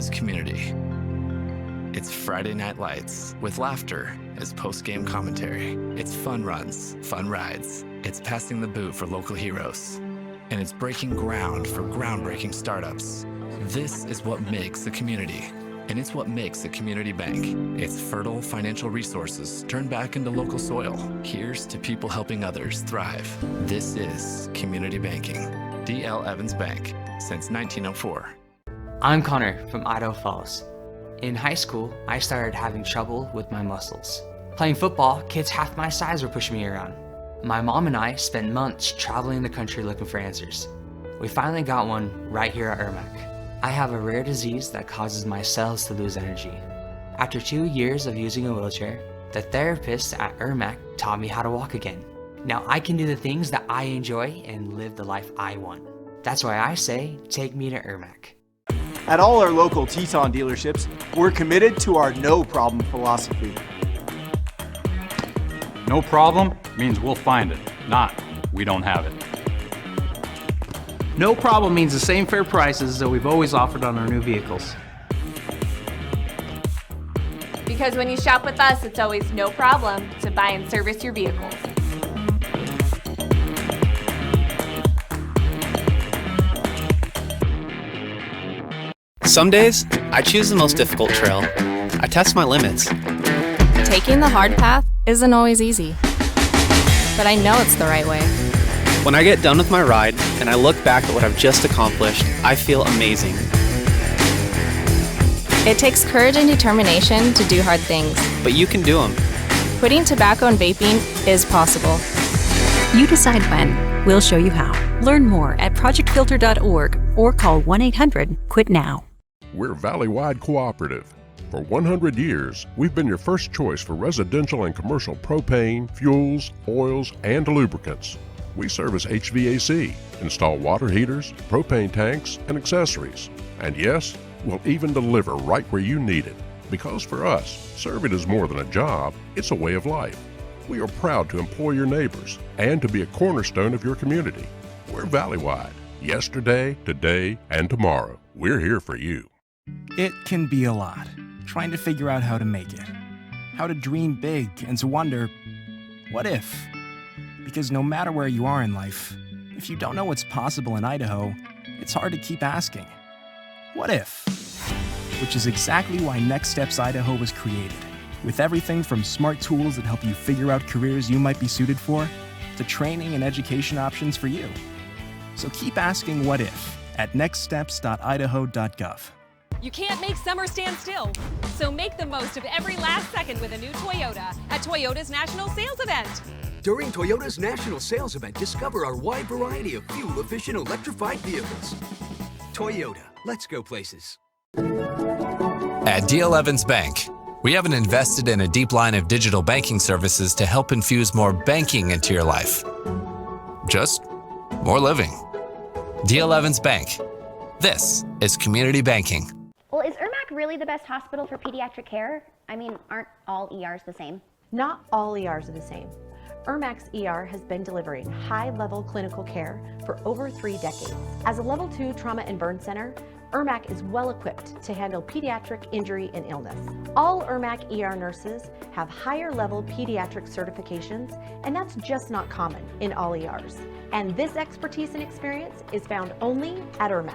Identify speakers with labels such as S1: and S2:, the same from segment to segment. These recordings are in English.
S1: is community. It's Friday Night Lights with laughter as post-game commentary. It's fun runs, fun rides. It's passing the boot for local heroes. And it's breaking ground for groundbreaking startups. This is what makes a community. And it's what makes a community bank. It's fertile financial resources turned back into local soil. Here's to people helping others thrive. This is community banking. D.L. Evans Bank, since 1904.
S2: I'm Connor from Idaho Falls. In high school, I started having trouble with my muscles. Playing football, kids half my size were pushing me around. My mom and I spent months traveling the country looking for answers. We finally got one right here at IRMAC. I have a rare disease that causes my cells to lose energy. After 2 years of using a wheelchair, the therapists at IRMAC taught me how to walk again. Now I can do the things that I enjoy and live the life I want. That's why I say, take me to IRMAC.
S3: At all our local Teton dealerships, we're committed to our no problem philosophy.
S4: No problem means we'll find it, not we don't have it.
S5: No problem means the same fair prices that we've always offered on our new vehicles.
S6: Because when you shop with us, it's always no problem to buy and service your vehicles.
S7: Some days, I choose the most difficult trail. I test my limits.
S8: Taking the hard path isn't always easy, but I know it's the right way.
S7: When I get done with my ride and I look back at what I've just accomplished, I feel amazing.
S8: It takes courage and determination to do hard things.
S7: But you can do them.
S8: Quitting tobacco and vaping is possible.
S9: You decide when. We'll show you how. Learn more at projectfilter.org or call 1-800-QUIT-NOW.
S10: We're Valley-wide cooperative. For 100 years, we've been your first choice for residential and commercial propane, fuels, oils, and lubricants. We service HVAC, install water heaters, propane tanks, and accessories. And yes, we'll even deliver right where you need it. Because for us, serving is more than a job, it's a way of life. We are proud to employ your neighbors and to be a cornerstone of your community. We're Valley-wide. Yesterday, today, and tomorrow. We're here for you.
S11: It can be a lot, trying to figure out how to make it. How to dream big and to wonder, what if? Because no matter where you are in life, if you don't know what's possible in Idaho, it's hard to keep asking, what if? Which is exactly why Next Steps Idaho was created, with everything from smart tools that help you figure out careers you might be suited for, to training and education options for you. So keep asking what if at nextsteps.idaho.gov.
S12: You can't make summer stand still, so make the most of every last second with a new Toyota at Toyota's National Sales Event.
S13: During Toyota's National Sales Event, discover our wide variety of fuel-efficient electrified vehicles. Toyota, let's go places.
S14: At D.L. Evans Bank, we haven't invested in a deep line of digital banking services to help infuse more banking into your life. Just more living. D.L. Evans Bank. This is community banking.
S15: Well, is IRMAC really the best hospital for pediatric care? I mean, aren't all ERs the same?
S16: Not all ERs are the same. IRMAC's ER has been delivering high-level clinical care for over 3 decades. As a Level 2 trauma and burn center, IRMAC is well-equipped to handle pediatric injury and illness. All IRMAC ER nurses have higher-level pediatric certifications, and that's just not common in all ERs. And this expertise and experience is found only at IRMAC.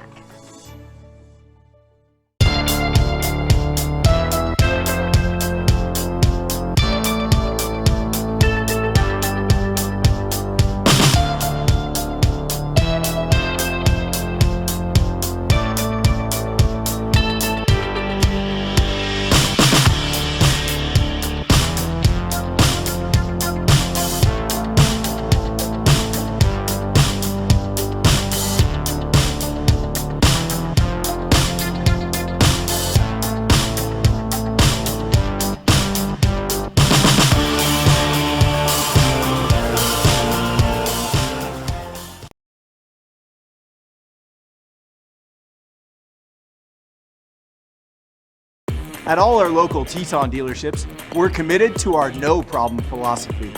S3: At all our local Teton dealerships, we're committed to our no problem philosophy.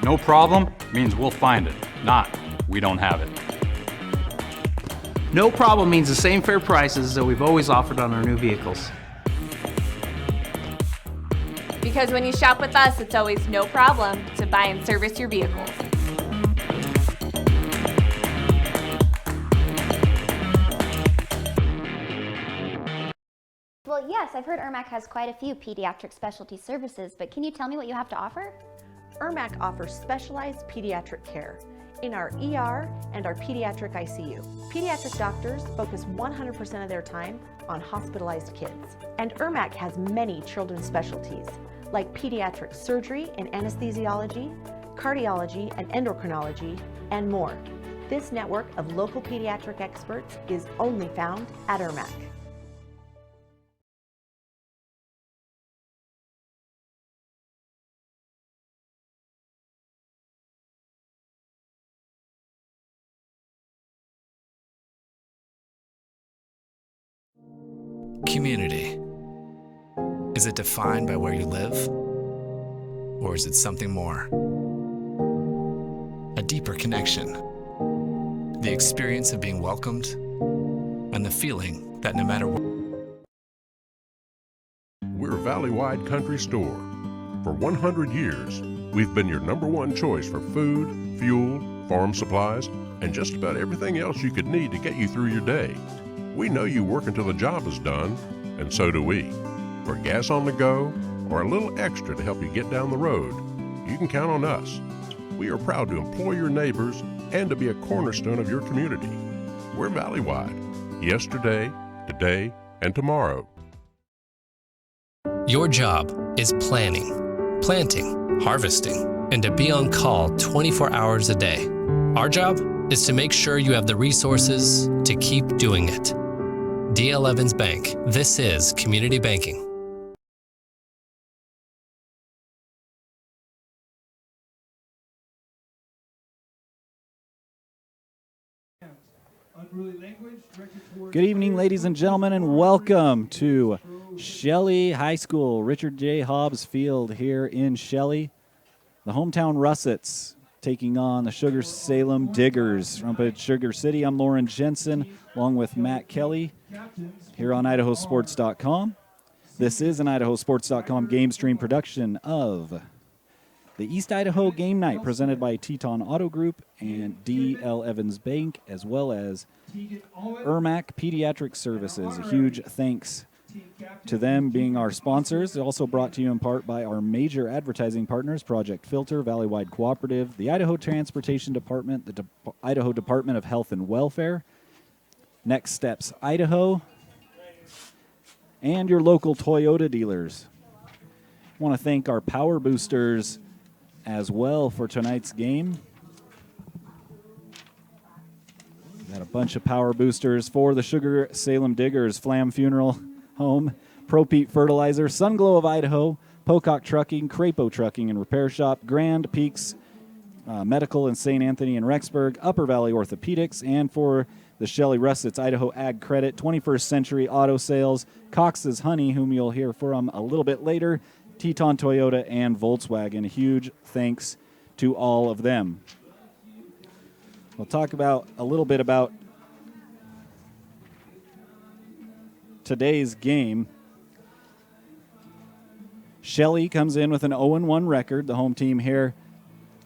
S4: No problem means we'll find it, not we don't have it.
S5: No problem means the same fair prices that we've always offered on our new vehicles.
S6: Because when you shop with us, it's always no problem to buy and service your vehicles.
S15: Well, yes, I've heard Ermac has quite a few pediatric specialty services, but can you tell me what you have to offer?
S16: Ermac offers specialized pediatric care in our ER and our pediatric ICU. Pediatric doctors focus 100% of their time on hospitalized kids. And Ermac has many children's specialties, like pediatric surgery and anesthesiology, cardiology and endocrinology, and more. This network of local pediatric experts is only found at Ermac.
S1: Community. Is it defined by where you live? Or is it something more? A deeper connection. The experience of being welcomed, and the feeling that no matter what.
S10: We're a valley-wide country store. For 100 years, we've been your #1 choice for food, fuel, farm supplies, and just about everything else you could need to get you through your day. We know you work until the job is done, and so do we. For gas on the go, or a little extra to help you get down the road, you can count on us. We are proud to employ your neighbors and to be a cornerstone of your community. We're valley-wide, yesterday, today, and tomorrow.
S14: Your job is planning, planting, harvesting, and to be on call 24 hours a day. Our job is to make sure you have the resources to keep doing it. D.L. Evans Bank. This is community banking.
S17: Good evening, ladies and gentlemen, and welcome to Shelley High School, Richard J. Hobbs Field here in Shelley. The hometown Russets taking on the Sugar-Salem Diggers from Sugar City. I'm Lauren Jensen, along with Matt Kelly, here on IdahoSports.com. This is an IdahoSports.com game stream production of the East Idaho Game Night, presented by Teton Auto Group and D.L. Evans Bank, as well as Ermac Pediatric Services. A huge thanks to them being our sponsors. It's also brought to you in part by our major advertising partners, Project Filter, Valleywide Cooperative, the Idaho Transportation Department, the Idaho Department of Health and Welfare, Next Steps Idaho, and your local Toyota dealers. I want to thank our power boosters as well for tonight's game. Got a bunch of power boosters for the Sugar-Salem Diggers, Flam Funeral Home, Pro Pete Fertilizer, Sunglow of Idaho, Pocock Trucking, Crapo Trucking and Repair Shop, Grand Peaks Medical in St. Anthony and Rexburg, Upper Valley Orthopedics, and for the Shelley Russets Idaho Ag Credit, 21st Century Auto Sales, Cox's Honey, whom you'll hear from a little bit later, Teton Toyota, and Volkswagen. A huge thanks to all of them. We'll talk about a little bit about today's game. Shelley comes in with an 0-1 record, the home team here,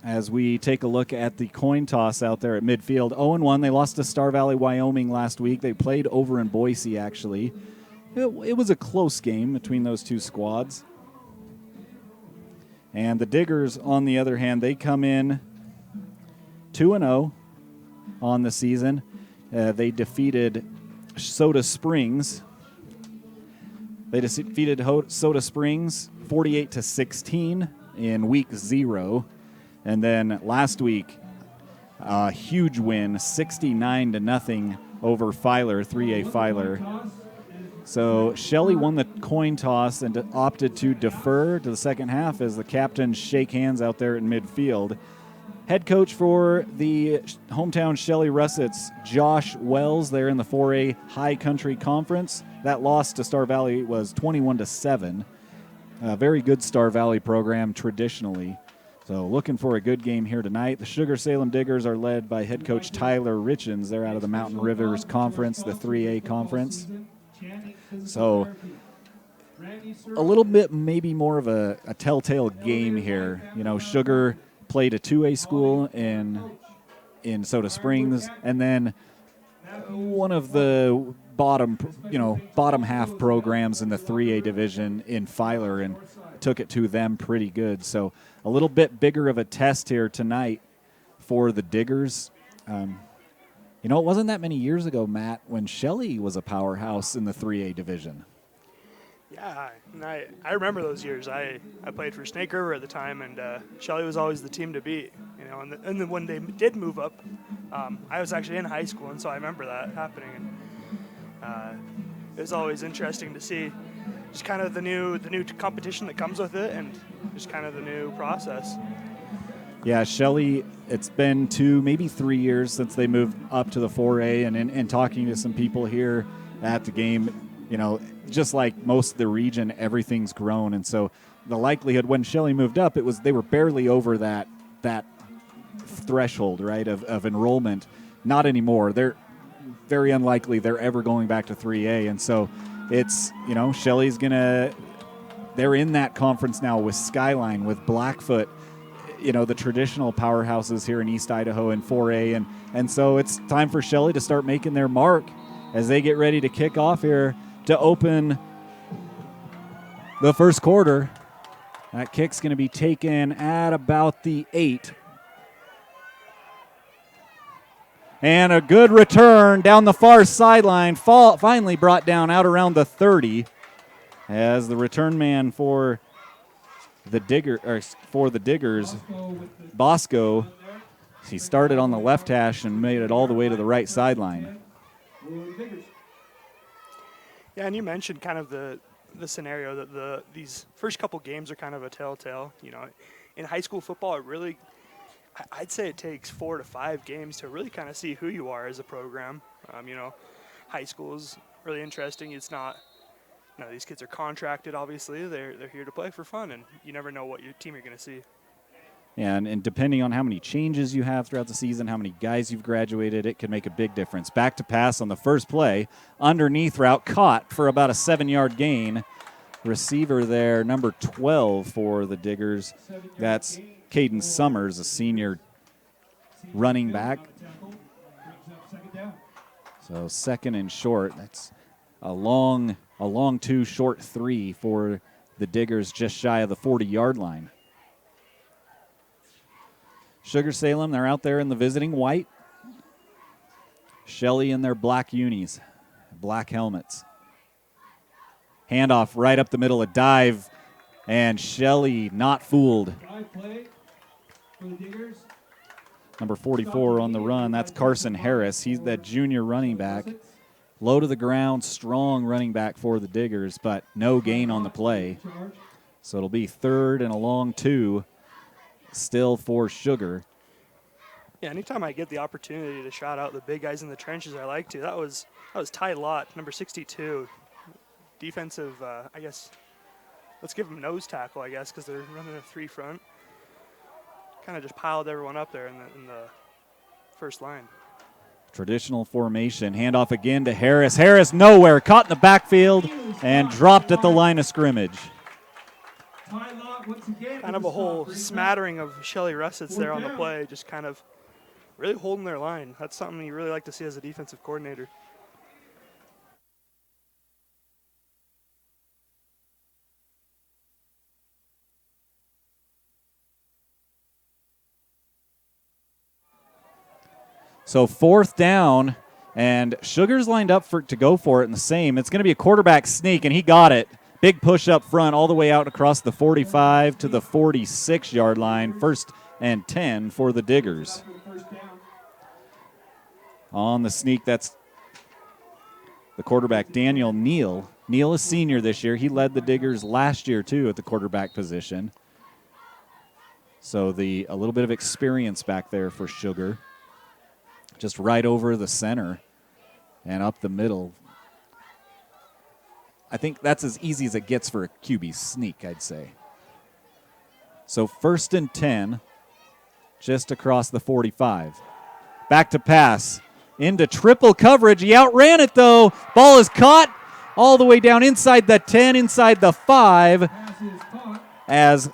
S17: as we take a look at the coin toss out there at midfield. 0-1, they lost to Star Valley, Wyoming last week. They played over in Boise, actually. It was a close game between those two squads. And the Diggers, on the other hand, they come in 2-0 on the season. They defeated Soda Springs. They defeated Soda Springs 48-16 in week 0. And then last week, a huge win, 69-0 over Filer, 3A Filer. So Shelley won the coin toss and opted to defer to the second half as the captains shake hands out there in midfield. Head coach for the hometown Shelley Russets, Josh Wells, there in the 4A High Country Conference. That loss to Star Valley was 21-7. A very good Star Valley program traditionally. So looking for a good game here tonight. The Sugar-Salem Diggers are led by head coach Tyler Richens. They're out of the Mountain Rivers Conference, the 3A conference. So a little bit maybe more of a telltale game here. You know, Sugar played a 2A school in Soda Springs, and then one of the bottom half programs in the 3A division in Filer, and took it to them pretty good. So a little bit bigger of a test here tonight for the Diggers. You know, it wasn't that many years ago, Matt, when Shelley was a powerhouse in the 3A division.
S18: Yeah, and I remember those years. I played for Snake River at the time, and Shelley was always the team to beat. You know, and then when they did move up, I was actually in high school, and so I remember that happening. And it was always interesting to see just kind of the new competition that comes with it, and just kind of the new process.
S17: Yeah, Shelley, it's been 2, maybe 3 years since they moved up to the 4A, and in talking to some people here at the game, you know, just like most of the region, everything's grown. And so the likelihood when Shelley moved up, they were barely over that threshold, right, of enrollment. Not anymore. They're very unlikely they're ever going back to 3A. And so it's, you know, Shelley's they're in that conference now with Skyline, with Blackfoot, you know, the traditional powerhouses here in East Idaho in 4A. And so it's time for Shelley to start making their mark as they get ready to kick off here to open the first quarter. That kick's going to be taken at about the 8. And a good return down the far sideline, finally brought down out around the 30, as the return man for the Diggers, Bosco, he started on the left hash and made it all the way to the right sideline.
S18: Yeah, and you mentioned kind of the scenario that these first couple games are kind of a telltale. You know, in high school football, I'd say it takes 4 to 5 games to really kind of see who you are as a program. You know, high school is really interesting. It's not, you know, these kids are contracted, obviously. They're here to play for fun, and you never know what your team you're going to see.
S17: Yeah, and depending on how many changes you have throughout the season, how many guys you've graduated, it can make a big difference. Back to pass on the first play. Underneath route, caught for about a 7-yard gain. Receiver there, number 12 for the Diggers. That's Caden Summers, a senior running back. So second and short. That's a long 2, short 3 for the Diggers, just shy of the 40-yard line. Sugar-Salem, they're out there in the visiting white. Shelley in their black unis, black helmets. Handoff right up the middle, a dive, and Shelley not fooled. Number 44 on the run, that's Carson Harris. He's that junior running back. Low to the ground, strong running back for the Diggers, but no gain on the play. So it'll be 3rd and a long 2 still for Sugar.
S18: Yeah, anytime I get the opportunity to shout out the big guys in the trenches, I like to. That was Ty Lott, number 62. Defensive, I guess, let's give him nose tackle, I guess, because they're running a 3 front. Kind of just piled everyone up there in the first line.
S17: Traditional formation. Handoff again to Harris. Harris nowhere. Caught in the backfield and dropped at the line of scrimmage.
S18: Kind of a whole smattering of Shelley Russets there on the play, just kind of really holding their line. That's something you really like to see as a defensive coordinator.
S17: So 4th down, and Sugar's lined up to go for it in the same. It's going to be a quarterback sneak, and he got it. Big push up front all the way out across the 45 to the 46-yard line. 1st and 10 for the Diggers. On the sneak, that's the quarterback, Daniel Neal. Neal is senior this year. He led the Diggers last year, too, at the quarterback position. So a little bit of experience back there for Sugar. Just right over the center and up the middle. I think that's as easy as it gets for a QB sneak, I'd say. So 1st and 10, just across the 45. Back to pass, into triple coverage. He outran it, though. Ball is caught all the way down inside the 10, inside the 5, as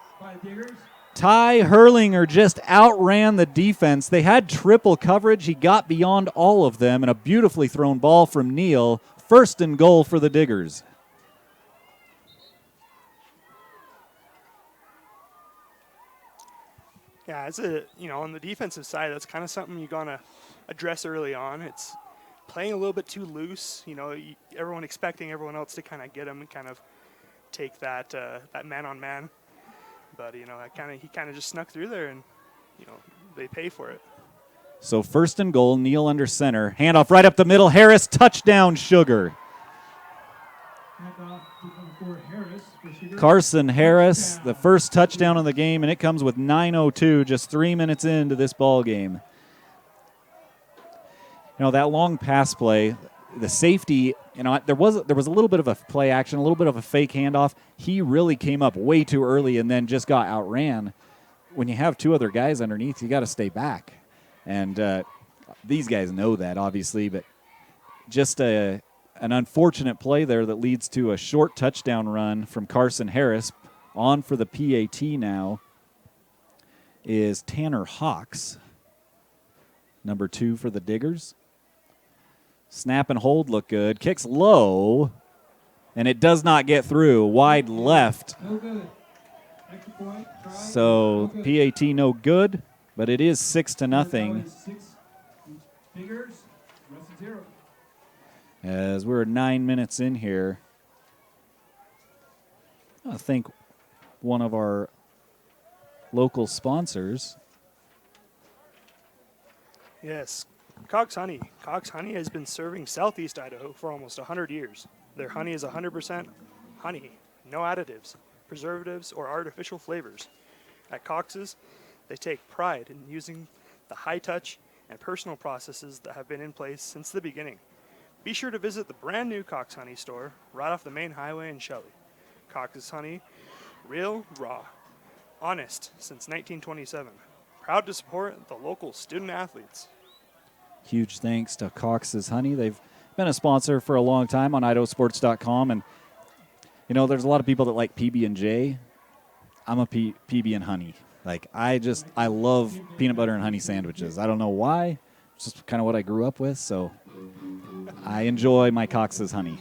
S17: Ty Hurlinger just outran the defense. They had triple coverage. He got beyond all of them, and a beautifully thrown ball from Neal. 1st and goal for the Diggers.
S18: Yeah, it's on the defensive side, that's kind of something you're gonna address early on. It's playing a little bit too loose. Everyone expecting everyone else to kind of get him and kind of take that man on man. But he kind of just snuck through there, and they pay for it.
S17: So 1st and goal, Neal under center, handoff right up the middle. Harris, touchdown, Sugar. Carson Harris, the first touchdown of the game, and it comes with 9:02, just 3 minutes into this ball game. That long pass play, the safety, there was a little bit of a play action, a little bit of a fake handoff. He really came up way too early and then just got outran. When you have 2 other guys underneath, you got to stay back. And these guys know that, obviously, but just an unfortunate play there that leads to a short touchdown run from Carson Harris. On for the PAT now is Tanner Hawks, number 2 for the Diggers. Snap and hold look good. Kicks low, and it does not get through. Wide left. So PAT no good, but it is 6-0. As we're 9 minutes in here, I think one of our local sponsors.
S18: Yes, Cox Honey. Cox Honey has been serving Southeast Idaho for almost 100 years. Their honey is 100% honey, no additives, preservatives, or artificial flavors. At Cox's, they take pride in using the high-touch and personal processes that have been in place since the beginning. Be sure to visit the brand new Cox Honey store right off the main highway in Shelley. Cox's Honey, real, raw, honest since 1927. Proud to support the local student athletes.
S17: Huge thanks to Cox's Honey. They've been a sponsor for a long time on IdahoSports.com. And, there's a lot of people that like PB&J. I'm a PB and honey. I love peanut butter and honey sandwiches. I don't know why. It's just kind of what I grew up with, so I enjoy my Cox's Honey.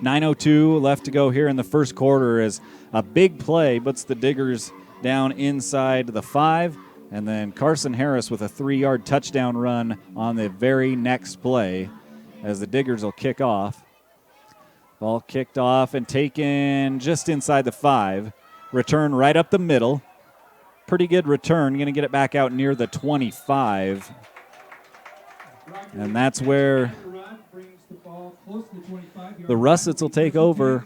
S17: 9:02 left to go here in the first quarter as a big play puts the Diggers down inside the 5. And then Carson Harris with a 3-yard touchdown run on the very next play as the Diggers will kick off. Ball kicked off and taken just inside the 5. Return right up the middle. Pretty good return. Going to get it back out near the 25. And that's where the Russets will take over.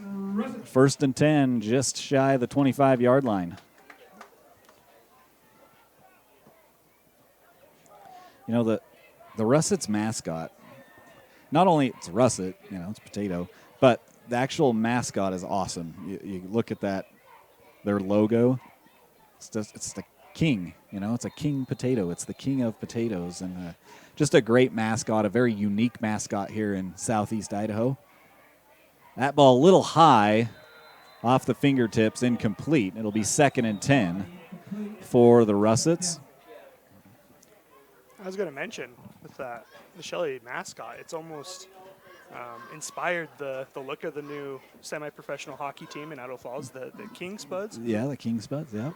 S17: 1st and 10, just shy of the 25-yard line. The Russets mascot, not only it's Russet, it's potato, but the actual mascot is awesome. You look at that, their logo, it's the king, it's a king potato. It's the king of potatoes, and just a great mascot, a very unique mascot here in Southeast Idaho. That ball a little high, off the fingertips, incomplete. It'll be 2nd and 10 for the Russets.
S18: I was going to mention with the Shelley mascot, it's almost inspired the look of the new semi-professional hockey team in Idaho Falls, the King Spuds.
S17: Yeah, the King Spuds, yeah.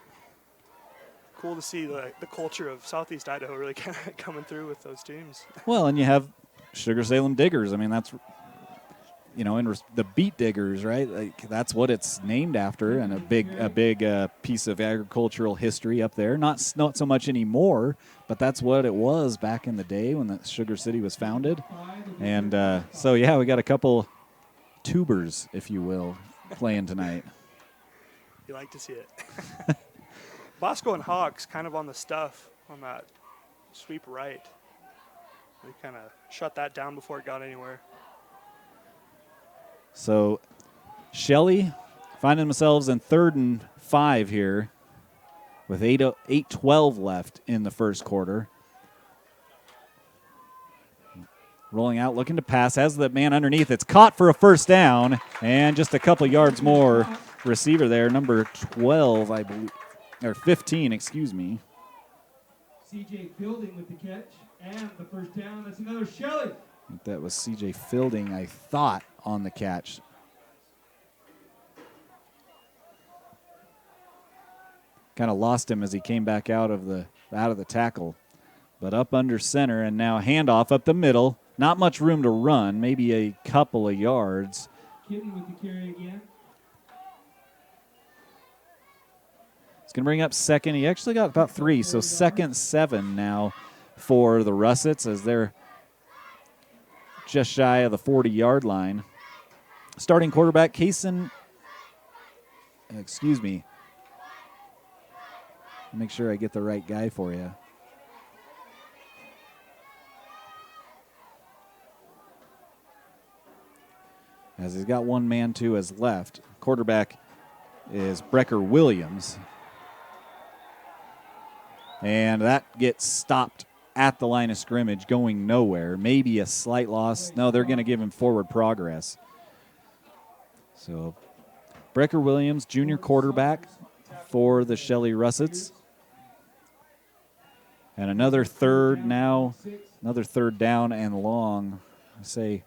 S18: Cool to see the culture of Southeast Idaho really kind of coming through with those teams.
S17: Well, and you have Sugar-Salem Diggers. I mean, that's, the Beet Diggers, right? That's what it's named after, and a big piece of agricultural history up there. Not so much anymore, but that's what it was back in the day when the Sugar City was founded. And we got a couple tubers, if you will, playing tonight.
S18: You like to see it. Bosco and Hawks kind of on the stuff on that sweep right. They kind of shut that down before it got anywhere.
S17: So Shelley finding themselves in 3rd and 5 here with 8:12 left in the first quarter. Rolling out, looking to pass, has the man underneath. It's caught for a first down, and just a couple yards more. Receiver there, number 12, I believe, or 15, excuse me.
S19: CJ Fielding with the catch and the first down. That's another Shelley.
S17: That was CJ Fielding, I thought, on the catch. Kind of lost him as he came back out of the tackle. But up under center, and now handoff up the middle. Not much room to run, maybe a couple of yards.
S19: Kitten with the carry again.
S17: It's going to bring up second. He actually got about 3, so 2nd 7 now for the Russets as they're just shy of the 40-yard line. Starting quarterback, Kaysen, excuse me. Make sure I get the right guy for you. As he's got one man to his left. Quarterback is Brecker Williams. And that gets stopped at the line of scrimmage, going nowhere. Maybe a slight loss. No, they're going to give him forward progress. So Brecker Williams, junior quarterback for the Shelley Russets. And another third down and long. I say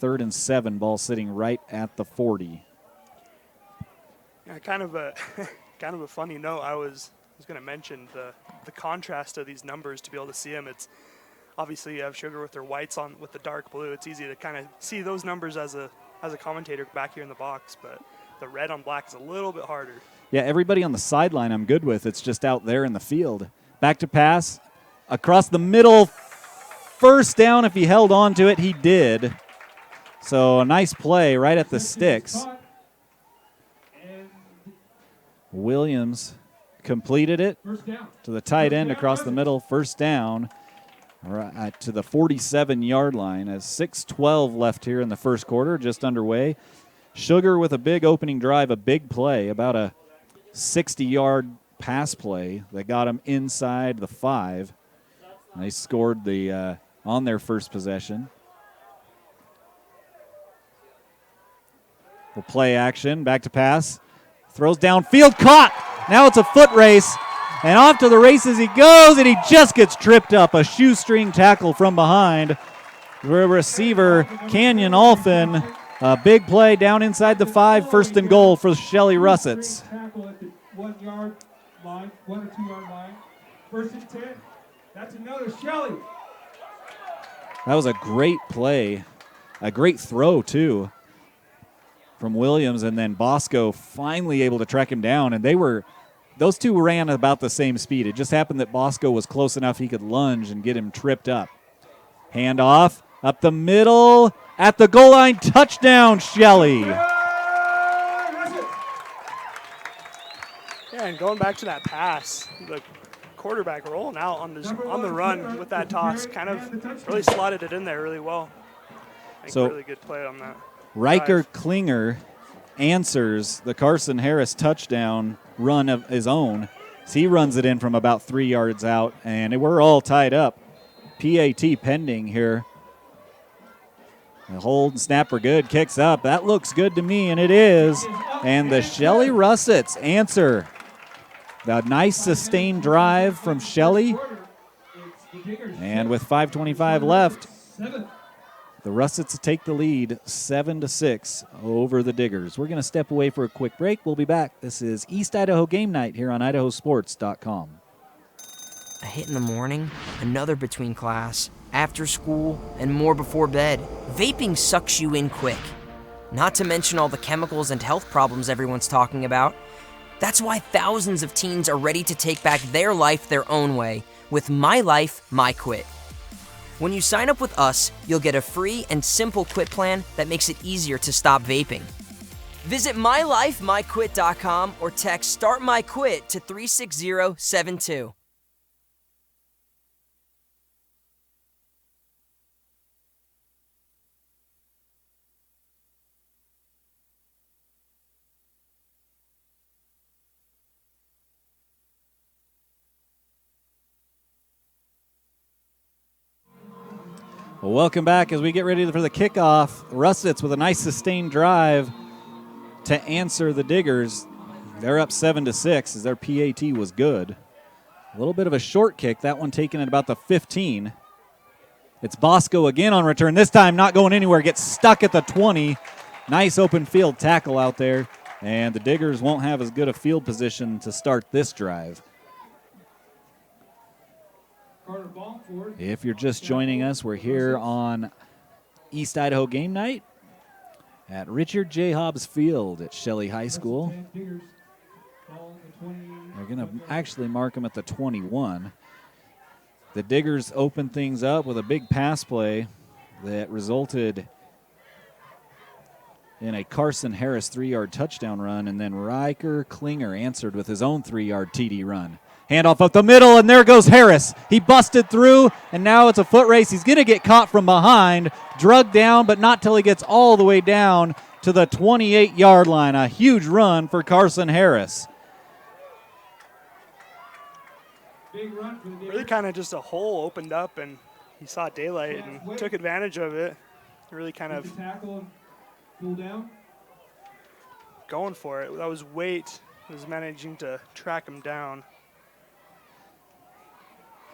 S17: 3rd and 7, ball sitting right at the 40.
S18: Yeah, kind of a funny note. I was going to mention the contrast of these numbers to be able to see them. It's obviously you have Sugar with their whites on with the dark blue. It's easy to kind of see those numbers as a commentator back here in the box, but the red on black is a little bit harder.
S17: Yeah, everybody on the sideline I'm good with. It's just out there in the field. Back to pass. Across the middle. First down. If he held on to it, he did. So a nice play right at the sticks. Williams completed it to the tight end across the middle. First down right to the 47-yard line as 6:12 left here in the first quarter, just underway. Sugar with a big opening drive, a big play, about a 60-yard pass play that got him inside the 5. They scored on their first possession. We'll play action, back to pass. Throws downfield, caught. Now it's a foot race, and off to the races he goes, and he just gets tripped up. A shoestring tackle from behind. The receiver, Canyon Alphin. A big play down inside the 5, 1st and goal for the Shelley Russets.
S19: Tackle at the 1 or 2 yard line. 1st and 10. That's another Shelley.
S17: That was a great play. A great throw, too, from Williams, and then Bosco finally able to track him down. And those two ran about the same speed. It just happened that Bosco was close enough he could lunge and get him tripped up. Hand off, up the middle, at the goal line, touchdown, Shelley.
S18: Yeah, and going back to that pass, the quarterback rolling out on the run with that toss, kind of really slotted it in there really well.
S17: So
S18: really good play on that.
S17: Riker Klinger answers the Carson Harris touchdown run of his own. So he runs it in from about 3 yards out, and we're all tied up. PAT pending here. The hold and snap are good. Kicks up. That looks good to me, and it is. And the Shelley Russets answer. The nice sustained drive from Shelley. And with 5:25 left, the Russets take the lead 7-6 over the Diggers. We're going to step away for a quick break. We'll be back. This is East Idaho Game Night here on IdahoSports.com.
S20: A hit in the morning, another between class, after school, and more before bed. Vaping sucks you in quick. Not to mention all the chemicals and health problems everyone's talking about. That's why thousands of teens are ready to take back their life their own way with My Life, My Quit. When you sign up with us, you'll get a free and simple quit plan that makes it easier to stop vaping. Visit mylifemyquit.com or text Start My Quit to 36072.
S17: Well, welcome back as we get ready for the kickoff. Russets with a nice sustained drive to answer the Diggers. They're up 7-6 as their PAT was good. A little bit of a short kick, that one taken at about the 15. It's Bosco again on return, this time not going anywhere, gets stuck at the 20. Nice open field tackle out there, and the Diggers won't have as good a field position to start this drive. If you're just joining us, we're here on East Idaho Game Night at Richard J. Hobbs Field at Shelley High School. They're going to actually mark them at the 21. The Diggers opened things up with a big pass play that resulted in a Carson Harris 3-yard touchdown run, and then Riker Klinger answered with his own 3-yard TD run. Handoff up the middle, and there goes Harris. He busted through, and now it's a foot race. He's going to get caught from behind, drugged down, but not till he gets all the way down to the 28-yard line. A huge run for Carson Harris.
S18: Really kind of just a hole opened up, and he saw daylight and took advantage of it. Really kind of going for it. That was Waite was managing to track him down.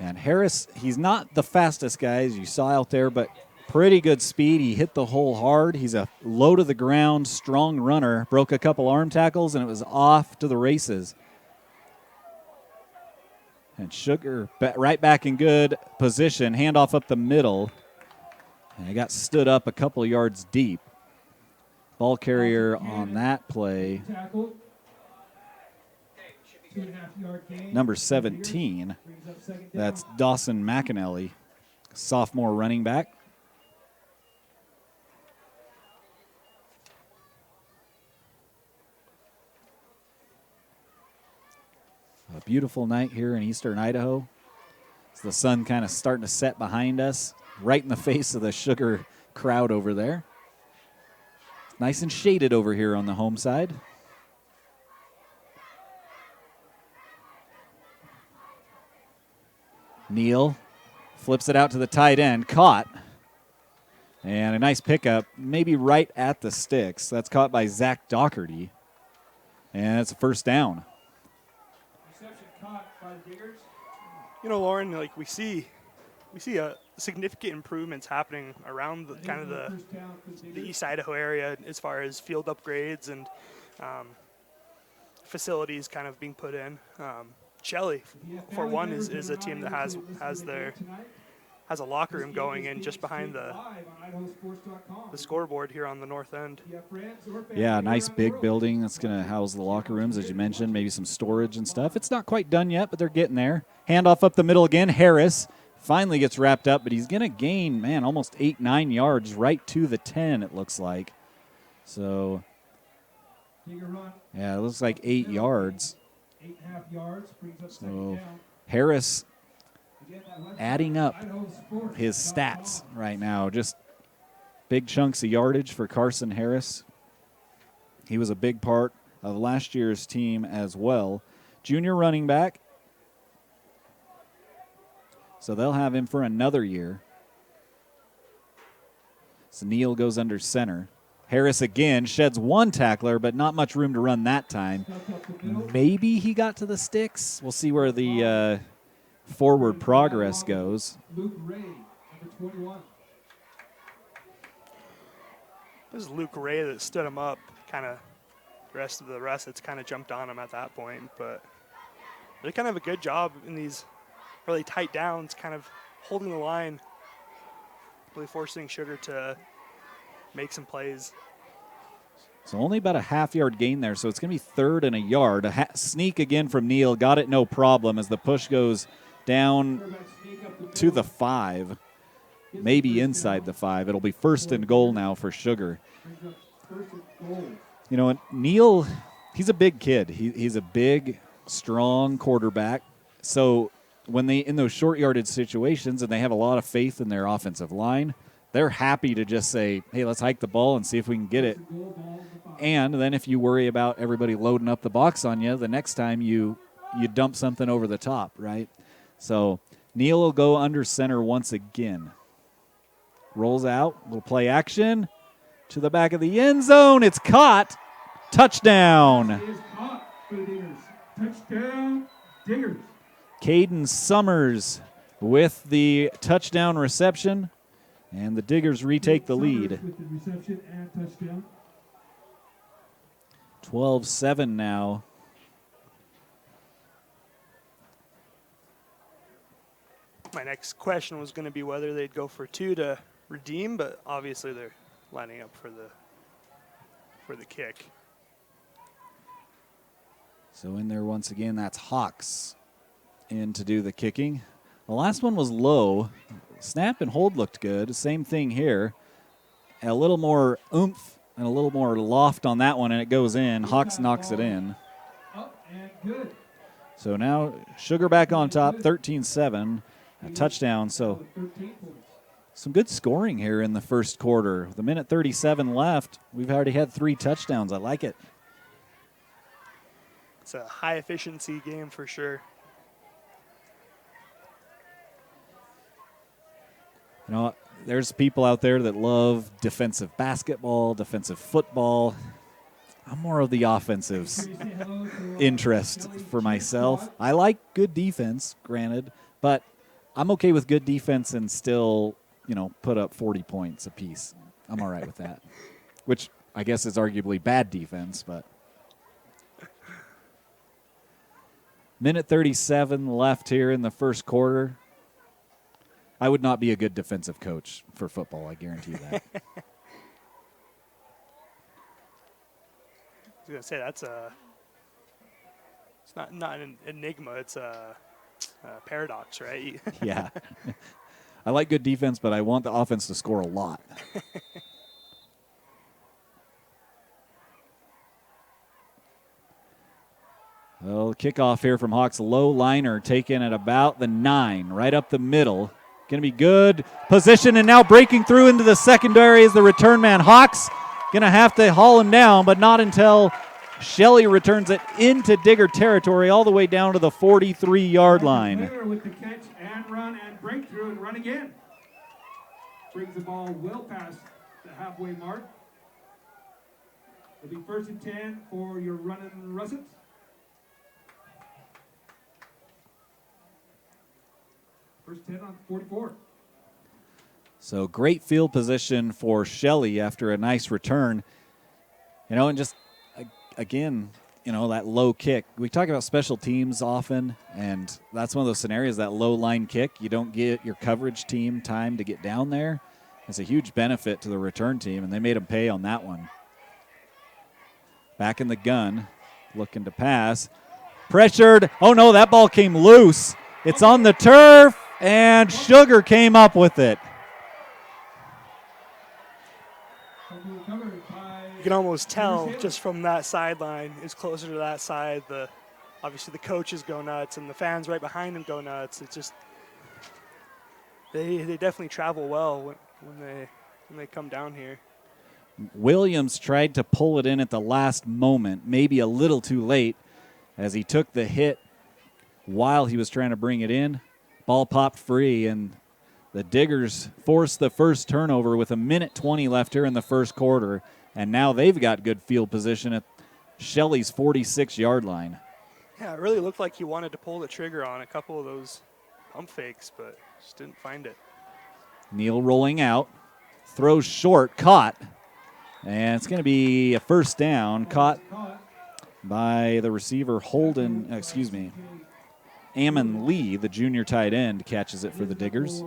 S17: And Harris, he's not the fastest guy, as you saw out there, but pretty good speed. He hit the hole hard. He's a low-to-the-ground, strong runner. Broke a couple arm tackles, and it was off to the races. And Sugar right back in good position. Handoff up the middle. And he got stood up a couple yards deep. Ball carrier on that play, number 17. That's Dawson McAnally, sophomore running back. A beautiful night here in eastern Idaho. It's the sun kind of starting to set behind us, right in the face of the Sugar crowd over there. It's nice and shaded over here on the home side. Neal flips it out to the tight end, caught. And a nice pickup, maybe right at the sticks. That's caught by Zach Doherty. And it's a first down.
S18: You know, Lauren, like we see a significant improvements happening around the, kind of the East Idaho area as far as field upgrades and facilities kind of being put in. Shelley, for one, is a team that has a locker room going in just behind the scoreboard here on the north end.
S17: Yeah, nice big building that's going to house the locker rooms, as you mentioned, maybe some storage and stuff. It's not quite done yet, but they're getting there. Handoff up the middle again. Harris finally gets wrapped up, but he's going to gain, man, almost 8-9 yards right to the 10, it looks like. So, yeah, it looks like 8 yards.
S19: 8.5 yards, brings up
S17: So Harris adding up his stats right now. Just big chunks of yardage for Carson Harris. He was a big part of last year's team as well. Junior running back. So they'll have him for another year. So Neal goes under center. Harris again sheds one tackler, but not much room to run that time. Maybe he got to the sticks. We'll see where the forward progress goes.
S19: Luke Ray, number 21.
S18: This is Luke Ray that stood him up. Kind of the rest of the Russets kind of jumped on him at that point, but they kind of have a good job in these really tight downs, kind of holding the line, really forcing Sugar to make some plays.
S17: So only about a half-yard gain there, so it's going to be 3rd and a yard. A sneak again from Neal. Got it no problem as the push goes down to the 5, maybe inside the 5. It'll be 1st and goal now for Sugar. You know, Neal, he's a big kid. He's a big, strong quarterback. So when they in those short yardage situations and they have a lot of faith in their offensive line, they're happy to just say, hey, let's hike the ball and see if we can get it. And then if you worry about everybody loading up the box on you, the next time you dump something over the top, right? So Neal will go under center once again. rolls out, little play action to the back of the end zone. It's caught. Touchdown.
S19: It is caught for the Diggers. Touchdown, Diggers.
S17: Caden Summers with the touchdown reception, and the Diggers retake the lead.
S19: With the reception and touchdown.
S17: 12-7 now.
S18: My next question was going to be whether they'd go for 2 to redeem, but obviously they're lining up for the kick.
S17: So in there once again, that's Hawks in to do the kicking. The last one was low. Snap and hold looked good. Same thing here. A little more oomph and a little more loft on that one, and it goes in. Hawks knocks it in.
S19: Up and good.
S17: So now Sugar back on top, 13-7. A touchdown. So some good scoring here in the first quarter. With a minute 37 left, we've already had 3 touchdowns. I like it.
S18: It's a high efficiency game for sure.
S17: You know, there's people out there that love defensive basketball, defensive football. I'm more of the offensive interest for myself. I like good defense, granted, but I'm okay with good defense and still, you know, put up 40 points apiece. I'm all right with that, which I guess is arguably bad defense, but. Minute 37 left here in the first quarter. I would not be a good defensive coach for football, I guarantee that.
S18: I was going to say it's not an enigma, it's a paradox, right?
S17: Yeah. I like good defense, but I want the offense to score a lot. Well, kickoff here from Hawks. Low liner taken at about the 9, right up the middle. Going to be good position, and now breaking through into the secondary is the return man. Hawks going to have to haul him down, but not until Shelley returns it into Digger territory all the way down to the 43-yard line.
S19: With the catch and run and breakthrough and run again. Brings the ball well past the halfway mark. It'll be 1st and 10 for your running Russets. First 10 on 44.
S17: So great field position for Shelley after a nice return. You know, and just, again, you know, that low kick. We talk about special teams often, and that's one of those scenarios, that low line kick. You don't get your coverage team time to get down there. It's a huge benefit to the return team, and they made them pay on that one. Back in the gun, looking to pass. Pressured. Oh, no, that ball came loose. It's on the turf, and Sugar came up with it.
S18: You can almost tell just from that sideline, is closer to that side. Obviously the coaches go nuts, and the fans right behind them go nuts. It's just they definitely travel well when they come down here.
S17: Williams tried to pull it in at the last moment, maybe a little too late, as he took the hit while he was trying to bring it in. Ball popped free, and the Diggers forced the first turnover with a minute 20 left here in the first quarter, and now they've got good field position at Shelley's 46-yard line.
S18: Yeah, it really looked like he wanted to pull the trigger on a couple of those pump fakes, but just didn't find it.
S17: Neal rolling out, throws short, caught, and it's going to be a first down, caught by the receiver Ammon Lee, the junior tight end, catches it for the Diggers.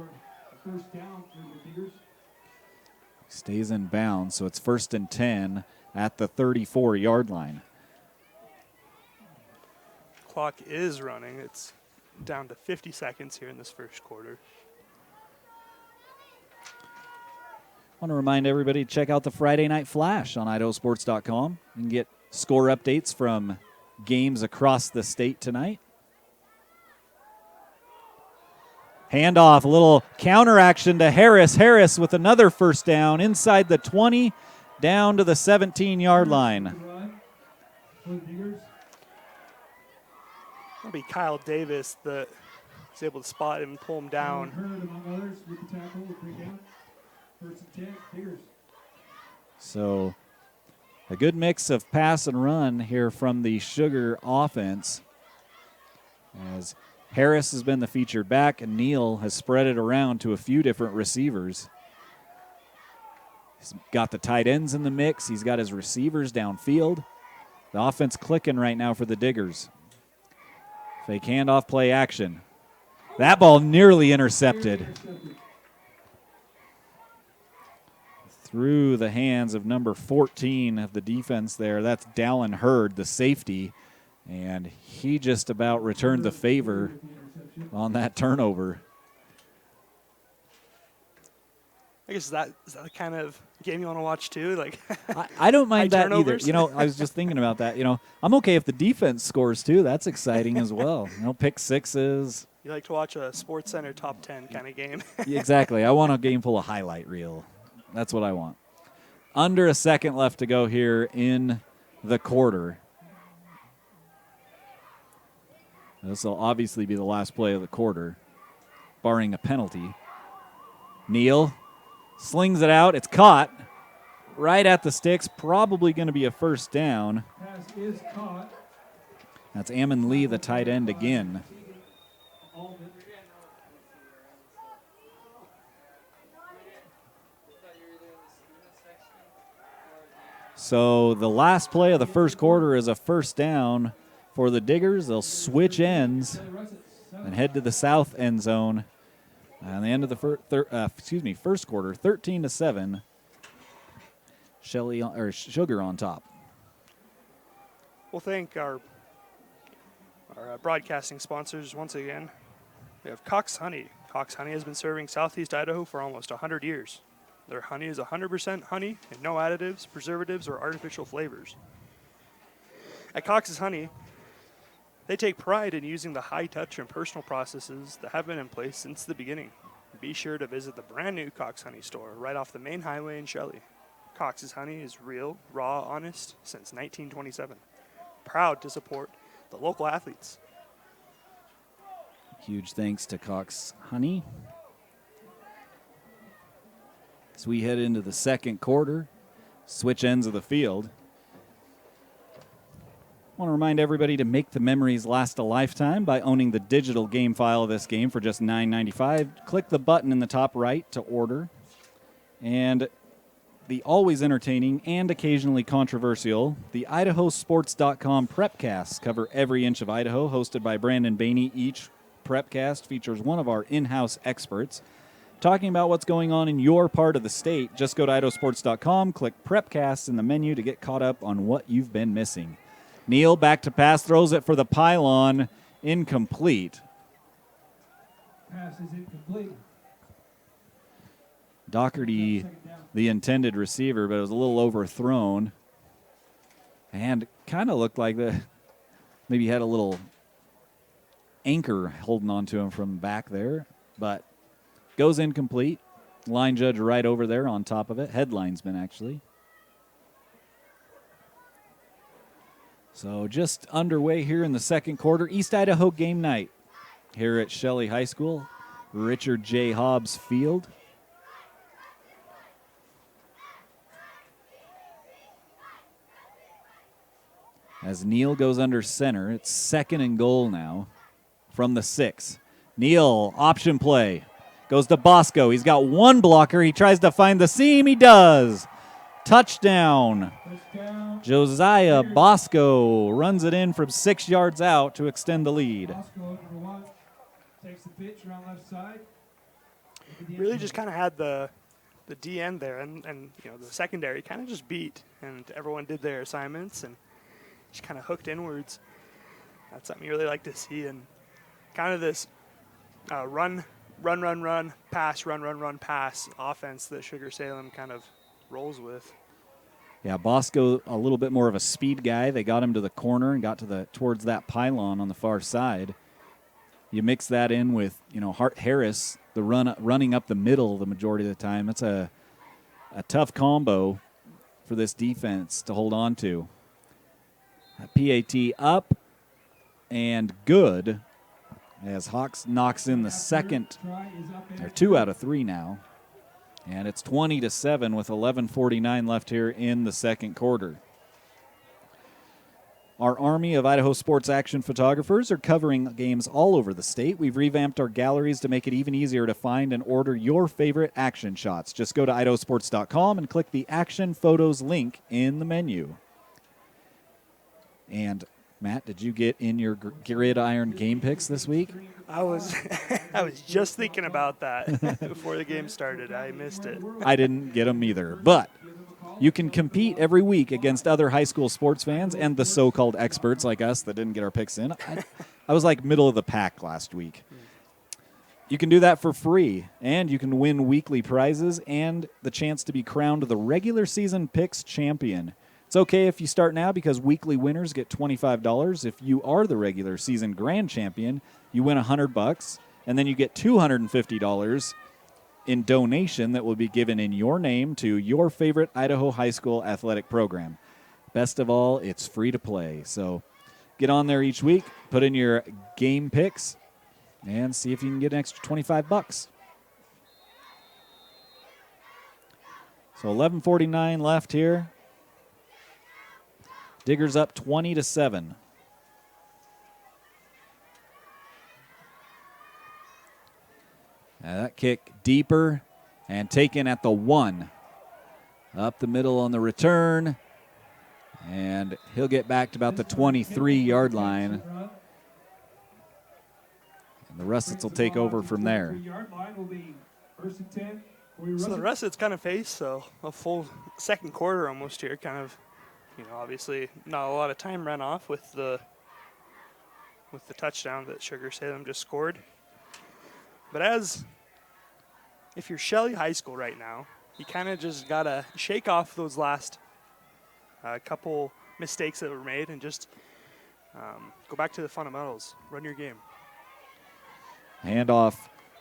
S17: Stays in bounds, so it's 1st and 10 at the 34-yard line.
S18: Clock is running. It's down to 50 seconds here in this first quarter.
S17: I want to remind everybody to check out the Friday Night Flash on IdahoSports.com. You can get score updates from games across the state tonight. Handoff, a little counter action to Harris. Harris with another first down inside the 20, down to the 17-yard line.
S18: It'll be Kyle Davis that is able to spot him and pull him down.
S19: First and 10, Diggers.
S17: So a good mix of pass and run here from the Sugar offense, as Harris has been the featured back and Neal has spread it around to a few different receivers. He's got the tight ends in the mix. He's got his receivers downfield. The offense clicking right now for the Diggers. Fake handoff, play action. That ball nearly intercepted. Through the hands of number 14 of the defense there. That's Dallin Hurd, the safety. And he just about returned the favor on that turnover.
S18: I guess is that the kind of game you want to watch too? Like,
S17: I don't mind that
S18: turnovers?
S17: either. You know, I was just thinking about that. You know, I'm okay if the defense scores too. That's exciting as well. You know, pick sixes.
S18: You like to watch a Sports Center top 10 kind of game.
S17: Exactly. I want a game full of highlight reel. That's what I want. Under a second left to go here in the quarter. This will obviously be the last play of the quarter, barring a penalty. Neal slings it out. It's caught right at the sticks. Probably going to be a first down.
S19: Pass is caught.
S17: That's Ammon Lee, the tight end again. So the last play of the first quarter is a first down for the Diggers. They'll switch ends and head to the south end zone. And the end of the first quarter, 13-7. Shelley or Sugar on top.
S18: We'll thank our broadcasting sponsors once again. We have Cox Honey. Cox Honey has been serving Southeast Idaho for almost 100 years. Their honey is 100% honey and no additives, preservatives, or artificial flavors. At Cox's Honey, they take pride in using the high-touch and personal processes that have been in place since the beginning. Be sure to visit the brand-new Cox Honey store right off the main highway in Shelley. Cox's Honey is real, raw, honest since 1927. Proud to support the local athletes.
S17: Huge thanks to Cox Honey. As we head into the second quarter, switch ends of the field. I want to remind everybody to make the memories last a lifetime by owning the digital game file of this game for just $9.95. Click the button in the top right to order. And the always entertaining and occasionally controversial, the IdahoSports.com Prepcasts cover every inch of Idaho, hosted by Brandon Bainey. Each Prepcast features one of our in-house experts talking about what's going on in your part of the state. Just go to IdahoSports.com, click Prepcasts in the menu to get caught up on what you've been missing. Neal back to pass, throws it for the pylon, incomplete.
S19: Pass is incomplete.
S17: Doherty, the intended receiver, but it was a little overthrown. And kind of looked like maybe had a little anchor holding on to him from back there, but goes incomplete. Line judge right over there on top of it. Headlinesman, actually. So just underway here in the second quarter. East Idaho game night here at Shelley High School, Richard J. Hobbs Field. As Neal goes under center, it's 2nd and goal now from the 6. Neal, option play. Goes to Bosco. He's got one blocker. He tries to find the seam. He does. Touchdown. Josiah Bosco runs it in from 6 yards out to extend the lead.
S19: Bosco, number 1, takes the pitch around left side.
S18: Really just kind of had the D end there, and you know, the secondary kind of just beat, and everyone did their assignments and just kind of hooked inwards. That's something you really like to see, and kind of this run, pass offense that Sugar-Salem kind of rolls with.
S17: Yeah, Bosco a little bit more of a speed guy. They got him to the corner and got towards that pylon on the far side. You mix that in with, you know, Harris, the running up the middle the majority of the time. It's a tough combo for this defense to hold on to. PAT up and good as Hawks knocks in the second, or 2 out of 3 now. And it's 20-7 with 11:49 left here in the second quarter. Our army of Idaho sports action photographers are covering games all over the state. We've revamped our galleries to make it even easier to find and order your favorite action shots. Just go to IdahoSports.com and click the Action Photos link in the menu. And Matt, did you get in your gridiron game picks this week?
S18: I was just thinking about that before the game started. I missed it.
S17: I didn't get them either, but you can compete every week against other high school sports fans and the so-called experts like us that didn't get our picks in. I was like middle of the pack last week. You can do that for free, and you can win weekly prizes and the chance to be crowned the regular season picks champion. It's okay if you start now because weekly winners get $25. If you are the regular season grand champion, you win $100, and then you get $250 in donation that will be given in your name to your favorite Idaho high school athletic program. Best of all, it's free to play. So get on there each week, put in your game picks, and see if you can get an extra $25. So 11:49 left here. Diggers up 20-7. That kick deeper and taken at the 1. Up the middle on the return. And he'll get back to about the 23-yard line. And the Russets will take over from there.
S18: So the Russets kind of face a full second quarter almost here. Kind of, obviously not a lot of time ran off with the touchdown that Sugar-Salem just scored. But if you're Shelley High School right now, you kind of just got to shake off those last couple mistakes that were made and just go back to the fundamentals. Run your game.
S17: Handoff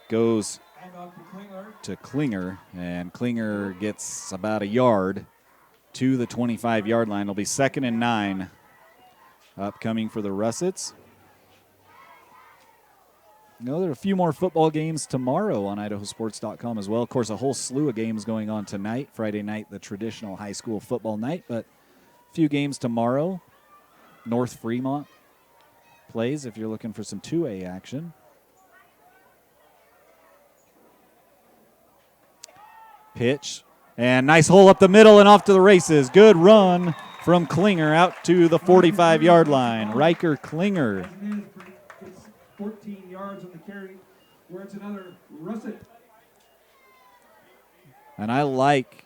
S17: goes to Klinger, and Klinger gets about a yard to the 25-yard line. It'll be 2nd and 9 upcoming for the Russets. There are a few more football games tomorrow on IdahoSports.com as well. Of course, a whole slew of games going on tonight. Friday night, the traditional high school football night, but a few games tomorrow. North Fremont plays if you're looking for some 2A action. Pitch, and nice hole up the middle and off to the races. Good run from Klinger out to the 45-yard line. Riker Klinger.
S19: 14 yards on the carry, where it's another Russet.
S17: And I like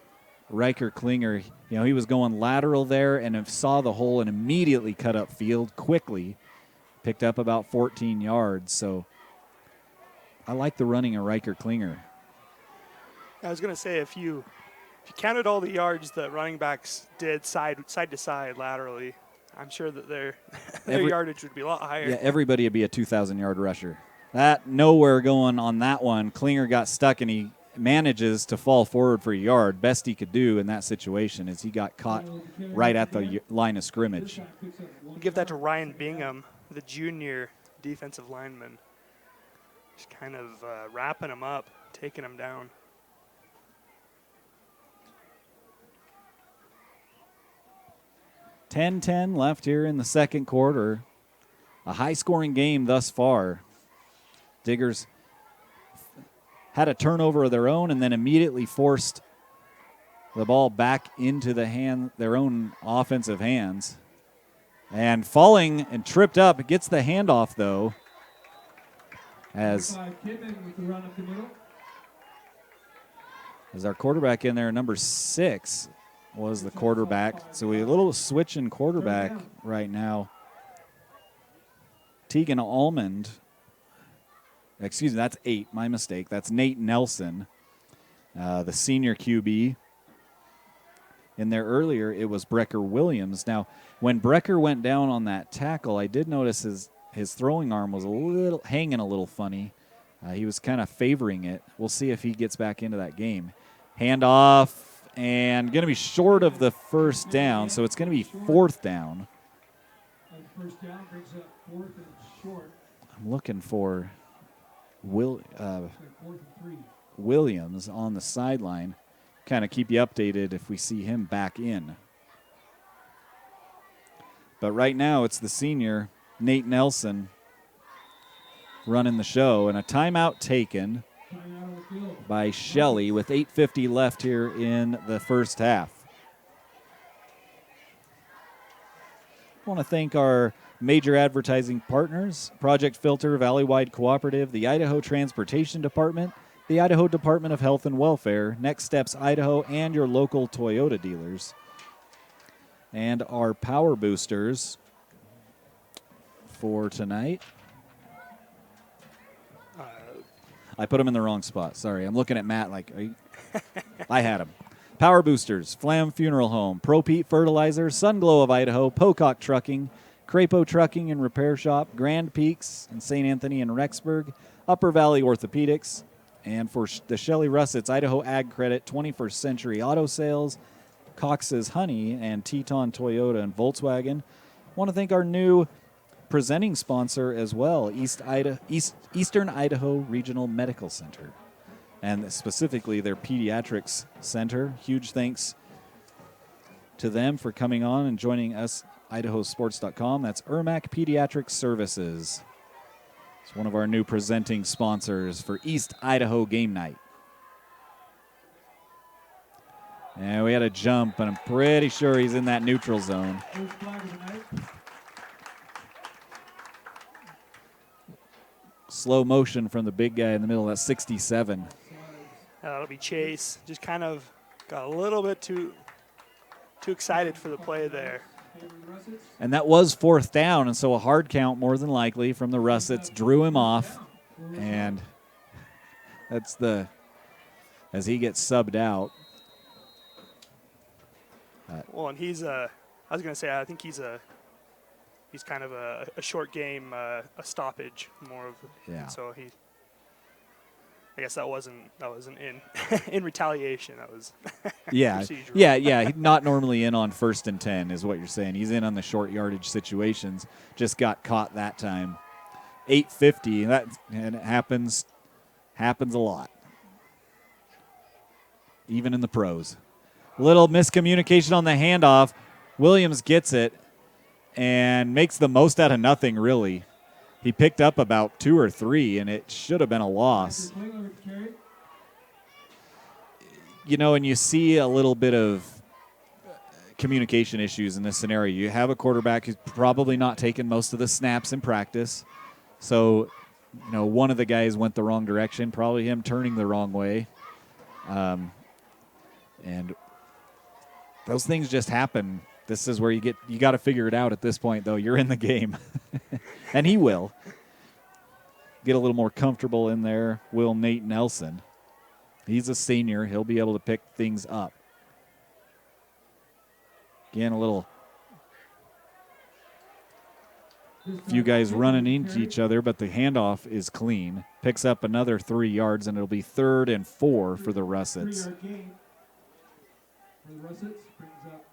S17: Riker Klinger. He was going lateral there and saw the hole and immediately cut up field quickly. Picked up about 14 yards. So I like the running of Riker Klinger.
S18: I was going to say, if you counted all the yards that running backs did side to side laterally, I'm sure that their yardage would be a lot higher.
S17: Yeah, everybody would be a 2,000-yard rusher. That nowhere going on that one. Klinger got stuck, and he manages to fall forward for a yard. Best he could do in that situation is he got caught right at the line of scrimmage.
S18: Give that to Ryan Bingham, the junior defensive lineman. Just kind of wrapping him up, taking him down.
S17: $10-10 left here in the second quarter. A high-scoring game thus far. Diggers had a turnover of their own and then immediately forced the ball back into their own offensive hands. And falling and tripped up, gets the handoff, though, as our quarterback in there, number 6, was the quarterback. So we have a little switch in quarterback right now. Tegan Almond. Excuse me, that's 8. My mistake. That's Nate Nelson, the senior QB. In there earlier, it was Brecker Williams. Now, when Brecker went down on that tackle, I did notice his throwing arm was hanging a little funny. He was kind of favoring it. We'll see if he gets back into that game. Handoff. And going to be short of the first down, so it's going to be 4th down.
S19: First down brings up 4th and short.
S17: I'm looking for
S19: 4th and 3.
S17: Williams on the sideline. Kind of keep you updated if we see him back in. But right now it's the senior, Nate Nelson, running the show. And a timeout taken by Shelley with 8:50 left here in the first half. I want to thank our major advertising partners, Project Filter, Valleywide Cooperative, the Idaho Transportation Department, the Idaho Department of Health and Welfare, Next Steps Idaho, and your local Toyota dealers. And our power boosters for tonight. I put them in the wrong spot. Sorry, I'm looking at Matt like, I had them. Power boosters, Flam Funeral Home, Pro Pete Fertilizer, Sunglow of Idaho, Pocock Trucking, Crapo Trucking and Repair Shop, Grand Peaks in St. Anthony and Rexburg, Upper Valley Orthopedics, and for the Shelley Russets, Idaho Ag Credit, 21st Century Auto Sales, Cox's Honey, and Teton Toyota and Volkswagen. I want to thank our new presenting sponsor as well, Eastern Idaho Regional Medical Center, and specifically their Pediatrics Center. Huge thanks to them for coming on and joining us, IdahoSports.com. That's Ermac Pediatric Services. It's one of our new presenting sponsors for East Idaho Game Night. And we had a jump, and I'm pretty sure he's in that neutral zone. Slow motion from the big guy in the middle. That's 67.
S18: That'll be Chase. Just kind of got a little bit too excited for the play there.
S17: And that was 4th down, and so a hard count more than likely from the Russets drew him off. And that's as he gets subbed out.
S18: Well, and he's I was going to say, I think he's kind of a short game, a stoppage more of.
S17: Yeah.
S18: So I guess that wasn't in in retaliation. That was
S17: yeah,
S18: procedural.
S17: yeah. Not normally in on 1st and 10 is what you're saying. He's in on the short yardage situations. Just got caught that time. 8:50. And it happens a lot, even in the pros. Little miscommunication on the handoff. Williams gets it and makes the most out of nothing, really. He picked up about 2 or 3, and it should have been a loss. You know, and you see a little bit of communication issues in this scenario. You have a quarterback who's probably not taken most of the snaps in practice. So, you know, one of the guys went the wrong direction, probably him turning the wrong way. And those things just happen. This is where you got to figure it out at this point, though. You're in the game. And he will. Get a little more comfortable in there, will Nate Nelson. He's a senior. He'll be able to pick things up. Again, a few guys running into each other, but the handoff is clean. Picks up another 3 yards, and it'll be 3rd and 4 for the Russets.
S19: For the Russets, brings up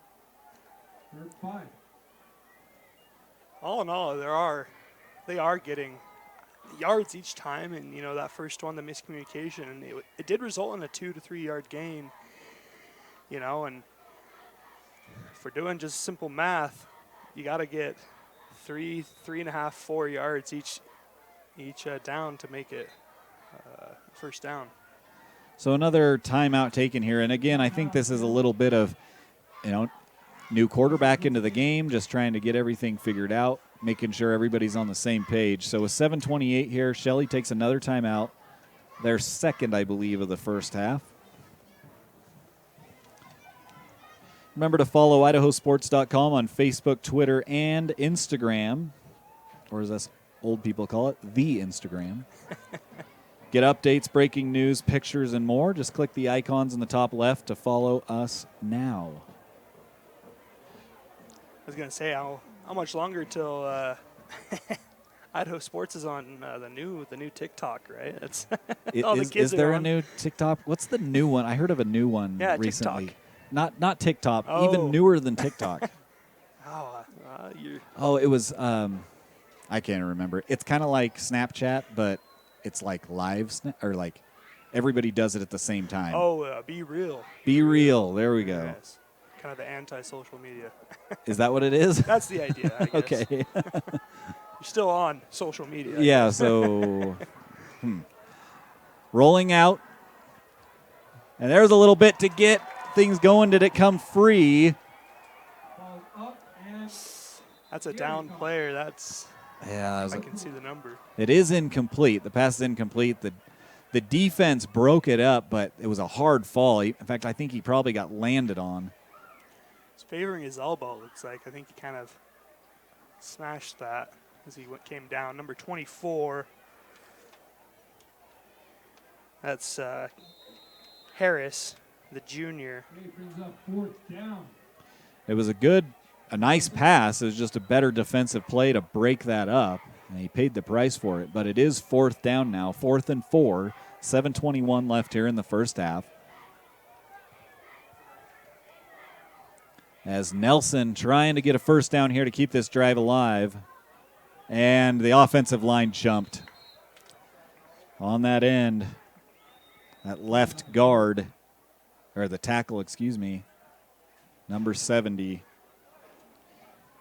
S19: 3rd 5.
S18: All in all, they are getting yards each time, and you know that first one, the miscommunication, and it did result in a 2 to 3 yard gain. You know, and if we're doing just simple math, you got to get 3.5, 4 yards each down to make it first down.
S17: So another timeout taken here, and again, I think this is a little bit of, you know, new quarterback into the game, just trying to get everything figured out, making sure everybody's on the same page. So with 7:28 here, Shelley takes another timeout. Their second, I believe, of the first half. Remember to follow IdahoSports.com on Facebook, Twitter, and Instagram, or as us old people call it, the Instagram. Get updates, breaking news, pictures, and more. Just click the icons in the top left to follow us now.
S18: I was going to say, how much longer till Idaho Sports is on the new TikTok, right? That's all the kids
S17: is there
S18: are
S17: a
S18: on.
S17: new TikTok? What's the new one? I heard of a new one recently.
S18: TikTok.
S17: Not TikTok, even newer than TikTok. It was, I can't remember. It's kind of like Snapchat, but it's like live, everybody does it at the same time.
S18: Oh, be real.
S17: Be real. There we go.
S18: Yes. Kind of the anti-social media.
S17: Is that what it is?
S18: That's the idea, I guess.
S17: Okay.
S18: You're still on social media. I
S17: Yeah,
S18: guess.
S17: so rolling out. And there's a little bit to get things going. Did it come free?
S18: That's a down player. That's
S17: Yeah,
S18: I can see the number.
S17: It is incomplete. The pass is incomplete. The defense broke it up, but it was a hard fall. In fact, I think he probably got landed on.
S18: He's favoring his elbow, looks like. I think he kind of smashed that as he came down. Number 24. That's Harris, the junior.
S17: It was a nice pass. It was just a better defensive play to break that up, and he paid the price for it. But it is 4th down now, 4th and 4, 7:21 left here in the first half. As Nelson trying to get a first down here to keep this drive alive, and the offensive line jumped on that end. That left guard, or the tackle, excuse me, number 70.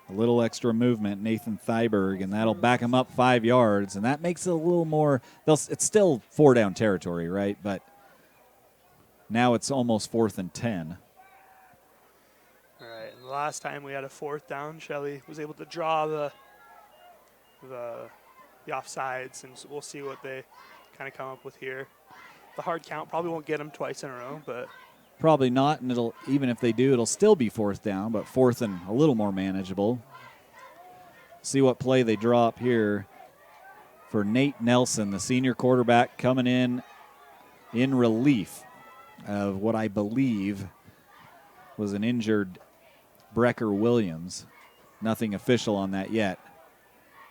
S17: A little extra movement, Nathan Thyberg, and that'll back him up 5 yards, and that makes it a little more, it's still 4-down territory, right? But now it's almost 4th and 10.
S18: All right, and the last time we had a 4th down, Shelley was able to draw the offsides, and so we'll see what they kind of come up with here. The hard count probably won't get them twice in a row, but
S17: Probably not, and even if they do, it'll still be 4th down, but 4th and a little more manageable. See what play they draw up here for Nate Nelson, the senior quarterback, coming in relief of what I believe was an injured Brecker Williams. Nothing official on that yet.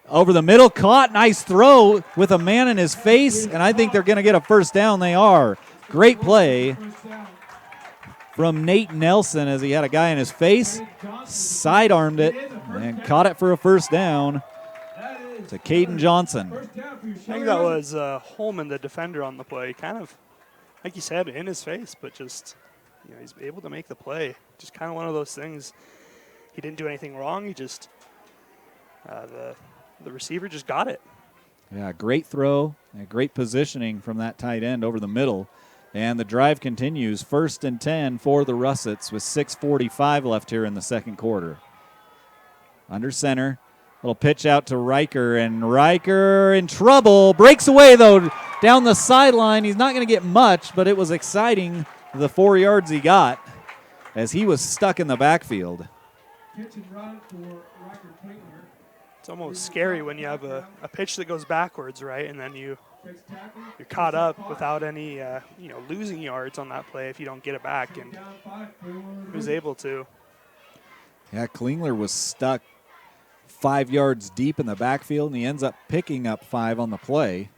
S17: Over the middle, caught, nice throw with a man in his face, and I think they're going to get a first down. They are. Great play from Nate Nelson as he had a guy in his face, sidearmed it, and caught it for a first down to Caden Johnson.
S18: I think that was Holman, the defender on the play, kind of, like you said, in his face, but just, he's able to make the play. Just kind of one of those things. He didn't do anything wrong. He just, the receiver just got it.
S17: Yeah, great throw and great positioning from that tight end over the middle. And the drive continues. 1st and 10 for the Russets with 6:45 left here in the second quarter. Under center. Little pitch out to Riker, and Riker in trouble. Breaks away, though, down the sideline. He's not going to get much, but it was exciting, the 4 yards he got, as he was stuck in the backfield.
S19: Pitch and run for Riker Clayton.
S18: It's almost scary when you have a pitch that goes backwards, right? And then you're caught up without any, losing yards on that play if you don't get it back. And he was able to.
S17: Yeah, Klingler was stuck 5 yards deep in the backfield, and he ends up picking up 5 on the play.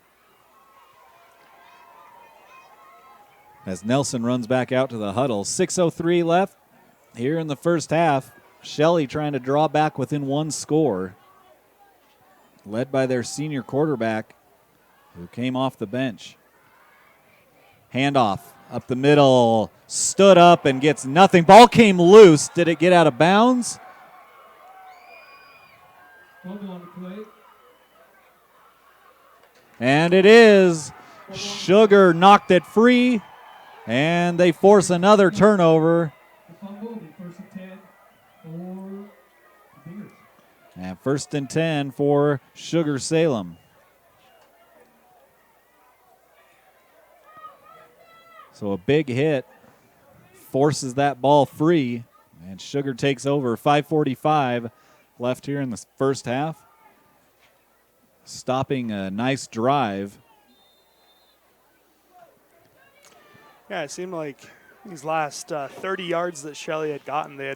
S17: As Nelson runs back out to the huddle. 6:03 left here in the first half. Shelley trying to draw back within 1 score. Led by their senior quarterback, who came off the bench. Handoff up the middle, stood up and gets nothing. Ball came loose. Did it get out of bounds? And it is. Sugar knocked it free, and they force another turnover. And 1st and 10 for Sugar-Salem. So a big hit forces that ball free, and Sugar takes over. 5:45 left here in the first half. Stopping a nice drive.
S18: Yeah, it seemed like these last 30 yards that Shelley had gotten, they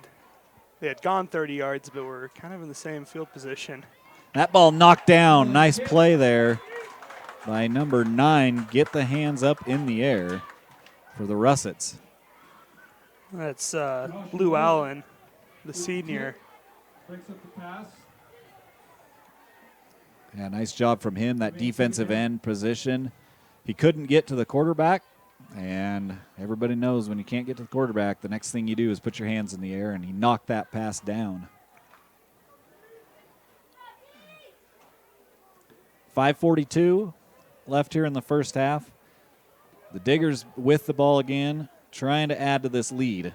S18: had gone 30 yards, but were kind of in the same field position.
S17: That ball knocked down. Nice play there by number 9. Get the hands up in the air for the Russets.
S18: That's Lou Allen, the senior.
S19: Breaks up the pass.
S17: Yeah, nice job from him, that defensive end position. He couldn't get to the quarterback, And everybody knows when you can't get to the quarterback, the next thing you do is put your hands in the air, and he knocked that pass down. 5:42 left here in the first half. The Diggers with the ball again, trying to add to this lead.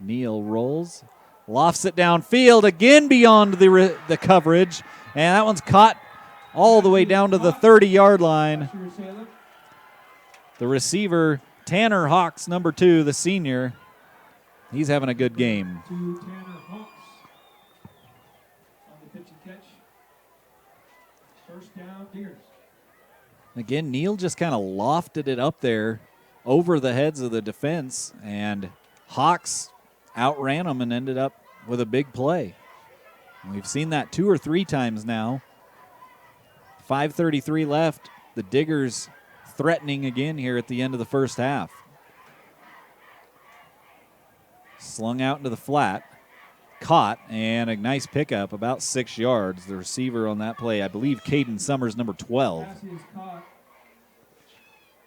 S17: Neal rolls, lofts it downfield, again beyond the coverage, and that one's caught all the way down to the 30-yard line. The receiver, Tanner Hawks, number 2, the senior, he's having a good game.
S19: To Tanner Hawks on the pitch and catch. First down, Diggers.
S17: Again, Neal just kind of lofted it up there over the heads of the defense, and Hawks outran him and ended up with a big play. And we've seen that 2 or 3 times now. 5:33 left. The Diggers threatening again here at the end of the first half. Slung out into the flat. Caught, and a nice pickup, about 6 yards. The receiver on that play, I believe Caden Summers, number 12.
S19: Pass is caught.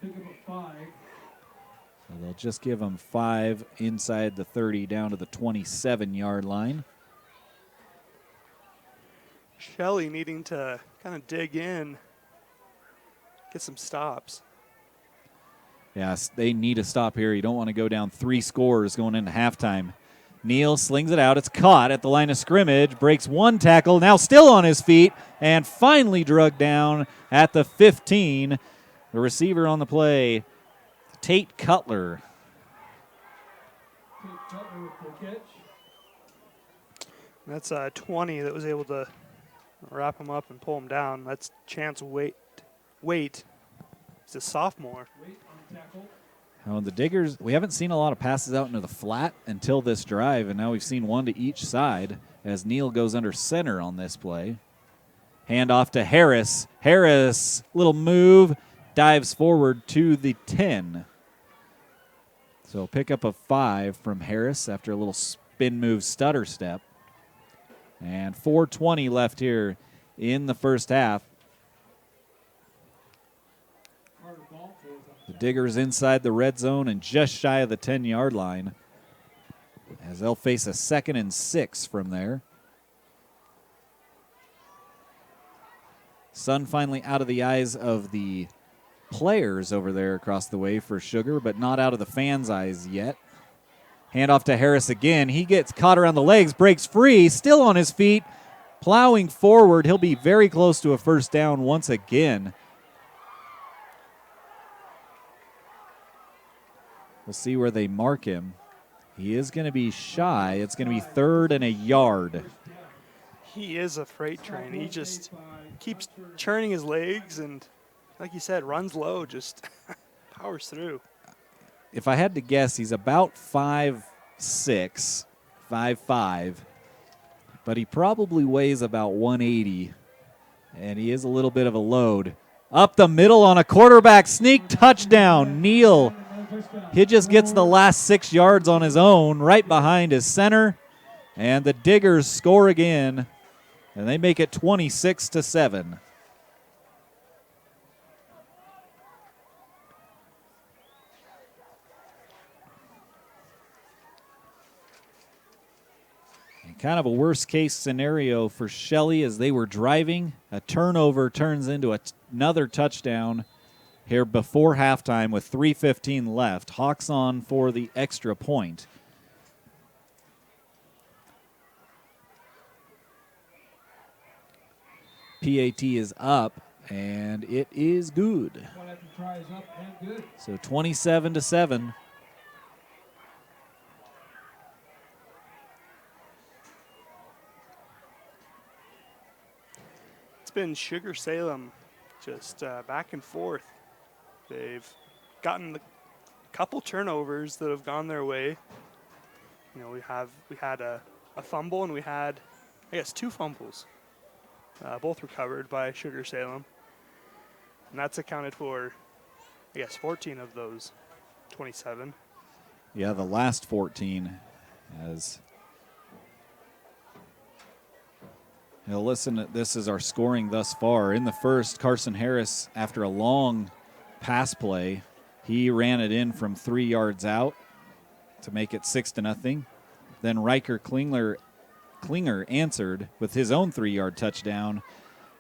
S19: Pick up at 5.
S17: So they'll just give him 5 inside the 30 down to the 27-yard line.
S18: Shelley needing to kind of dig in, get some stops.
S17: Yes, they need a stop here. You don't want to go down 3 scores going into halftime. Neal slings it out. It's caught at the line of scrimmage, breaks 1 tackle, now still on his feet, and finally drugged down at the 15. The receiver on the play, Tate Cutler.
S19: Tate Cutler with the catch.
S18: That's 20 that was able to wrap him up and pull him down. That's Chance Wait. He's a sophomore.
S19: Wait on tackle.
S17: Oh, the Diggers, we haven't seen a lot of passes out into the flat until this drive, and now we've seen 1 to each side as Neal goes under center on this play. Hand off to Harris. Harris, little move, dives forward to the 10. So pick up a 5 from Harris after a little spin move stutter step. And 4:20 left here in the first half. The Diggers inside the red zone and just shy of the 10-yard line as they'll face a 2nd and 6 from there. Sun finally out of the eyes of the players over there across the way for Sugar, but not out of the fans' eyes yet. Hand off to Harris again. He gets caught around the legs, breaks free, still on his feet, plowing forward. He'll be very close to a first down once again. We'll see where they mark him. He is going to be shy. It's going to be 3rd and a yard.
S18: He is a freight train. He just keeps churning his legs and, like you said, runs low, just powers through.
S17: If I had to guess, he's about 5'6", 5'5", but he probably weighs about 180, and he is a little bit of a load. Up the middle on a quarterback sneak touchdown. Neal, he just gets the last 6 yards on his own, right behind his center, and the Diggers score again, and they make it 26-7. Kind of a worst-case scenario for Shelley as they were driving. A turnover turns into another touchdown here before halftime with 3:15 left. Hawks on for the extra point. PAT is up, and it is good.
S19: One after try is up and good.
S17: So 27-7.
S18: Been Sugar-Salem just back and forth. They've gotten a couple turnovers that have gone their way. You know, we had a fumble and we had, I guess, 2 fumbles, both recovered by Sugar-Salem, and that's accounted for, I guess, 14 of those 27.
S17: Yeah, the last 14 as. Now listen, this is our scoring thus far. In the first, Carson Harris, after a long pass play, He ran it in from 3 yards out to make it 6-0. Then Riker Klinger answered with his own 3-yard touchdown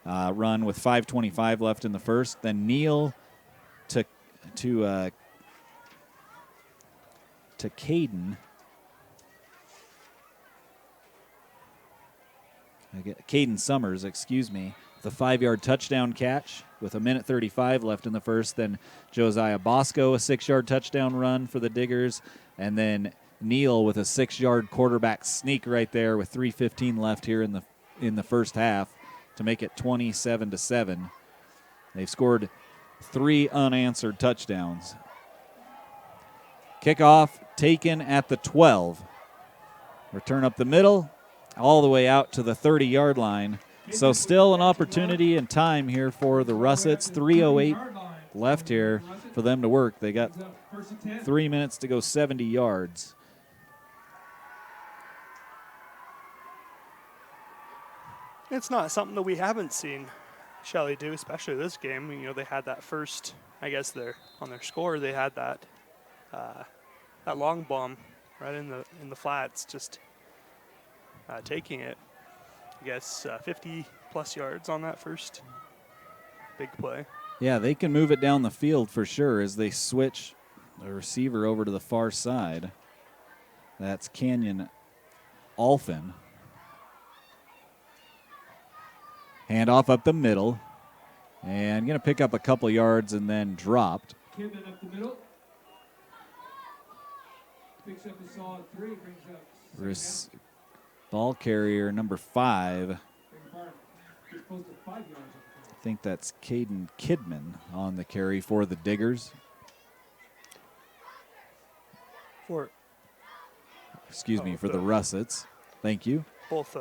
S17: run with 5:25 left in the first. Then Neal to Caden. Caden Summers, excuse me, the 5-yard touchdown catch with 1:35 left in the first. Then Josiah Bosco, a 6-yard touchdown run for the Diggers. And then Neal with a 6-yard quarterback sneak right there with 3:15 left here in the first half to make it 27-7. They've scored 3 unanswered touchdowns. Kickoff taken at the 12. Return up the middle, all the way out to the 30-yard line. So still an opportunity and time here for the Russets. 3:08 left here for them to work. They got 3 minutes to go 70 yards.
S18: It's not something that we haven't seen Shelley do, especially this game. You know, they had that first, I guess, on their score, they had that long bomb right in the flats, just taking it. I guess 50-plus yards on that first big play.
S17: Yeah, they can move it down the field for sure as they switch the receiver over to the far side. That's Canyon Alphin. Handoff up the middle. And going to pick up a couple yards and then dropped.
S19: Kidman up the middle. Picks up a solid 3, brings up
S17: ball carrier number 5.
S19: Close to 5 yards.
S17: I think that's Caden Kidman on the carry for the Diggers. Excuse me, for the Russets. Thank you.
S18: Both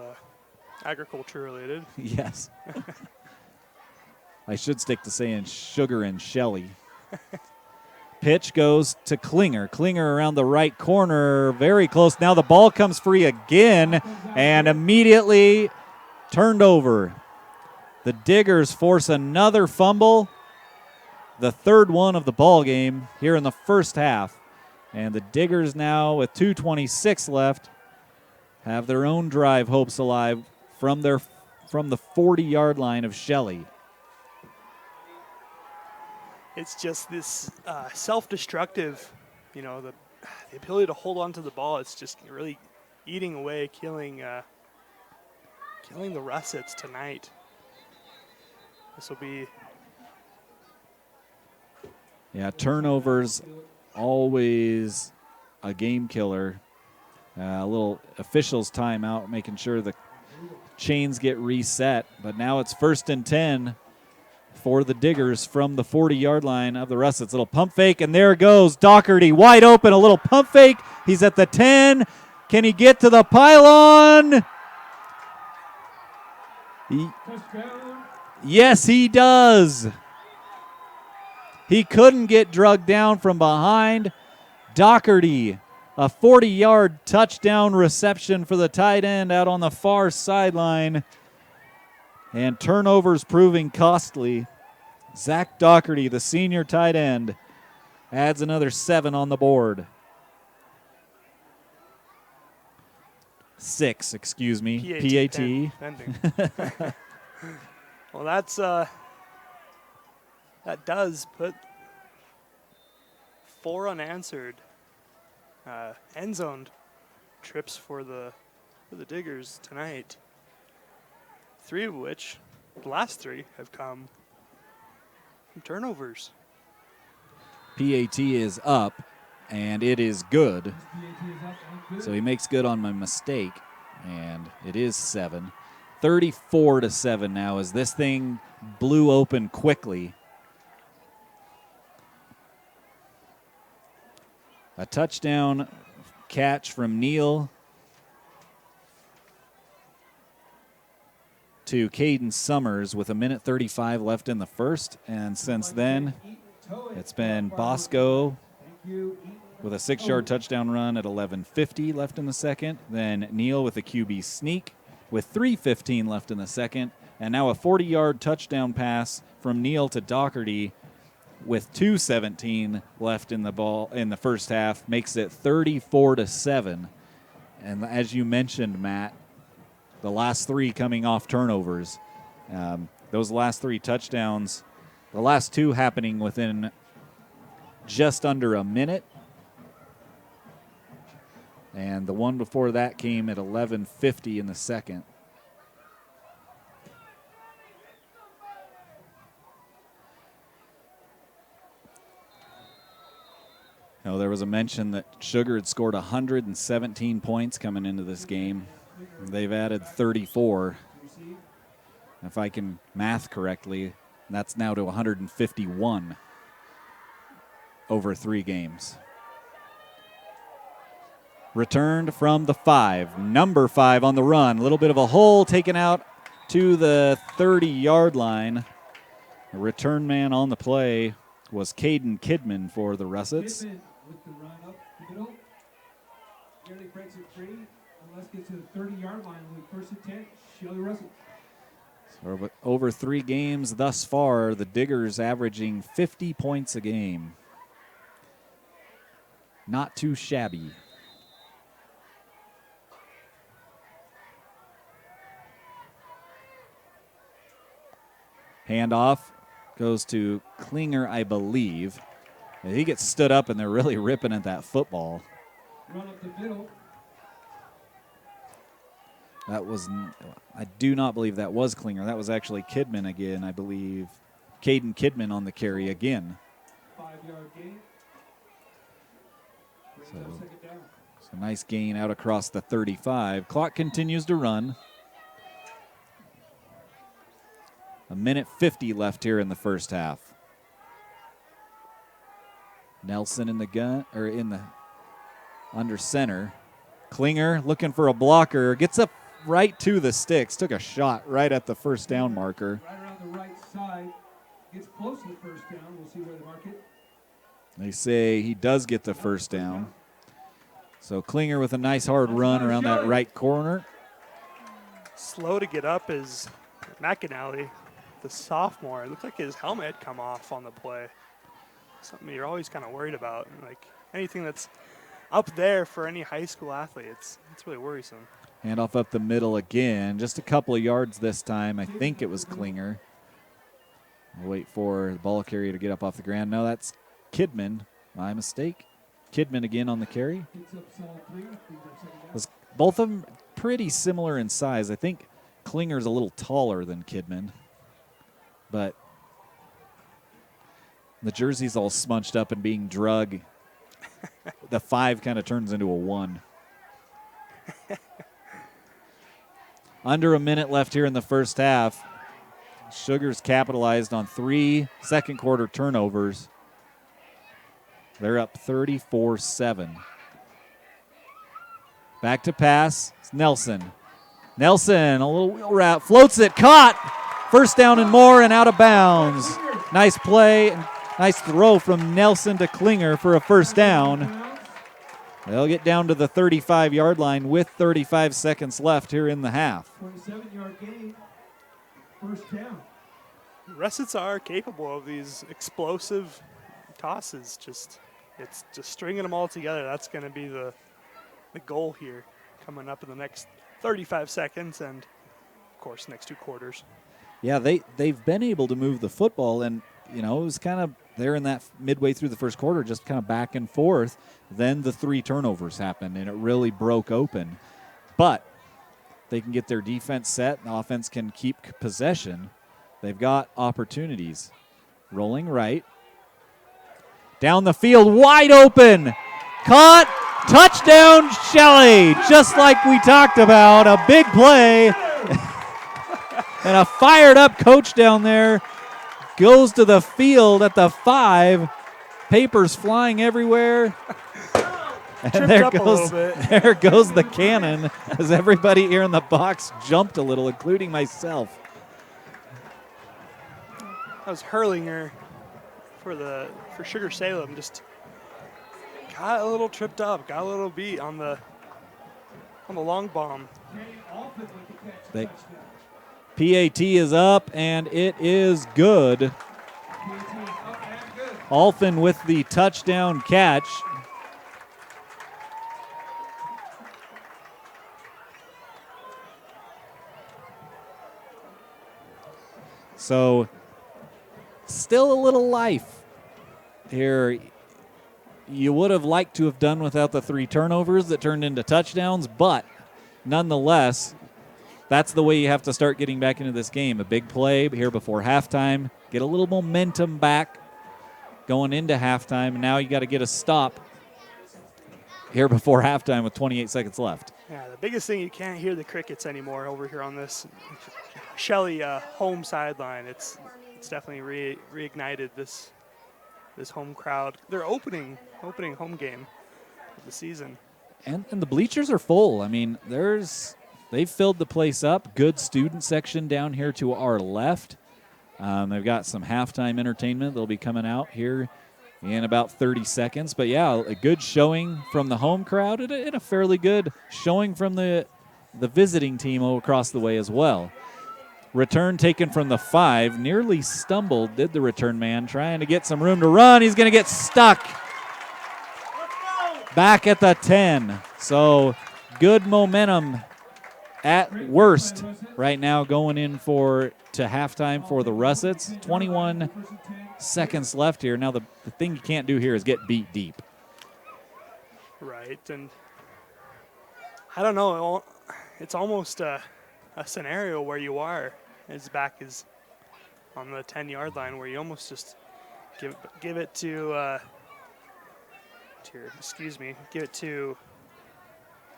S18: agriculture related.
S17: Yes. I should stick to saying Sugar and Shelley. Pitch goes to Klinger. Klinger around the right corner, very close. Now the ball comes free again and immediately turned over. The Diggers force another fumble, the third one of the ball game here in the first half. And the Diggers now, with 2:26 left, have their own drive hopes alive from the 40-yard line of Shelley.
S18: It's just this self-destructive, you know, the ability to hold on to the ball. It's just really eating away, killing the Russets tonight. This will be.
S17: Yeah, turnovers always a game killer. A little officials timeout, making sure the chains get reset. But now it's 1st and 10 for the Diggers from the 40-yard line of the Russets. Little pump fake, and there goes Doherty, wide open. A little pump fake. He's at the 10. Can he get to the pylon? Yes, he does. He couldn't get drugged down from behind. Doherty, a 40-yard touchdown reception for the tight end out on the far sideline. And turnovers proving costly. Zach Doherty, the senior tight end, adds another 7 on the board. 6, excuse me. PAT.
S18: Well, that does put 4 unanswered end zone trips for the Diggers tonight. 3 of which, the last 3, have come from turnovers.
S17: PAT is up, and it is good. So he makes good on my mistake, and it is 7. 34-7 now as this thing blew open quickly. A touchdown catch from Neal to Caden Summers with 1:35 left in the first. And since then, it's been Bosco with a 6-yard touchdown run at 11:50 left in the second. Then Neal with a QB sneak with 3:15 left in the second. And now a 40-yard touchdown pass from Neal to Doherty with 2:17 left in the first half, makes it 34-7. And as you mentioned, Matt, the last 3 coming off turnovers. Those last 3 touchdowns, the last 2 happening within just under a minute. And the one before that came at 11:50 in the second. Now, there was a mention that Sugar had scored 117 points coming into this game. They've added 34. If I can math correctly, that's now to 151 over 3 games. Returned from the 5. Number 5 on the run. A little bit of a hole taken out to the 30-yard line. The return man on the play was Caden Kidman for the Russets.
S19: Kidman with the run up the middle. Nearly breaks it free. And let's get to the 30-yard line with first and 10, Shelley Russell.
S17: So over 3 games thus far, the Diggers averaging 50 points a game. Not too shabby. Handoff goes to Klinger, I believe. And he gets stood up, and they're really ripping at that football.
S19: Run up the middle.
S17: That was, I do not believe that was Klinger. That was actually Kidman again, I believe. Caden Kidman on the carry again.
S19: 5-yard gain.
S17: So nice gain out across the 35. Clock continues to run. 1:50 left here in the first half. Nelson in the gun, or in the under center. Klinger looking for a blocker, gets up right to the sticks, took a shot right at the first down marker.
S19: Right around the right side, gets close to the first down. We'll see where they mark it.
S17: They say he does get the first down. So Klinger with a nice hard run around that right corner.
S18: Slow to get up is McAnally, the sophomore. It looked like his helmet had come off on the play. Something you're always kind of worried about. Like anything that's up there for any high school athlete, it's really worrisome.
S17: Handoff up the middle again. Just a couple of yards this time. I think it was Klinger. I'll wait for the ball carrier to get up off the ground. No, that's Kidman. My mistake. Kidman again on the carry. Both of them pretty similar in size. I think Klinger's a little taller than Kidman. But the jersey's all smunched up and being drug. The 5 kind of turns into a 1. Under a minute left here in the first half. Sugar's capitalized on 3 second quarter turnovers. They're up 34-7. Back to pass. It's Nelson. Nelson, a little wheel route, floats it, caught. First down and more and out of bounds. Nice play, nice throw from Nelson to Klinger for a first down. They'll get down to the 35-yard line with 35 seconds left here in the half.
S19: 27-yard gain, first down.
S18: Russets are capable of these explosive tosses. It's just stringing them all together. That's going to be the goal here coming up in the next 35 seconds and, of course, next 2 quarters.
S17: Yeah, they've been able to move the football, and, you know, it was kind of there in that midway through the first quarter, just kind of back and forth. Then the 3 turnovers happened, and it really broke open. But they can get their defense set, and the offense can keep possession. They've got opportunities. Rolling right. Down the field, wide open. Caught. Touchdown, Shelley. Just like we talked about, a big play. And a fired-up coach down there goes to the field at the 5. Papers flying everywhere. And there goes the cannon as everybody here in the box jumped a little, including myself.
S18: That was Hurlinger for Sugar-Salem. Just got a little tripped up, got a little beat on the long bomb.
S17: PAT is up, and it is good. Alfin with the touchdown catch. So still a little life here. You would have liked to have done without the 3 turnovers that turned into touchdowns, but nonetheless, that's the way you have to start getting back into this game. A big play here before halftime, get a little momentum back going into halftime, and now you got to get a stop here before halftime with 28 seconds left.
S18: Yeah, the biggest thing, you can't hear the crickets anymore over here on this Shelley home sideline. It's definitely reignited this home crowd. They're opening home game of the season.
S17: And the bleachers are full. I mean, they've filled the place up. Good student section down here to our left. They've got some halftime entertainment. They'll be coming out here in about 30 seconds. But, yeah, a good showing from the home crowd and a fairly good showing from the visiting team across the way as well. Return taken from the 5. Nearly stumbled, did the return man, trying to get some room to run. He's going to get stuck back at the 10. So good momentum at worst right now going in to halftime for the Russets. 21 seconds left here. Now the thing you can't do here is get beat deep.
S18: Right, and I don't know. It's almost a scenario where you are. His back is on the 10-yard line, where you almost just give it to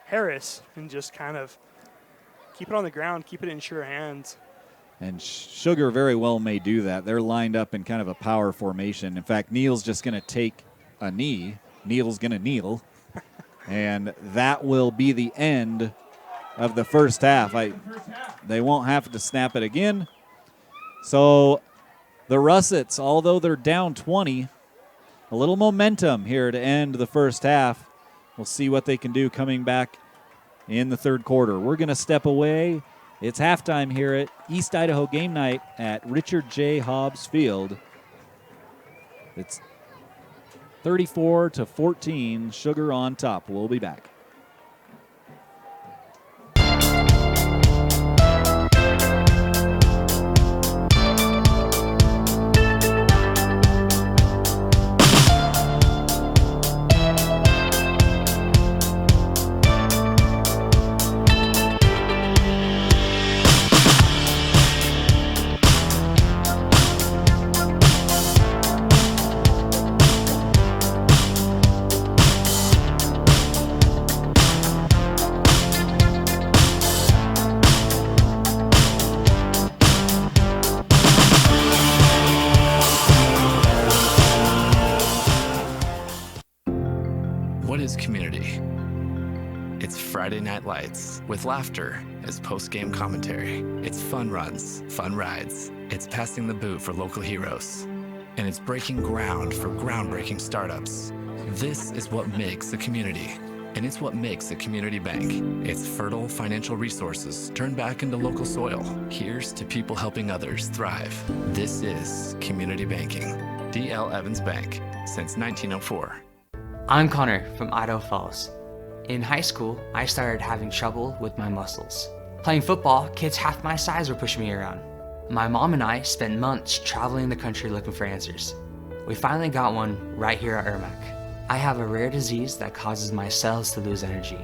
S18: Harris and just kind of keep it on the ground, keep it in sure hands.
S17: And Sugar very well may do that. They're lined up in kind of a power formation. In fact, Neal's just going to take a knee. Neal's going to kneel. And that will be the end of the first half. They won't have to snap it again. So the Russets, although they're down 20, a little momentum here to end the first half. We'll see what they can do coming back in the third quarter. We're going to step away. It's halftime here at East Idaho Game Night at Richard J. Hobbs Field. It's 34-14, Sugar on top. We'll be back.
S1: Friday Night Lights with laughter as post-game commentary. It's fun runs, fun rides. It's passing the boot for local heroes. And it's breaking ground for groundbreaking startups. This is what makes a community. And it's what makes a community bank. It's fertile financial resources turned back into local soil. Here's to people helping others thrive. This is community banking. D.L. Evans Bank, since 1904.
S2: I'm Connor from Idaho Falls. In high school, I started having trouble with my muscles. Playing football, kids half my size were pushing me around. My mom and I spent months traveling the country looking for answers. We finally got one right here at IRMAC. I have a rare disease that causes my cells to lose energy.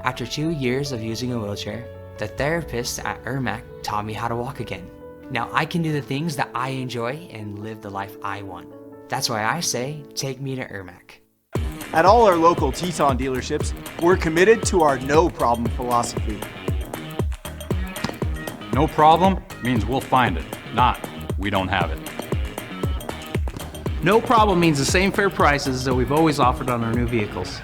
S2: After 2 years of using a wheelchair, the therapist at IRMAC taught me how to walk again. Now I can do the things that I enjoy and live the life I want. That's why I say, take me to IRMAC.
S3: At all our local Teton dealerships, we're committed to our no problem philosophy.
S4: No problem means we'll find it, not we don't have it.
S5: No problem means the same fair prices that we've always offered on our new vehicles.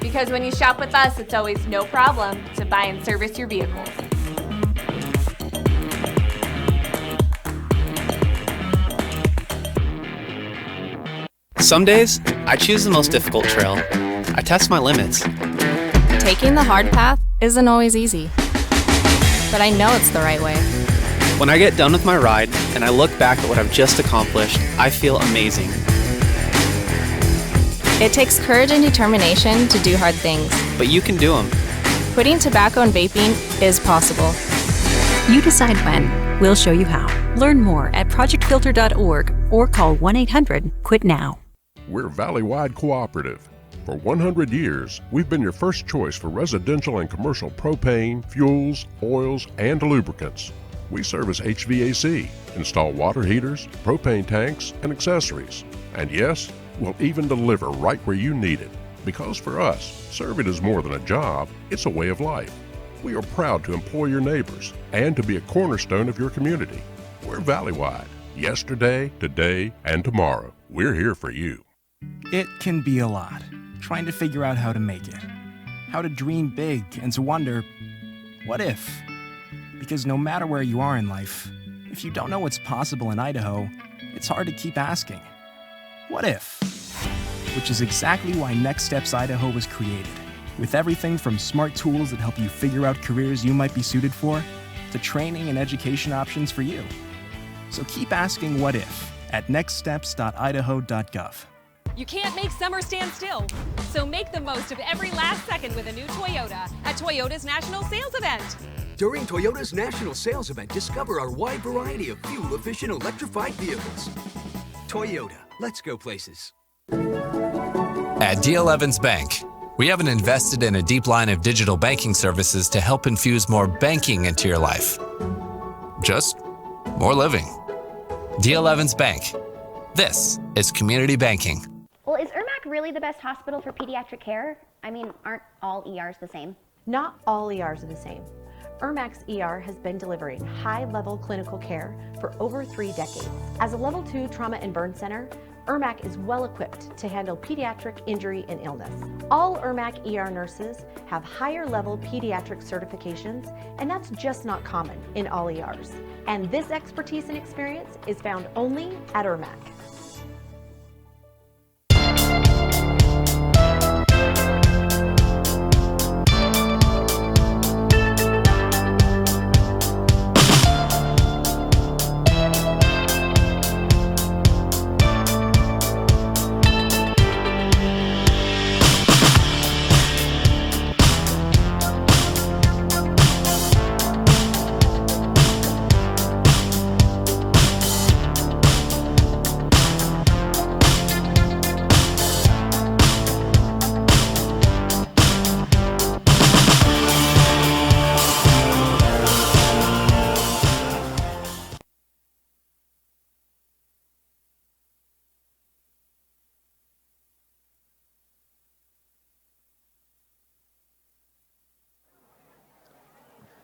S6: Because when you shop with us, it's always no problem to buy and service your vehicles.
S7: Some days, I choose the most difficult trail. I test my limits.
S8: Taking the hard path isn't always easy, but I know it's the right way.
S7: When I get done with my ride and I look back at what I've just accomplished, I feel amazing.
S8: It takes courage and determination to do hard things.
S7: But you can do them.
S8: Quitting tobacco and vaping is possible.
S9: You decide when. We'll show you how. Learn more at projectfilter.org or call 1-800-QUIT-NOW.
S10: We're Valley-wide cooperative. For 100 years, we've been your first choice for residential and commercial propane, fuels, oils, and lubricants. We service HVAC, install water heaters, propane tanks, and accessories. And yes, we'll even deliver right where you need it. Because for us, serving is more than a job, it's a way of life. We are proud to employ your neighbors and to be a cornerstone of your community. We're Valley-wide. Yesterday, today, and tomorrow. We're here for you.
S11: It can be a lot, trying to figure out how to make it. How to dream big and to wonder, what if? Because no matter where you are in life, if you don't know what's possible in Idaho, it's hard to keep asking, what if? Which is exactly why Next Steps Idaho was created, with everything from smart tools that help you figure out careers you might be suited for, to training and education options for you. So keep asking what if at nextsteps.idaho.gov.
S12: You can't make summer stand still, so make the most of every last second with a new Toyota at Toyota's National Sales Event.
S13: During Toyota's National Sales Event, discover our wide variety of fuel-efficient electrified vehicles. Toyota, let's go places.
S14: At D.L. Evans Bank, we haven't invested in a deep line of digital banking services to help infuse more banking into your life. Just more living. D.L. Evans Bank. This is community banking.
S15: Well, is IRMAC really the best hospital for pediatric care? I mean, aren't all ERs the same?
S16: Not all ERs are the same. IRMAC's ER has been delivering high-level clinical care for over 3 decades. As a Level 2 trauma and burn center, IRMAC is well equipped to handle pediatric injury and illness. All IRMAC ER nurses have higher level pediatric certifications, and that's just not common in all ERs. And this expertise and experience is found only at IRMAC.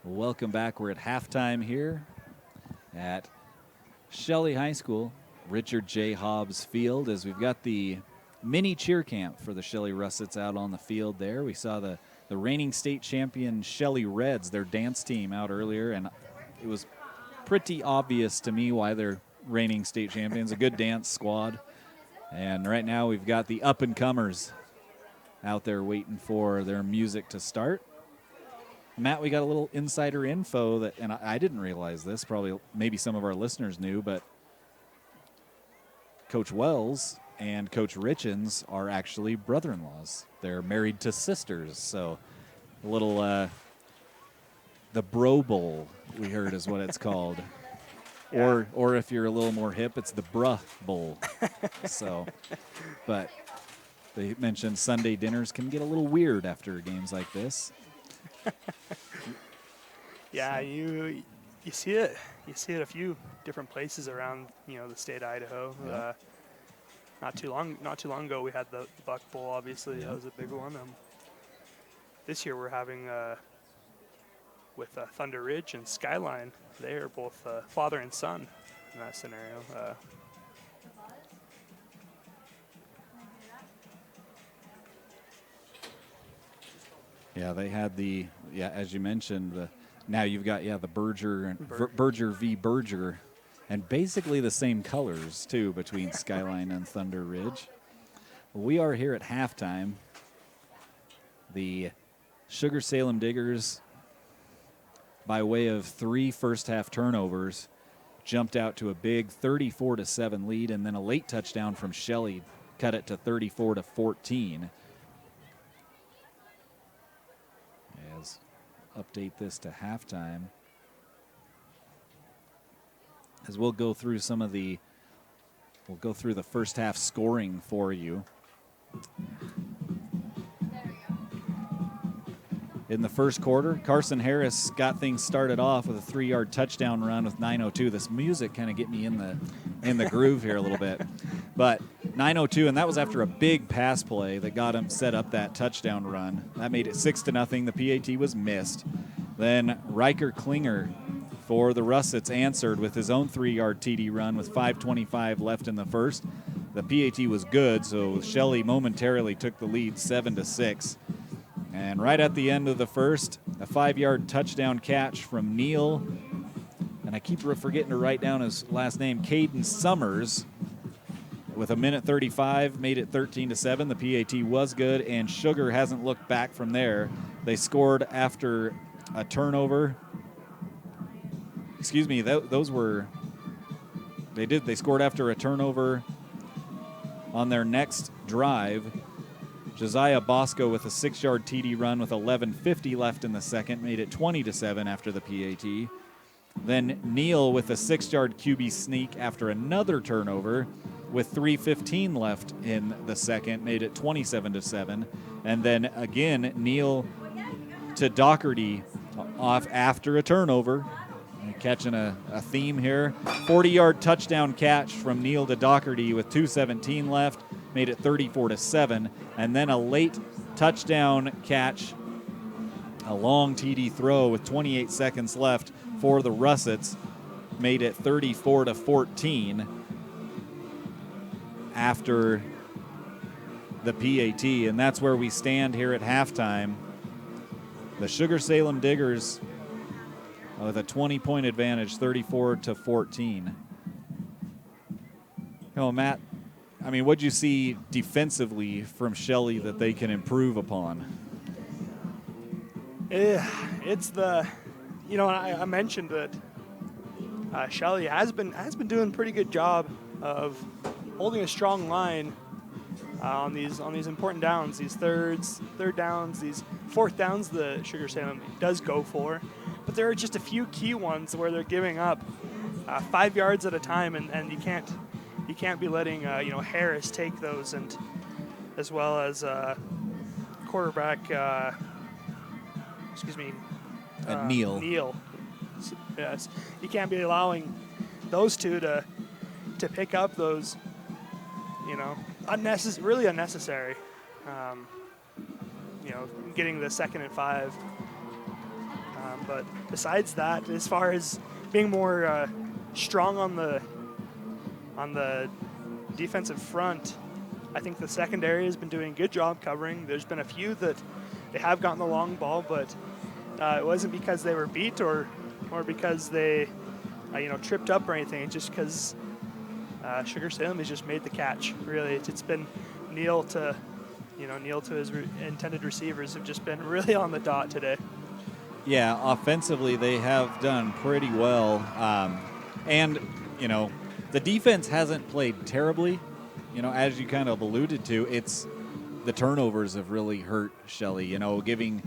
S17: Welcome back. We're at halftime here at Shelley High School, Richard J. Hobbs Field, as we've got the mini cheer camp for the Shelley Russets out on the field there. We saw the reigning state champion Shelley Reds, their dance team, out earlier, and it was pretty obvious to me why they're reigning state champions. A good dance squad. And right now we've got the up-and-comers out there waiting for their music to start. Matt, we got a little insider info that, and I didn't realize this, probably maybe some of our listeners knew, but Coach Wells and Coach Richens are actually brother-in-laws. They're married to sisters, so a little, the Bro Bowl, we heard is what it's called. Yeah. Or if you're a little more hip, it's the Bruh Bowl. So, but they mentioned Sunday dinners can get a little weird after games like this.
S18: Yeah, you see it. You see it a few different places around, the state of Idaho. Yeah. Not too long ago, we had the Buck Bowl. Obviously, that was a big one. This year, we're having with Thunder Ridge and Skyline. They are both father and son in that scenario.
S17: Yeah, they had as you mentioned, now you've got, the Berger v. Berger, and basically the same colors, too, between Skyline and Thunder Ridge. We are here at halftime. The Sugar-Salem Diggers by way of 3 first-half turnovers, jumped out to a big 34-7 lead, and then a late touchdown from Shelley cut it to 34-14. As update this to halftime, as we'll go through the first half scoring for you. In the first quarter, Carson Harris got things started off with a 3-yard touchdown run with 9:02. This music kind of get me in the groove here a little bit. But 9:02, and that was after a big pass play that got him set up that touchdown run. That made it 6-0. The PAT was missed. Then Riker Klinger for the Russets answered with his own 3-yard TD run with 5:25 left in the first. The PAT was good, so Shelley momentarily took the lead 7-6. And right at the end of the first, a 5-yard touchdown catch from Neal. And I keep forgetting to write down his last name, Caden Summers, with 1:35, made it 13-7. The PAT was good, and Sugar hasn't looked back from there. They scored after a turnover. Excuse me, they scored after a turnover on their next drive. Josiah Bosco with a 6-yard TD run with 11:50 left in the second, made it 20-7 after the PAT. Then Neal with a 6-yard QB sneak after another turnover with 3:15 left in the second, made it 27-7. And then again, Neal to Doherty off after a turnover. Catching a theme here. 40-yard touchdown catch from Neal to Doherty with 2:17 left, made it 34-7. And then a late touchdown catch, a long TD throw with 28 seconds left for the Russets, made it 34-14 after the PAT. And that's where we stand here at halftime. The Sugar-Salem Diggers with a 20-point advantage, 34-14. Oh, Matt, I mean, what'd you see defensively from Shelley that they can improve upon?
S18: It's the, I mentioned that Shelley has been doing a pretty good job of holding a strong line on these important downs, these third downs, these fourth downs. The Sugar-Salem does go for. But there are just a few key ones where they're giving up 5 yards at a time, and you can't be letting Harris take those, and as well as quarterback
S17: Neal.
S18: Yes, you can't be allowing those two to pick up those really unnecessary getting the 2nd and 5. But besides that, as far as being more strong on the defensive front, I think the secondary has been doing a good job covering. There's been a few that they have gotten the long ball, but it wasn't because they were beat or because they tripped up or anything. It's just because Sugar-Salem has just made the catch. Really, it's been Neal to his intended receivers have just been really on the dot today.
S17: Yeah, offensively they have done pretty well, and the defense hasn't played terribly. As you kind of alluded to, it's the turnovers have really hurt Shelley. Giving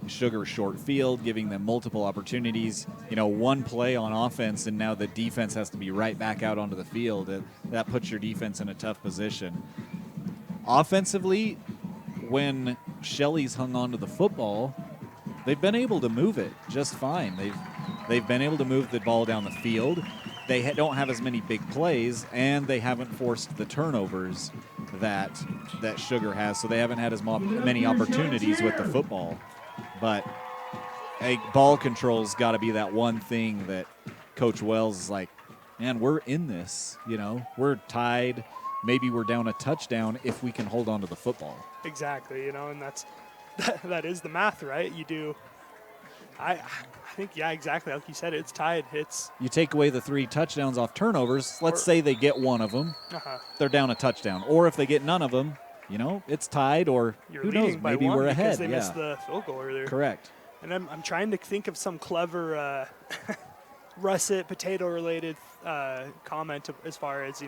S17: Sugar short field, giving them multiple opportunities. One play on offense, and now the defense has to be right back out onto the field. That puts your defense in a tough position. Offensively, when Shelley's hung on to the football, they've been able to move it just fine. They've been able to move the ball down the field. They don't have as many big plays, and they haven't forced the turnovers that Sugar has, so they haven't had as many opportunities with the football. But ball control's got to be that one thing that Coach Wells is like, man, we're in this. We're tied. Maybe we're down a touchdown if we can hold on to the football.
S18: Exactly, and that is the math, right? You do. I think, yeah, exactly. Like you said, it's tied.
S17: You take away the 3 touchdowns off turnovers. Let's say they get one of them. They're down a touchdown. Or if they get none of them, it's tied, or
S18: You're
S17: who knows? Maybe we're ahead.
S18: Because they missed the field goal earlier.
S17: Correct.
S18: And I'm trying to think of some clever russet potato-related comment as far as,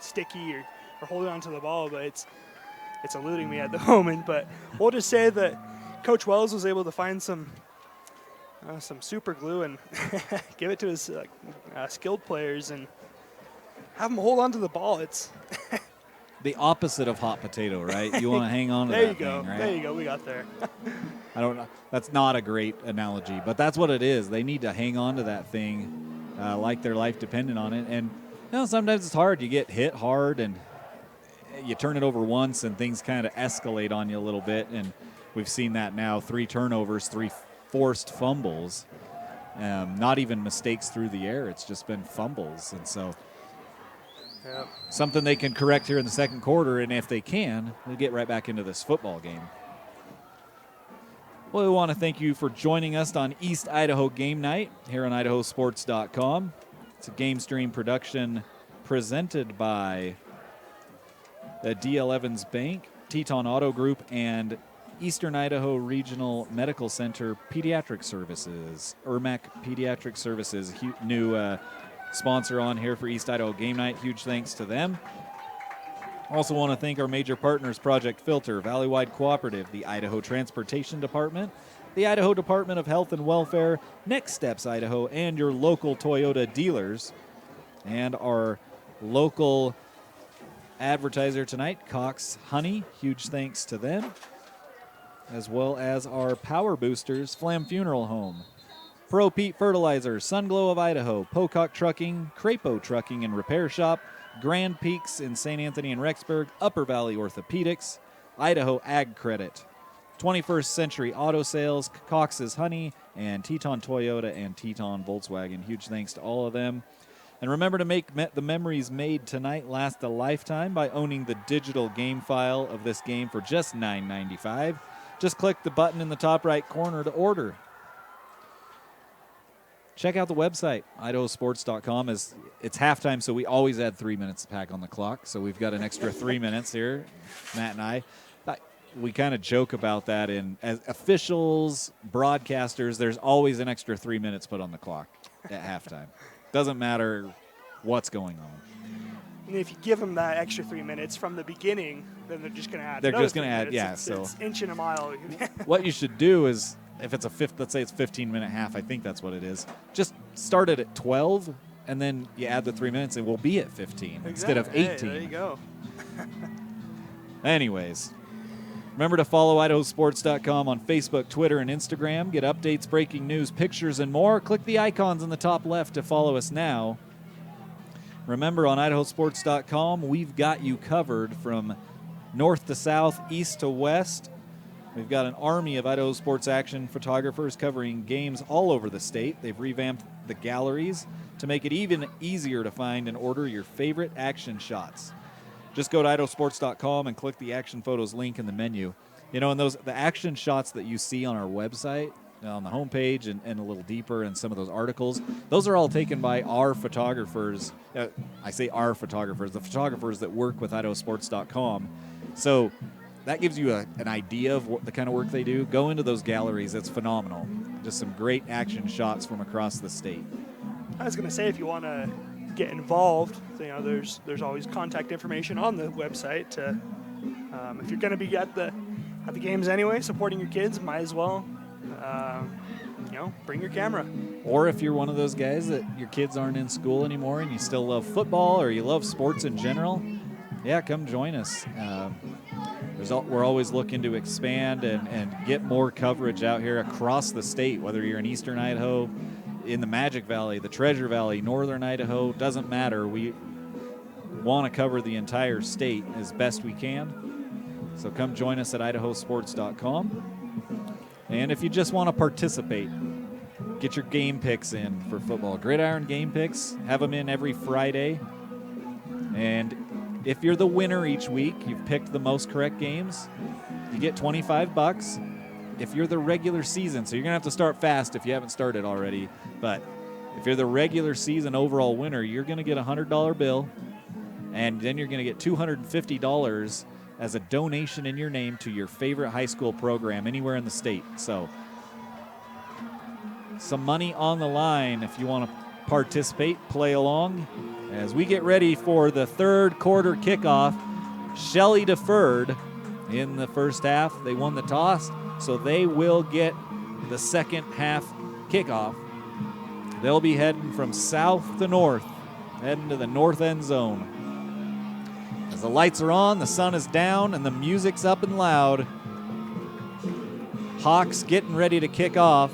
S18: sticky or holding onto the ball, but it's eluding me at the moment. But we'll just say that Coach Wells was able to find some super glue and give it to his skilled players and have them hold onto the ball. It's
S17: the opposite of hot potato, right? You want to hang on to
S18: there
S17: that thing, right?
S18: There you go. We got there.
S17: I don't know. That's not a great analogy, but that's what it is. They need to hang on to that thing like their life depended on it. And sometimes it's hard. You get hit hard and you turn it over once and things kind of escalate on you a little bit. And we've seen that now. 3 turnovers, 3 forced fumbles. Not even mistakes through the air. It's just been fumbles. And so something they can correct here in the second quarter. And if they can, we'll get right back into this football game. Well, we want to thank you for joining us on East Idaho Game Night here on IdahoSports.com. It's a GameStream production presented by the D.L. Evans Bank, Teton Auto Group, and Eastern Idaho Regional Medical Center Pediatric Services. ERMAC Pediatric Services, new sponsor on here for East Idaho Game Night. Huge thanks to them. Also want to thank our major partners, Project Filter, Valleywide Cooperative, the Idaho Transportation Department, the Idaho Department of Health and Welfare, Next Steps Idaho, and your local Toyota dealers. And our local advertiser tonight, Cox Honey. Huge thanks to them. As well as our power boosters, Flam Funeral Home, Pro Pete Fertilizer, Sunglow of Idaho, Pocock Trucking, Crapo Trucking and Repair Shop, Grand Peaks in St. Anthony and Rexburg, Upper Valley Orthopedics, Idaho Ag Credit, 21st Century Auto Sales, Cox's Honey, and Teton Toyota and Teton Volkswagen. Huge thanks to all of them. And remember to make the memories made tonight last a lifetime by owning the digital game file of this game for just $9.95. Just click the button in the top right corner to order. Check out the website, IdahoSports.com. It's halftime, so we always add 3 minutes to pack on the clock. So we've got an extra 3 minutes here, Matt and I. We kind of joke about that. As officials, broadcasters, there's always an extra 3 minutes put on the clock at halftime. Doesn't matter what's going on.
S18: And if you give them that extra 3 minutes from the beginning, then they're just going to add.
S17: They're just going to add, yeah.
S18: It's inch and a mile.
S17: What you should do is, if it's let's say it's 15-minute half, I think that's what it is. Just start it at 12, and then you add the 3 minutes, and we'll be at 15 instead of 18.
S18: Hey, there you go.
S17: Anyways, remember to follow IdahoSports.com on Facebook, Twitter, and Instagram. Get updates, breaking news, pictures, and more. Click the icons in the top left to follow us now. Remember, on IdahoSports.com, we've got you covered from north to south, east to west. We've got an army of Idaho sports action photographers covering games all over the state. They've revamped the galleries to make it even easier to find and order your favorite action shots. Just go to IdahoSports.com and click the Action Photos link in the menu. And the action shots that you see on our website, on the homepage and a little deeper in some of those articles, those are all taken by our photographers. I say our photographers, the photographers that work with IdahoSports.com. So that gives you an idea of what the kind of work they do. Go into those galleries. It's phenomenal. Just some great action shots from across the state.
S18: I was going to say, if you want to get involved, there's always contact information on the website. If you're going to be at the games anyway, supporting your kids, might as well, bring your camera.
S17: Or if you're one of those guys that your kids aren't in school anymore and you still love football or you love sports in general, come join us. We're always looking to expand and get more coverage out here across the state, whether you're in eastern Idaho, in the Magic Valley, the Treasure Valley, northern Idaho, doesn't matter. We want to cover the entire state as best we can. So come join us at IdahoSports.com. And if you just want to participate, get your game picks in for football. Gridiron game picks, have them in every Friday. And if you're the winner each week, you've picked the most correct games, you get $25. If you're the regular season, so you're going to have to start fast if you haven't started already, but if you're the regular season overall winner, you're going to get a $100 bill, and then you're going to get $250 as a donation in your name to your favorite high school program anywhere in the state. So some money on the line if you want to participate, play along. As we get ready for the third quarter kickoff, Shelley deferred in the first half. They won the toss, so they will get the second half kickoff. They'll be heading from south to north, heading to the north end zone. As the lights are on, the sun is down, and the music's up and loud. Hawks getting ready to kick off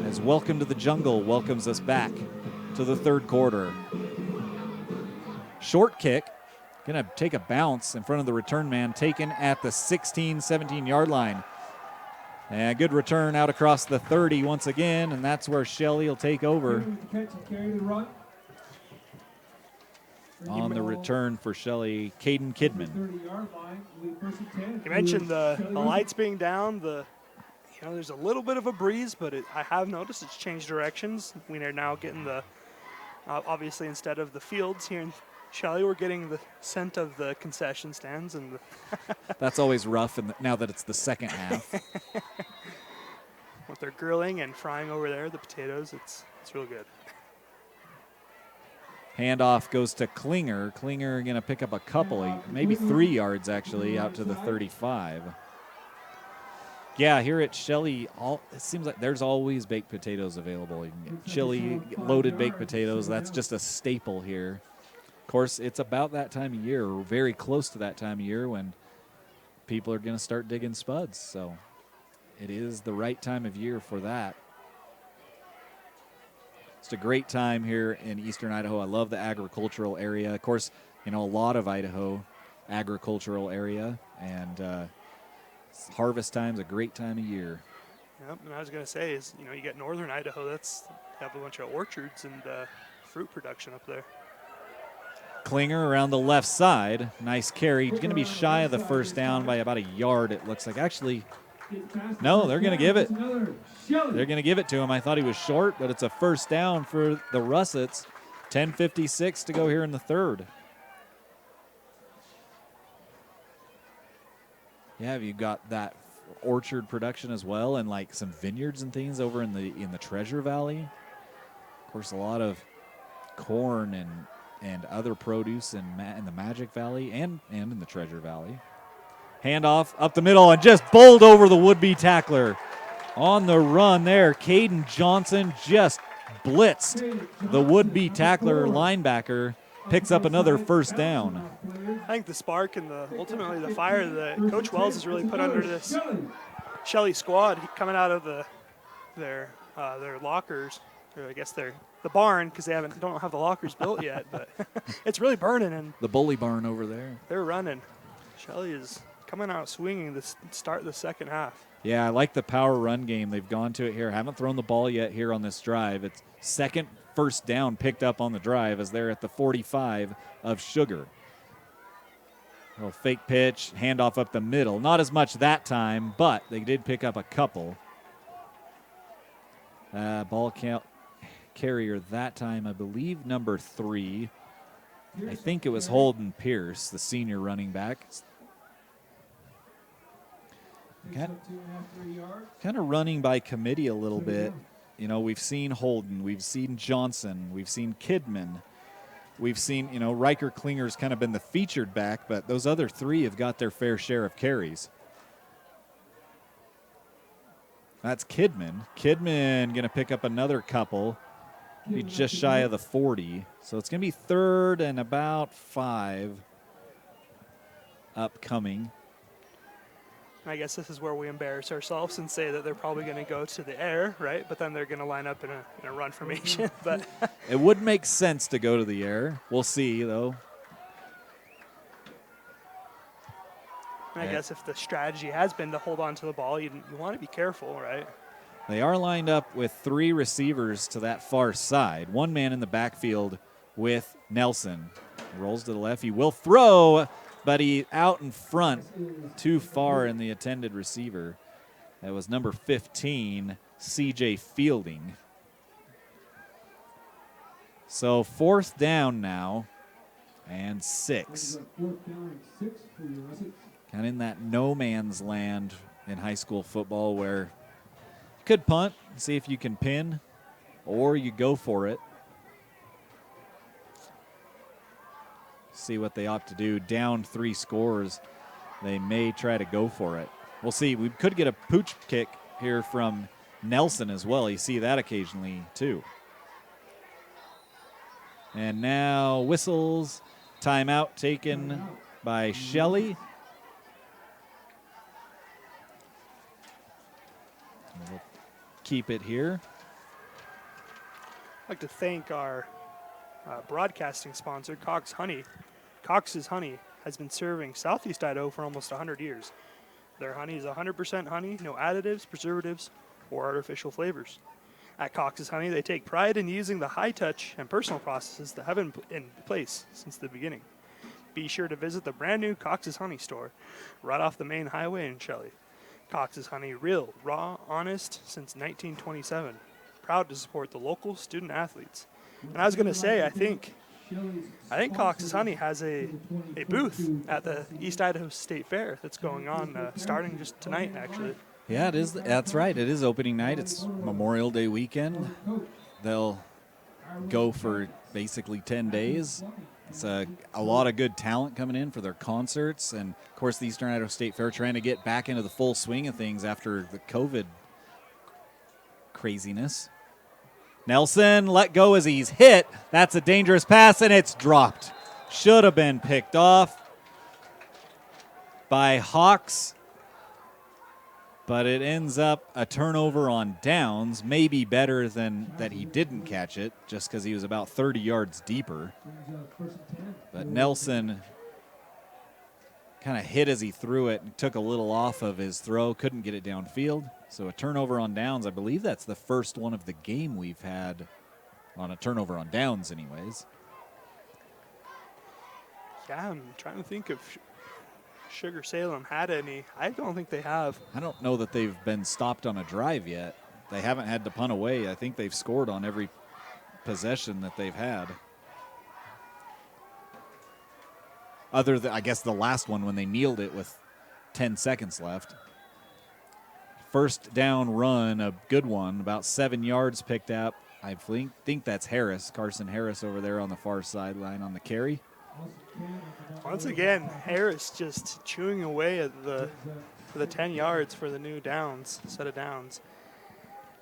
S17: as Welcome to the Jungle welcomes us back to the third quarter. Short kick, gonna take a bounce in front of the return man, taken at the 16, 17-yard line. And good return out across the 30 once again, and that's where Shelley will take over. On the return for Shelley, Caden Kidman.
S18: You mentioned the lights being down. There's a little bit of a breeze, but I have noticed it's changed directions. We are now getting the, obviously instead of the fields here in Shelley, we're getting the scent of the concession stands. And
S17: That's always rough now that it's the second half.
S18: What they're grilling and frying over there, the potatoes, it's real good.
S17: Handoff goes to Klinger. Klinger going to pick up a couple, maybe 3 yards actually, out to the 35. Yeah, here at Shelley, it seems like there's always baked potatoes available. You can get chili, loaded baked potatoes. That's just a staple here. Of course, it's about that time of year, or very close to that time of year, when people are going to start digging spuds. So it is the right time of year for that. It's a great time here in eastern Idaho. I love the agricultural area. Of course, a lot of Idaho agricultural area, and harvest time's a great time of year.
S18: Yep, and I was going to say is, you get northern Idaho, they have a bunch of orchards and fruit production up there.
S17: Klinger around the left side. Nice carry. He's going to be shy of the first down by about a yard, it looks like. Actually, no, they're going to give it. They're going to give it to him. I thought he was short, but it's a first down for the Russets. 10:56 to go here in the third. Yeah, have you got that orchard production as well, and like some vineyards and things over in the Treasure Valley? Of course, a lot of corn and other produce in the Magic Valley and in the Treasure Valley. Handoff up the middle and just bowled over the would-be tackler. On the run there, Caden Johnson just blitzed the would-be tackler linebacker. Picks up another first down.
S18: I think the spark and ultimately the fire that Coach Wells has really put under this Shelley squad, coming out of their lockers, or I guess the barn, because they don't have the lockers built yet, but it's really burning. And
S17: the bully barn over there.
S18: They're running. Shelley is coming out swinging to start the second half.
S17: Yeah, I like the power run game. They've gone to it here. Haven't thrown the ball yet here on this drive. It's second first down picked up on the drive as they're at the 45 of Sugar. A little fake pitch, handoff up the middle. Not as much that time, but they did pick up a couple. Ball carrier that time, I believe, number 3. I think it was Holden Pierce, the senior running back. Kind of running by committee a little bit. We've seen Holden, we've seen Johnson, we've seen Kidman. We've seen, Riker Klinger's kind of been the featured back, but those other 3 have got their fair share of carries. That's Kidman. Kidman going to pick up another couple. Be just shy of the 40. So it's going to be third and about 5 upcoming.
S18: I guess this is where we embarrass ourselves and say that they're probably going to go to the air, right? But then they're going to line up in a run formation. But
S17: it would make sense to go to the air. We'll see, though.
S18: I guess if the strategy has been to hold on to the ball, you want to be careful, right?
S17: They are lined up with 3 receivers to that far side. 1 man in the backfield with Nelson. Rolls to the left. He will throw, but he out in front, too far in the intended receiver. That was number 15, C.J. Fielding. So 4th down now and 6. Kind of in that no man's land in high school football where you could punt, see if you can pin, or you go for it. See what they opt to do. Down 3 scores, they may try to go for it. We'll see. We could get a pooch kick here from Nelson as well. You see that occasionally too. And now whistles. Timeout taken by Shelley. We'll keep it here.
S18: I'd like to thank our broadcasting sponsor, Cox Honey. Cox's Honey has been serving Southeast Idaho for almost 100 years. Their honey is 100% honey, no additives, preservatives, or artificial flavors. At Cox's Honey, they take pride in using the high-touch and personal processes that have been in place since the beginning. Be sure to visit the brand-new Cox's Honey store right off the main highway in Shelley. Cox's Honey, real, raw, honest since 1927. Proud to support the local student athletes. And I was going to say, I think Cox's Honey has a booth at the East Idaho State Fair that's going on starting just tonight, actually.
S17: Yeah, it is. That's right. It is opening night. It's Memorial Day weekend. They'll go for basically 10 days. It's a lot of good talent coming in for their concerts. And, of course, the Eastern Idaho State Fair trying to get back into the full swing of things after the COVID craziness. Nelson let go as he's hit. That's a dangerous pass, and it's dropped. Should have been picked off by Hawks, but it ends up a turnover on downs. Maybe better than that he didn't catch it, just because he was about 30 yards deeper. But Nelson kind of hit as he threw it and took a little off of his throw, couldn't get it downfield. So a turnover on downs. I believe that's the first one of the game we've had on a turnover on downs anyways.
S18: Yeah, I'm trying to think if Sugar-Salem had any. I don't think they have.
S17: I don't know that they've been stopped on a drive yet. They haven't had to punt away. I think they've scored on every possession that they've had. Other than, I guess, the last one when they kneeled it with 10 seconds left. First down run, a good one, about 7 yards picked up. I think that's Harris, Carson Harris over there on the far sideline on the carry.
S18: Once again, Harris just chewing away at the 10 yards for the new downs, set of downs.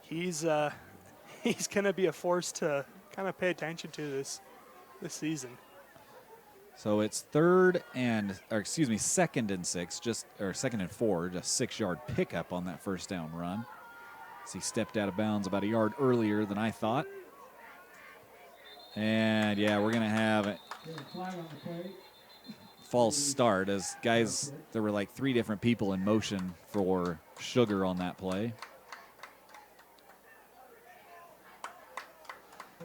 S18: He's going to be a force to kind of pay attention to this season.
S17: So it's second and 6, second and 4, just 6-yard pickup on that first down run. So he stepped out of bounds about a yard earlier than I thought. And yeah, we're going to have a false start as guys, there were like 3 different people in motion for Sugar on that play.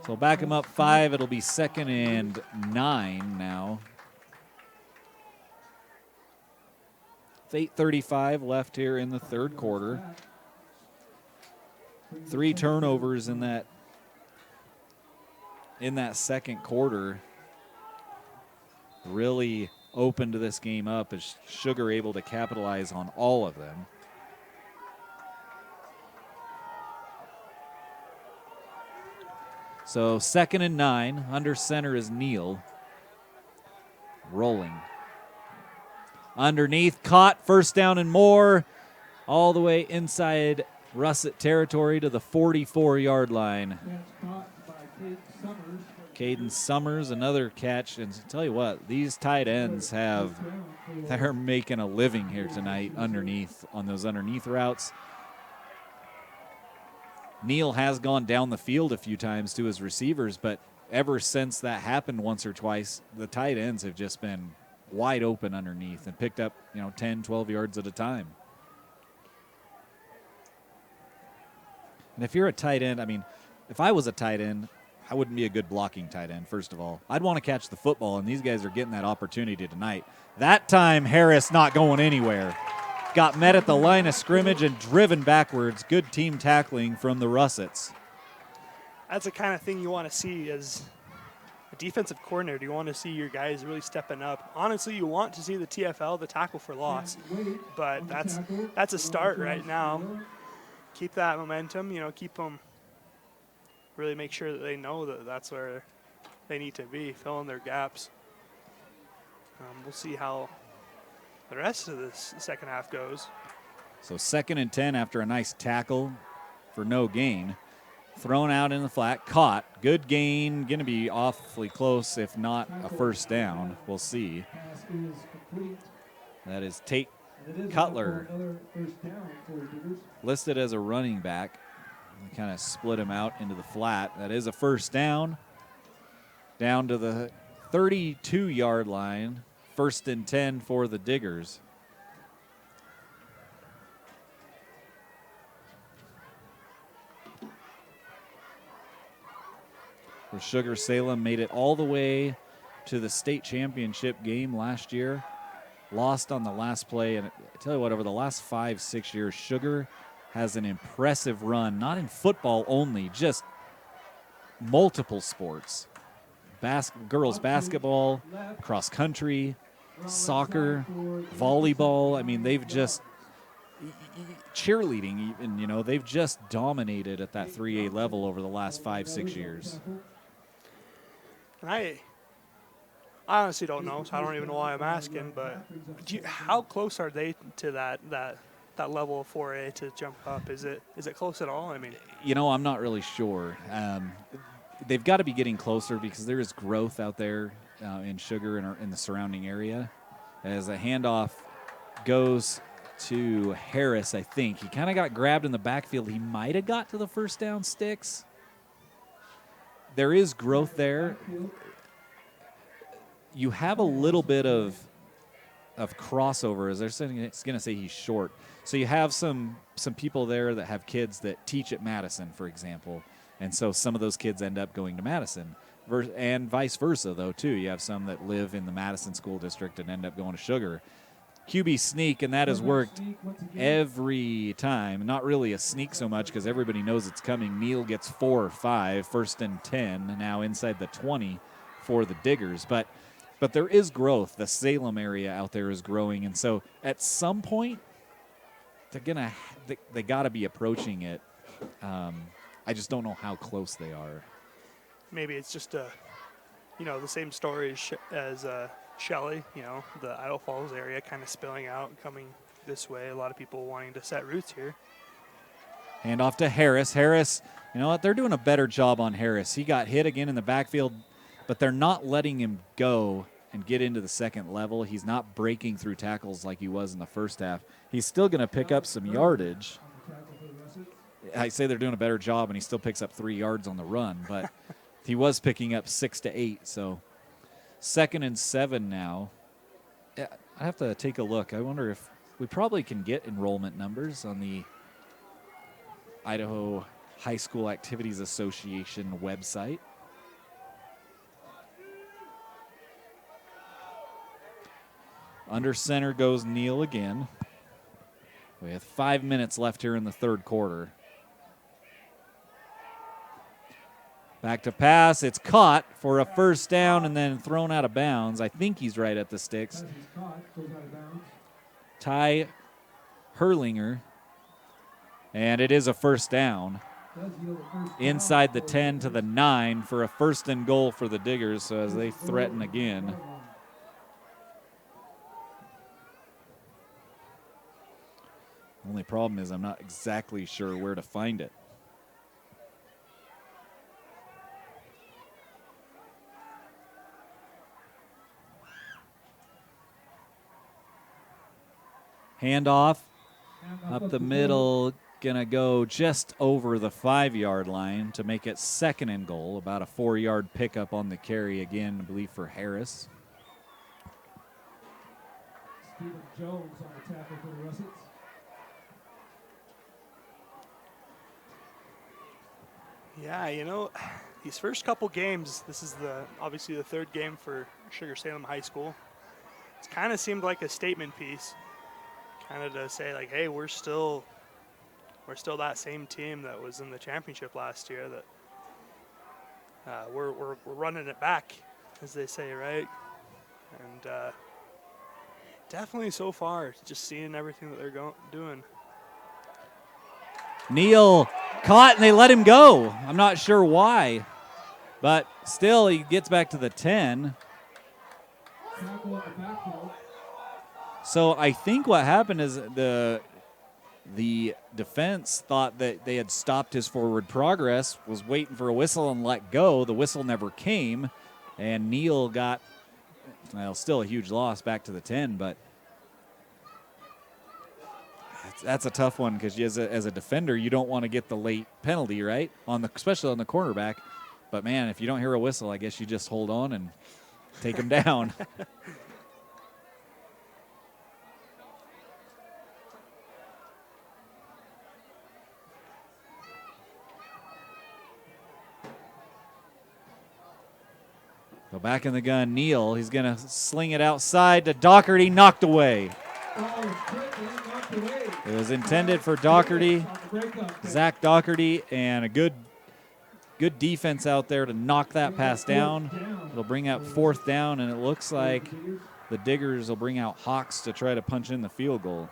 S17: So back him up 5. It'll be 2nd and 9 now. 8:35 left here in the third quarter. 3 turnovers in that second quarter really opened this game up as Sugar able to capitalize on all of them. So 2nd and 9, under center is Neal. Rolling. Underneath, caught, first down and more, all the way inside Russet territory to the 44-yard line. Caden Summers, another catch. And tell you what, these tight ends they're making a living here tonight underneath, on those underneath routes. Neal has gone down the field a few times to his receivers, but ever since that happened once or twice, the tight ends have just been wide open underneath and picked up, 10, 12 yards at a time. And if you're a tight end, if I was a tight end, I wouldn't be a good blocking tight end, first of all. I'd want to catch the football, and these guys are getting that opportunity tonight. That time, Harris not going anywhere. Got met at the line of scrimmage and driven backwards. Good team tackling from the Russets.
S18: That's the kind of thing you want to see as a defensive coordinator. You want to see your guys really stepping up. Honestly, you want to see the TFL, the tackle for loss. But that's a start right now. keep that momentum, keep them, really make sure that they know that that's where they need to be, fill in their gaps. We'll see how the rest of this second half goes.
S17: So 2nd and 10 after a nice tackle for no gain. Thrown out in the flat, caught. Good gain, going to be awfully close, if not a first down. We'll see. That is Tate Cutler, listed as a running back. We kind of split him out into the flat. That is a first down. Down to the 32-yard line. 1st and 10 for the Diggers. For Sugar-Salem, made it all the way to the state championship game last year. Lost on the last play, and I tell you what, over the last 5-6 years, Sugar has an impressive run, not in football only, just multiple sports. Girls basketball, cross country, soccer, volleyball. I mean, they've just, cheerleading even, they've just dominated at that 3A level over the last 5-6 years.
S18: And I honestly don't know, so I don't even know why I'm asking, but how close are they to that level of 4A to jump up? Is it close at all? I mean,
S17: I'm not really sure. They've got to be getting closer because there is growth out there in Sugar and in the surrounding area. As a handoff goes to Harris, I think. He kind of got grabbed in the backfield. He might have got to the first down sticks. There is growth there. You have a little bit of crossover, as they're saying. It's going to say he's short. So you have some people there that have kids that teach at Madison, for example, and so some of those kids end up going to Madison, and vice versa, though, too. You have some that live in the Madison school district and end up going to Sugar. QB sneak, and that has worked every time. Not really a sneak so much because everybody knows it's coming. Neal gets 4 or 5, 1st and 10, now inside the 20 for the Diggers. But there is growth. The Salem area out there is growing, and so at some point they got to be approaching it. I just don't know how close they are.
S18: Maybe it's just the same story as Shelley, the Idaho Falls area kind of spilling out, coming this way. A lot of people wanting to set roots here.
S17: Hand off to Harris. Harris, you know what? They're doing a better job on Harris. He got hit again in the backfield, but they're not letting him go and get into the second level. He's not breaking through tackles like he was in the first half. He's still going to pick up some yardage. I say they're doing a better job, and he still picks up 3 yards on the run, but he was picking up 6 to 8, so 2nd and 7 now. I have to take a look. I wonder if we probably can get enrollment numbers on the Idaho High School Activities Association website. Under center goes Neal again. We have 5 minutes left here in the third quarter. Back to pass. It's caught for a first down and then thrown out of bounds. I think he's right at the sticks. Ty Herlinger. And it is a first down. Inside the 10 to the 9 for a 1st and goal for the Diggers, so as they threaten again. Only problem is I'm not exactly sure where to find it. Handoff up the middle, gonna go just over the 5-yard line to make it 2nd and goal. About a 4-yard pickup on the carry again, I believe, for Harris.
S19: Stephen Jones on the tackle for the Russets.
S18: Yeah, these first couple games, this is obviously the 3rd game for Sugar-Salem High School. It's kind of seemed like a statement piece, kind of to say like, hey, we're still that same team that was in the championship last year. That we're running it back, as they say, right? And definitely so far, just seeing everything that they're doing.
S17: Neal caught, and they let him go. I'm not sure why, but still he gets back to the 10. So I think what happened is the defense thought that they had stopped his forward progress, was waiting for a whistle and let go. The whistle never came, and Neal got, well, still a huge loss back to the 10, but that's a tough one because as a defender, you don't want to get the late penalty, right? Especially on the cornerback. But, man, if you don't hear a whistle, I guess you just hold on and take him down. So back in the gun, Neal. He's going to sling it outside to Doherty, knocked away. It was intended for Doherty, Zach Doherty, and a good defense out there to knock that pass down. It'll bring up 4th down, and it looks like the Diggers will bring out Hawks to try to punch in the field goal.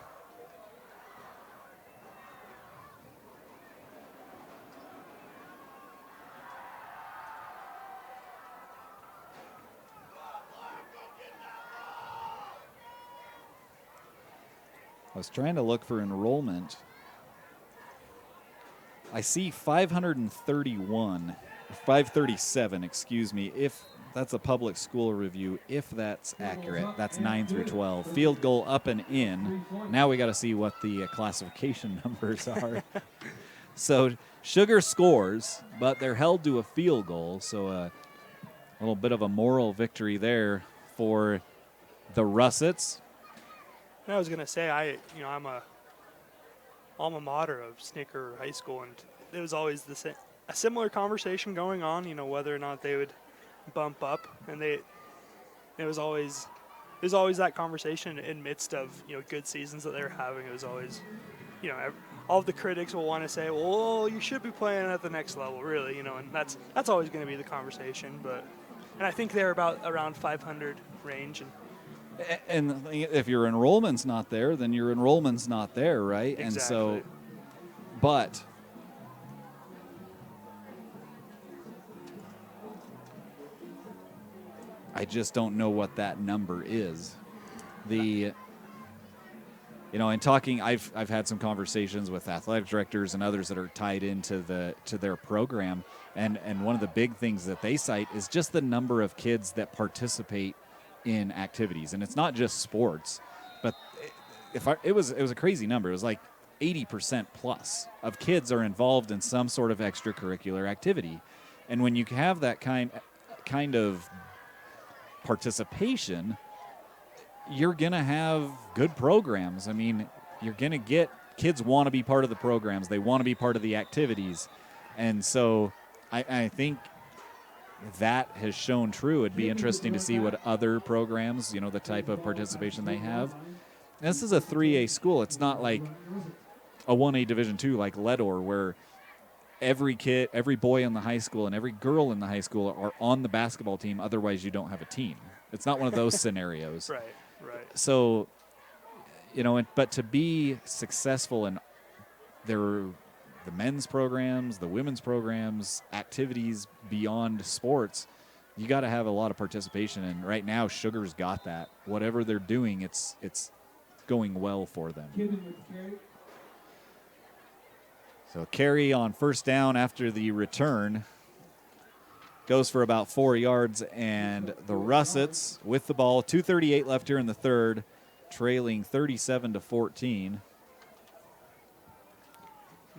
S17: I was trying to look for enrollment. I see 531, 537, excuse me, if that's a public school review, if that's accurate. That's 9 through 12. Field goal up and in. Now we got to see what the classification numbers are. So Sugar scores, but they're held to a field goal, so a little bit of a moral victory there for the Russets.
S18: I was gonna say I'm a alma mater of Snicker High School, and there was always a similar conversation going on. Whether or not they would bump up, and it was always that conversation in midst of good seasons that they were having. It was always all of the critics will want to say, well, you should be playing at the next level, really, and that's always going to be the conversation. And I think they're about around 500 range.
S17: And if your enrollment's not there, then your enrollment's not there, right?
S18: Exactly.
S17: And so, but I just don't know what that number is. In talking, I've had some conversations with athletic directors and others that are tied into their program, and one of the big things that they cite is just the number of kids that participate in activities. And it's not just sports, but it was a crazy number. It was like 80% plus of kids are involved in some sort of extracurricular activity. And when you have that kind of participation, you're going to have good programs. I mean, you're going to get kids want to be part of the programs. They want to be part of the activities. And so I think that has shown true. It'd be interesting to see what other programs, the type of participation they have. And this is a 3A school. It's not like a 1A Division II like Leadore, where every kid, every boy in the high school and every girl in the high school are on the basketball team. Otherwise, you don't have a team. It's not one of those scenarios.
S18: Right.
S17: So, but to be successful in the men's programs, the women's programs, activities beyond sports, you got to have a lot of participation. And right now, Sugar's got that. Whatever they're doing, it's going well for them. So carry on first down after the return goes for about 4 yards, and the Russets with the ball. 2:38 left here in the third, trailing 37-14.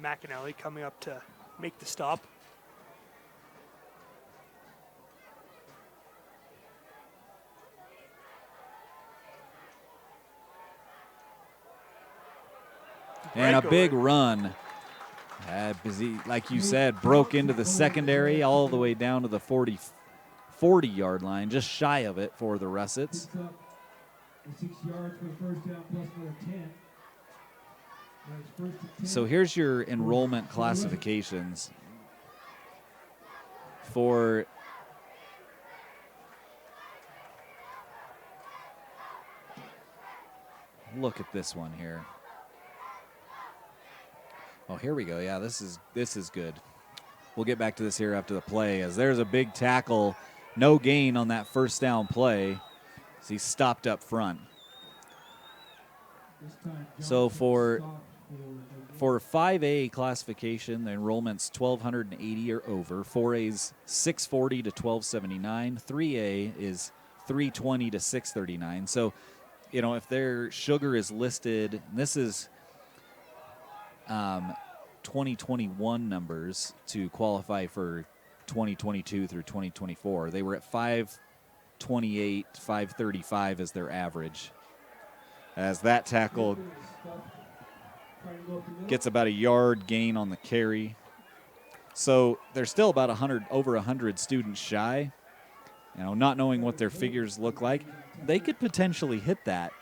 S18: McAnally coming up to make the stop.
S17: And a big run. Like you said, broke into the secondary all the way down to the 40-yard line, just shy of it for the Russets.
S19: 6 yards for the first down, plus another 10.
S17: So here's your enrollment classifications for look at this one here. Oh, here we go. Yeah, this is good. We'll get back to this here after the play, as there's a big tackle, no gain on that first down play as he stopped up front. So for 5A classification, the enrollment's 1,280 or over. 4A's 640 to 1,279. 3A is 320 to 639. So, if their sugar is listed, and this is 2021 numbers to qualify for 2022 through 2024. They were at 528, 535 as their average. As that tackle gets about a yard gain on the carry. So they're still about over 100 students shy. Not knowing what their figures look like, they could potentially hit that,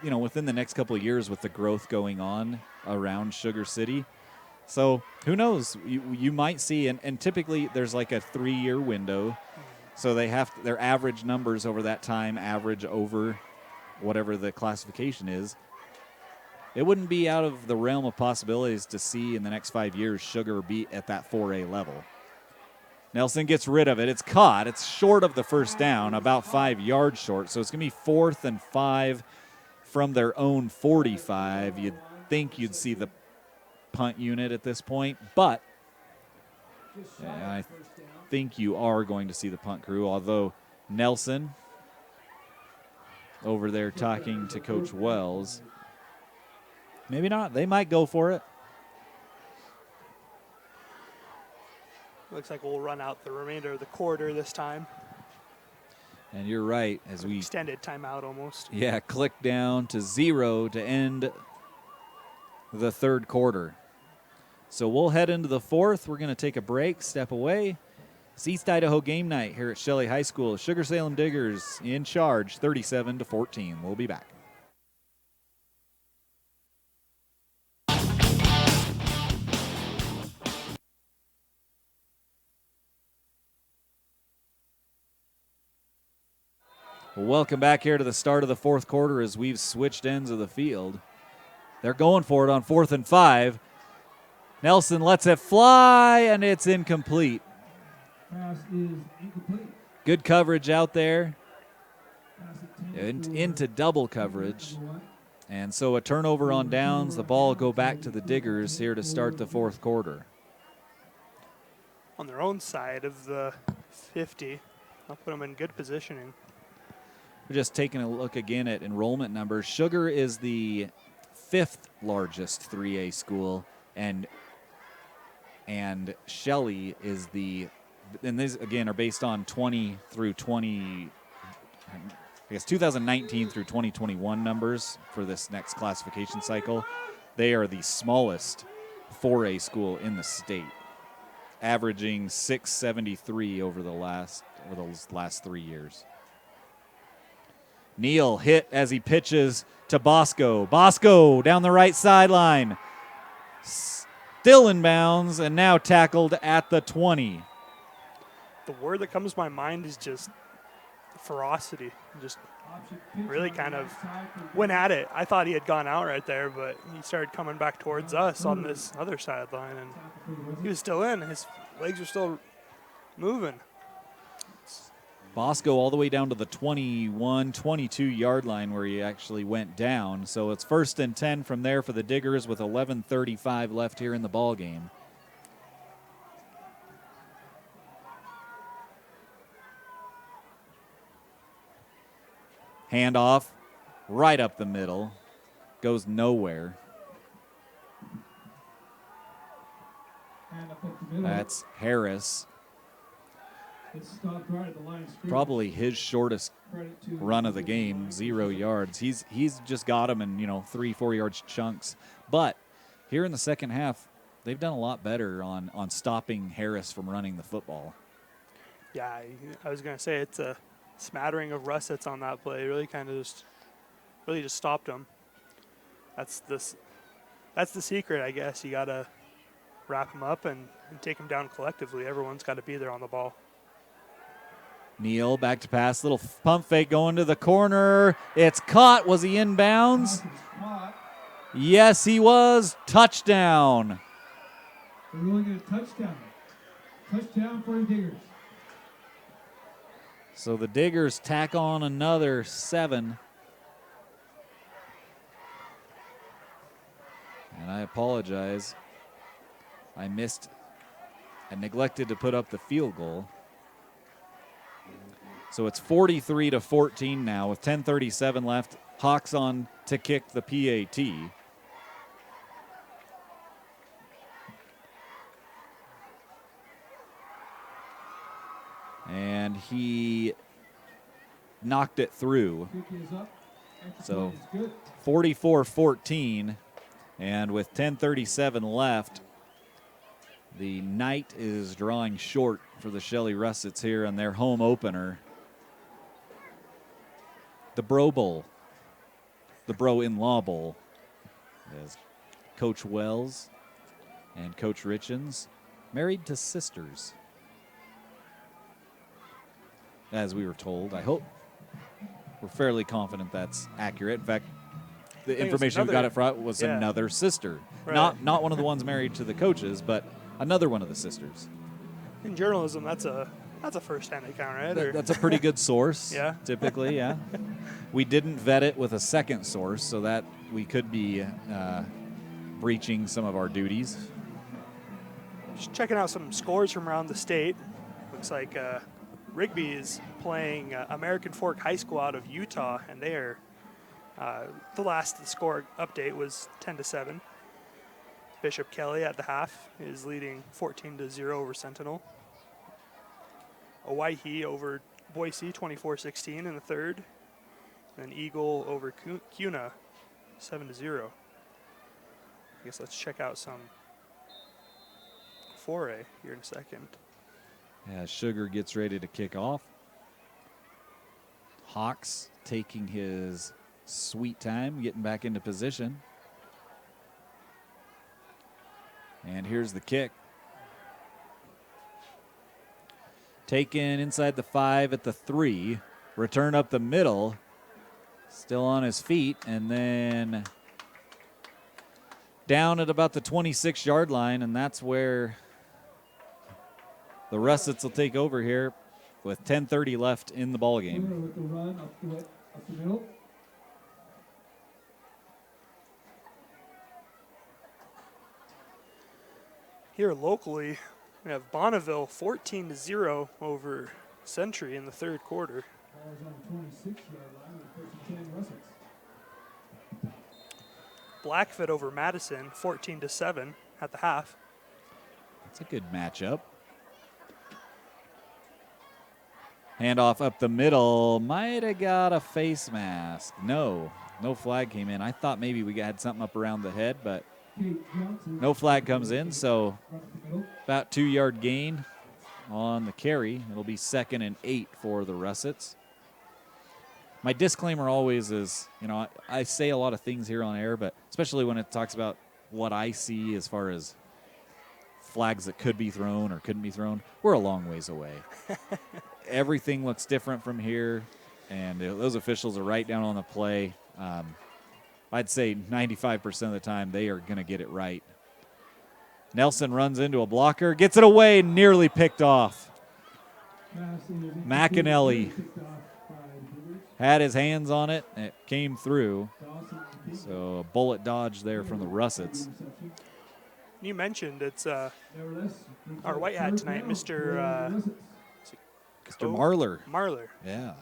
S17: within the next couple of years with the growth going on around Sugar City. So who knows? You might see, and typically there's like a 3-year window, so their average numbers over that time average over whatever the classification is. It wouldn't be out of the realm of possibilities to see in the next 5 years Sugar be at that 4A level. Nelson gets rid of it. It's caught. It's short of the first down, about 5 yards short. So it's going to be 4th and 5 from their own 45. You'd think you'd see the punt unit at this point, but I think you are going to see the punt crew, although Nelson over there talking to Coach Wells. Maybe not. They might go for it.
S18: Looks like we'll run out the remainder of the quarter this time.
S17: And you're right, as we
S18: extended timeout almost.
S17: Yeah, click down to 0 to end the third quarter. So we'll head into the fourth. We're going to take a break, step away. It's East Idaho game night here at Shelley High School. Sugar-Salem Diggers in charge, 37-14. We'll be back. Welcome back here to the start of the fourth quarter as we've switched ends of the field. They're going for it on 4th and 5. Nelson lets it fly, and it's incomplete.
S19: Pass is incomplete.
S17: Good coverage out there. Into double coverage. And so a turnover on downs. The ball will go back to the Diggers here to start the fourth quarter.
S18: On their own side of the 50, I'll put them in good positioning.
S17: We're just taking a look again at enrollment numbers. Sugar is the 5th largest 3A school, and Shelley is and these again are based on 20 through 20, I guess 2019 through 2021 numbers for this next classification cycle. They are the smallest 4A school in the state, averaging 673 over those last 3 years. Neal hit as he pitches to Bosco. Bosco down the right sideline. Still in bounds and now tackled at the 20.
S18: The word that comes to my mind is just ferocity. Just really kind of went at it. I thought he had gone out right there, but he started coming back towards us on this other sideline, and he was still in. His legs are still moving.
S17: Bosco all the way down to the 21, 22-yard line where he actually went down. So it's 1st and 10 from there for the Diggers with 11:35 left here in the ball game. Handoff right up the middle. Goes nowhere. That's Harris. Probably his shortest run of the game, 0 yards. He's just got him in 3-4 yards chunks. But here in the second half, they've done a lot better on stopping Harris from running the football.
S18: Yeah, I was going to say it's a smattering of russets on that play. Really kind of just stopped him. That's the secret, I guess. You got to wrap him up and take him down collectively. Everyone's got to be there on the ball.
S17: Neal back to pass, little pump fake going to the corner. It's caught. Was he in bounds? Yes, he was. Touchdown.
S19: We're ruling it a touchdown. Touchdown for the Diggers.
S17: So the Diggers tack on another 7. And I apologize. I neglected to put up the field goal. So it's 43-14 now with 10:37 left. Hawks on to kick the PAT. And he knocked it through. So 44-14. And with 10:37 left, the night is drawing short for the Shelley Russets here in their home opener. The Bro Bowl, the Bro-in-Law Bowl, as Coach Wells and Coach Richens married to sisters, as we were told. I hope we're fairly confident that's accurate. In fact, the information we got it from was another sister. Right. Not one of the ones married to the coaches, but another one of the sisters.
S18: In journalism, that's a first-hand account, right?
S17: That's a pretty good source.
S18: Yeah.
S17: Typically, yeah. We didn't vet it with a second source, so that we could be breaching some of our duties.
S18: Just checking out some scores from around the state. Looks like Rigby is playing American Fork High School out of Utah, and they are the last score update was 10-7. Bishop Kelly at the half is leading 14-0 over Sentinel. Owyhee over Boise 24-16 in the third. And Eagle over Kuna 7-0. I guess let's check out some 4A here in a second.
S17: As Sugar gets ready to kick off. Hawks taking his sweet time, getting back into position. And here's the kick. Taken inside the 5 at the 3. Return up the middle. Still on his feet. And then down at about the 26-yard line. And that's where the Russets will take over here with 10:30 left in the ballgame.
S19: With the run up the middle.
S18: Here locally, we have Bonneville 14-0 over Century in the third quarter.
S19: Ball's on the 26-yard line with 13-10 Russets.
S18: Blackfoot over Madison 14-7 at the half.
S17: That's a good matchup. Handoff up the middle. Might have got a face mask. No flag came in. I thought maybe we had something up around the head, but no flag comes in, so about 2-yard gain on the carry. It'll be 2nd and 8 for the Russets. My disclaimer always is, I say a lot of things here on air, but especially when it talks about what I see as far as flags that could be thrown or couldn't be thrown, we're a long ways away. Everything looks different from here, and those officials are right down on the play. I'd say 95% of the time they are going to get it right. Nelson runs into a blocker, gets it away, nearly picked off. McAnally had his hands on it, and it came through. So a bullet dodge there from the Russets.
S18: You mentioned it's our white hat tonight, Mr.
S17: Marler.
S18: Marler.
S17: Yeah.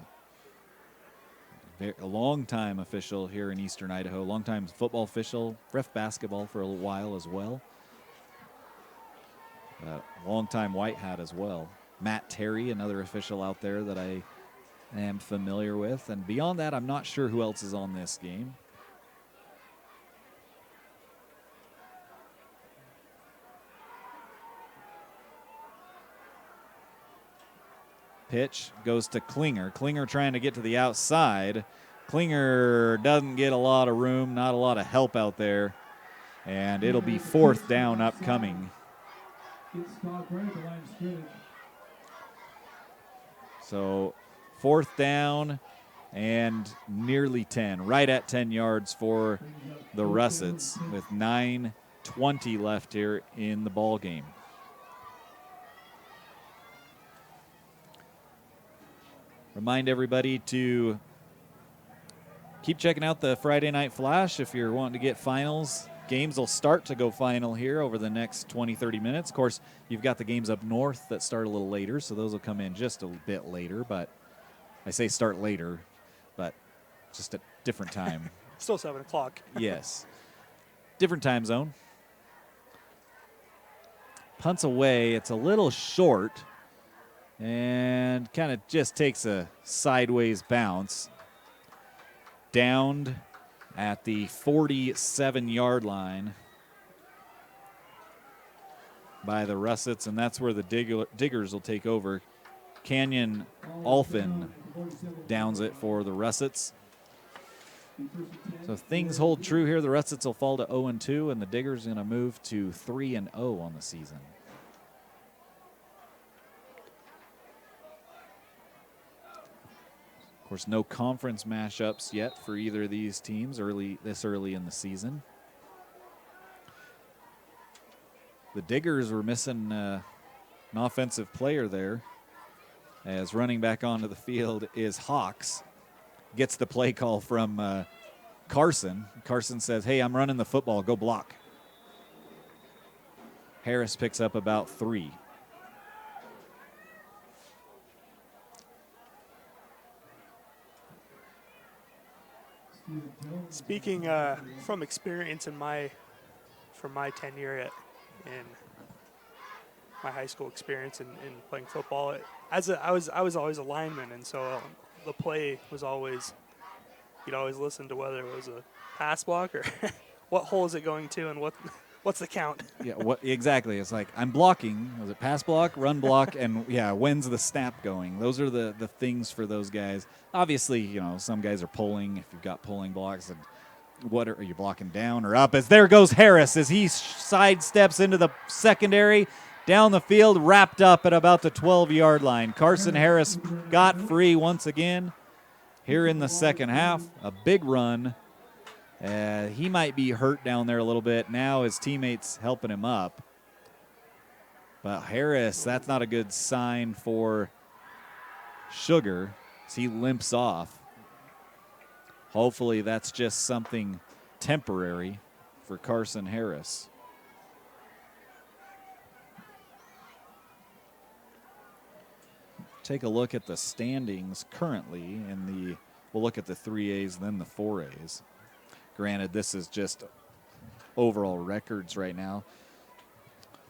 S17: A long-time official here in Eastern Idaho, long-time football official, ref basketball for a little while as well. Long-time white hat as well. Matt Terry, another official out there that I am familiar with. And beyond that, I'm not sure who else is on this game. Pitch goes to Klinger. Klinger trying to get to the outside. Klinger doesn't get a lot of room, not a lot of help out there. And it'll be 4th down upcoming. So 4th down and nearly 10, right at 10 yards for the Russets with 9 20 left here in the ball game. Remind everybody to keep checking out the Friday Night Flash if you're wanting to get finals. Games will start to go final here over the next 20, 30 minutes. Of course, you've got the games up north that start a little later, so those will come in just a bit later. But I say start later, but just a different time.
S18: Still 7 o'clock.
S17: Yes. Different time zone. Punts away. It's a little short and kind of just takes a sideways bounce. Downed at the 47-yard line by the Russets, and that's where the Diggers will take over. Canyon Alphin downs it for the Russets. So things hold true here. The Russets will fall to 0-2, and the Diggers are going to move to 3-0 on the season. Of course, no conference mashups yet for either of these teams this early in the season. The Diggers were missing an offensive player there, as running back onto the field is Hawks. Gets the play call from Carson. Carson says, hey, I'm running the football, go block. Harris picks up about 3.
S18: Speaking from experience from my tenure in my high school experience in playing football, I was always a lineman, and so the play was always, you'd always listen to whether it was a pass block or what hole is it going to and what's the count.
S17: Yeah, exactly. It's like, I'm blocking. Was it pass block, run block, and when's the snap going? Those are the things for those guys. Obviously, some guys are pulling. If you've got pulling blocks, and are you blocking down or up? As there goes Harris as he sidesteps into the secondary, down the field, wrapped up at about the 12-yard line. Carson Harris got free once again here in the second half. A big run. He might be hurt down there a little bit. Now his teammates helping him up. But Harris, that's not a good sign for Sugar as he limps off. Hopefully that's just something temporary for Carson Harris. Take a look at the standings currently we'll look at the 3As, then the 4As. Granted, this is just overall records right now.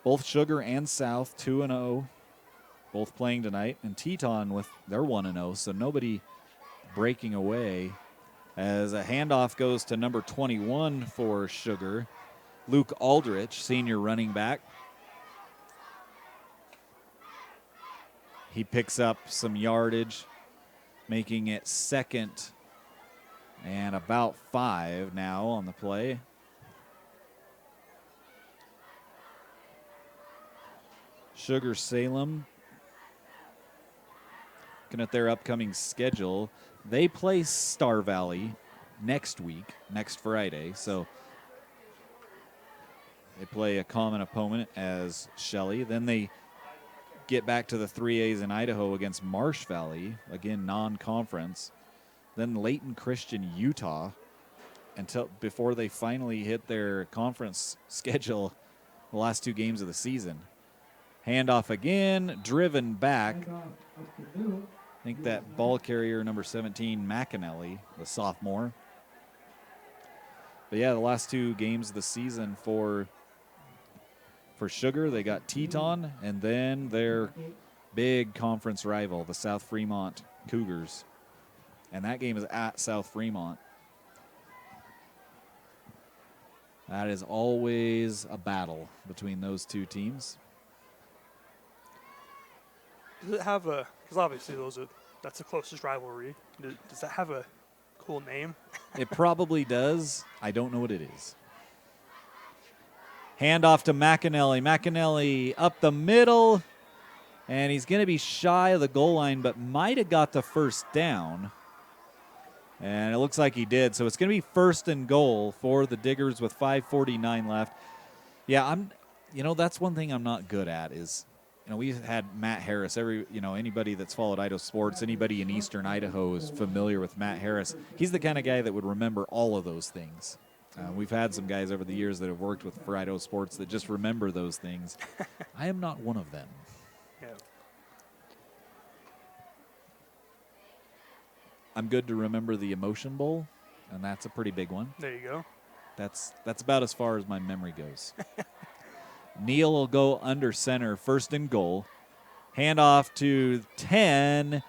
S17: Both Sugar and South 2-0, both playing tonight, and Teton with their 1-0, so nobody breaking away. As a handoff goes to number 21 for Sugar, Luke Aldrich, senior running back. He picks up some yardage, making it second and about 5 now on the play. Sugar-Salem, looking at their upcoming schedule, they play Star Valley next Friday. So they play a common opponent as Shelley. Then they get back to the 3As in Idaho against Marsh Valley, again non-conference. Then Layton Christian, Utah, before they finally hit their conference schedule the last 2 games of the season. Handoff again, driven back. I think that ball carrier, number 17, McAnally, the sophomore. But yeah, the last 2 games of the season for Sugar, they got Teton, and then their big conference rival, the South Fremont Cougars. And that game is at South Fremont. That is always a battle between those 2 teams.
S18: Does it have because obviously that's the closest rivalry. Does that have a cool name?
S17: It probably does. I don't know what it is. Handoff to McAnally. McAnally up the middle, and he's going to be shy of the goal line, but might have got the first down. And it looks like he did. So it's going to be 1st and goal for the Diggers with 5:49 left. Yeah, that's one thing I'm not good at is, we've had Matt Harris. Anybody that's followed Idaho sports, anybody in Eastern Idaho is familiar with Matt Harris. He's the kind of guy that would remember all of those things. We've had some guys over the years that have worked for Idaho sports that just remember those things. I am not one of them.
S18: Yeah.
S17: I'm good to remember the Emotion Bowl, and that's a pretty big one.
S18: There you go.
S17: That's about as far as my memory goes. Neal will go under center, first and goal. Handoff to 10.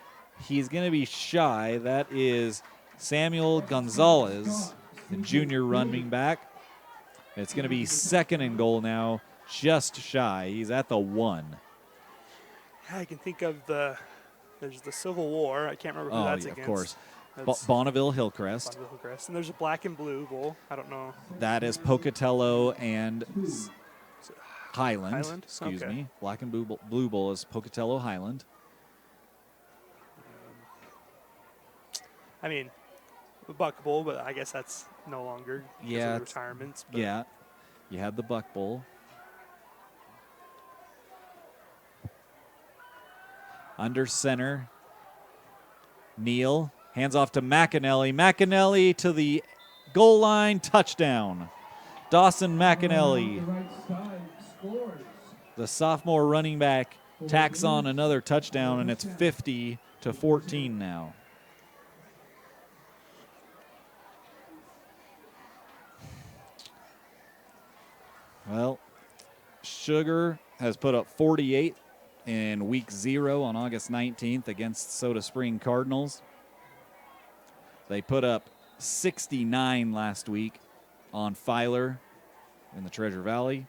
S17: He's going to be shy. That is Samuel Gonzalez, the junior running back. It's going to be second and goal now, just shy. He's at the 1.
S18: Yeah, I can think of there's the Civil War. I can't remember who that's against.
S17: Of course. Bonneville Hillcrest.
S18: Bonneville Hillcrest. And there's a black and blue bowl. I don't know.
S17: That is Pocatello and Highland. Excuse me. Black and blue bowl is Pocatello Highland.
S18: I mean, the Buck Bowl, but I guess that's no longer because of the retirements. But.
S17: Yeah. You had the Buck Bowl. Under center. Neal. Hands off to McAnally. McAnally to the goal line. Touchdown. Dawson McAnally. The sophomore running back tacks on another touchdown, and it's 50-14 now. Well, Sugar has put up 48 in week 0 on August 19th against Soda Spring Cardinals. They put up 69 last week on Filer in the Treasure Valley.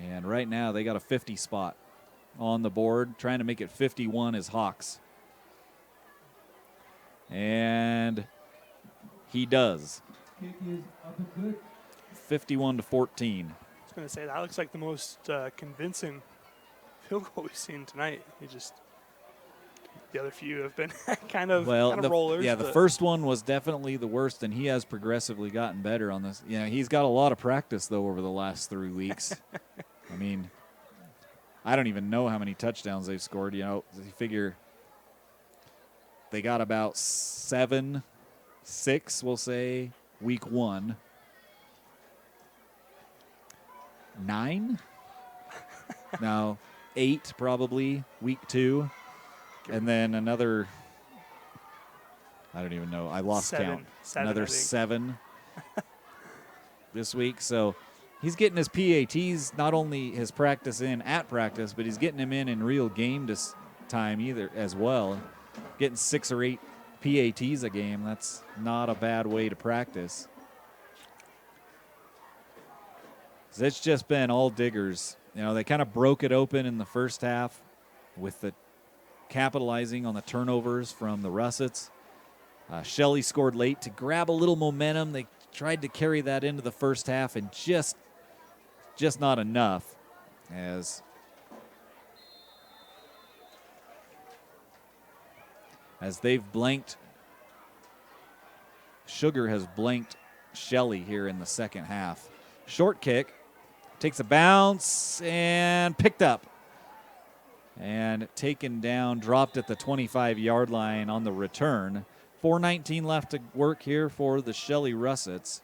S17: And right now they got a 50 spot on the board. Trying to make it 51 is Hawks. And he does. 51-14.
S18: I was going to say, that looks like the most convincing field goal we've seen tonight. The other few have been kind of rollers.
S17: Yeah, the first one was definitely the worst, and he has progressively gotten better on this. He's got a lot of practice, though, over the last 3 weeks. I mean, I don't even know how many touchdowns they've scored. You figure they got about 7, 6, we'll say, week 1. 9? No, 8 probably, week 2. And then another, I don't even know. I lost count. Another 7 this week. So he's getting his PATs, not only his practice in at practice, but he's getting him in real game time either as well. Getting 6 or 8 PATs a game, that's not a bad way to practice. It's just been all diggers. They kind of broke it open in the first half with the capitalizing on the turnovers from the Russets. Shelley scored late to grab a little momentum. They tried to carry that into the first half and just not enough as they've blanked. Sugar has blanked Shelley here in the second half. Short kick, takes a bounce and picked up. And taken down, dropped at the 25-yard line on the return. 4:19 left to work here for the Shelley Russets.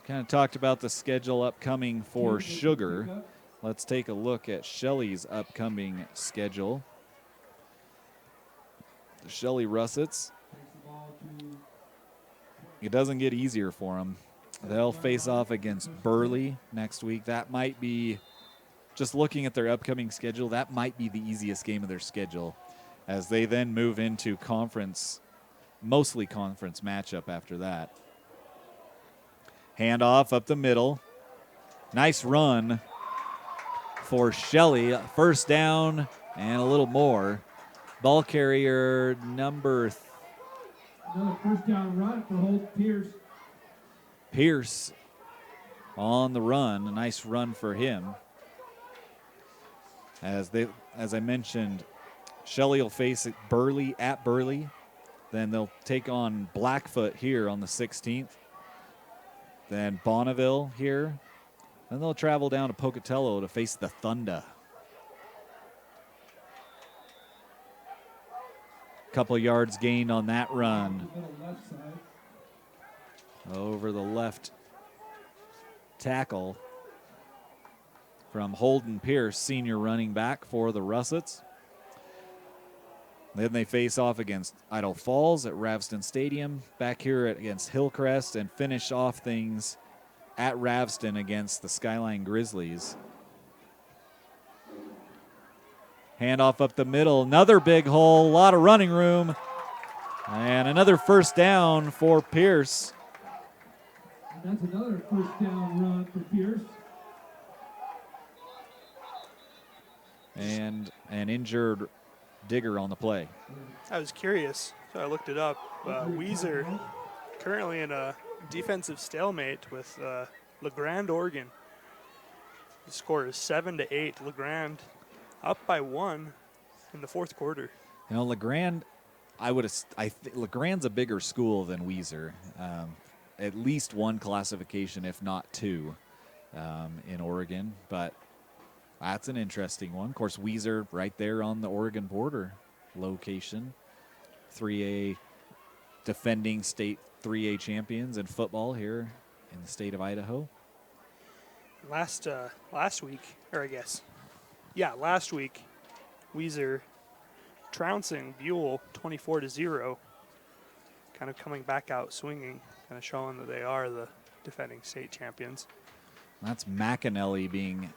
S17: Kind of talked about the schedule upcoming for Sugar. Let's take a look at Shelley's upcoming schedule. The Shelley Russets. It doesn't get easier for them. They'll face off against Burley next week. That might be, just looking at their upcoming schedule, that might be the easiest game of their schedule as they then move into mostly conference matchup after that. Handoff up the middle. Nice run for Shelley. First down and a little more. Ball carrier number
S19: another first down run for Holt Pierce.
S17: Pierce on the run. A nice run for him. As I mentioned, Shelley will face Burley at Burley. Then they'll take on Blackfoot here on the 16th. Then Bonneville here. Then they'll travel down to Pocatello to face the Thunder. Couple yards gained on that run. Over the left tackle from Holden Pierce, senior running back for the Russets. Then they face off against Idaho Falls at Ravston Stadium, back here against Hillcrest, and finish off things at Ravston against the Skyline Grizzlies. Handoff up the middle, another big hole, a lot of running room, and another first down for Pierce.
S19: And that's another first down run for Pierce.
S17: And an injured Digger on the play.
S18: I was curious, so I looked it up. Weiser currently in a defensive stalemate with LeGrand, Oregon. The score is 7-8. LeGrand up by 1 in the fourth quarter.
S17: You know, LeGrand, LeGrand's a bigger school than Weiser. At least one classification, if not two, in Oregon. But that's an interesting one. Of course, Weiser right there on the Oregon border location. 3A defending state 3A champions in football here in the state of Idaho.
S18: Last week, Weiser trouncing Buell 24-0, kind of coming back out swinging, kind of showing that they are the defending state champions.
S17: That's McAnally being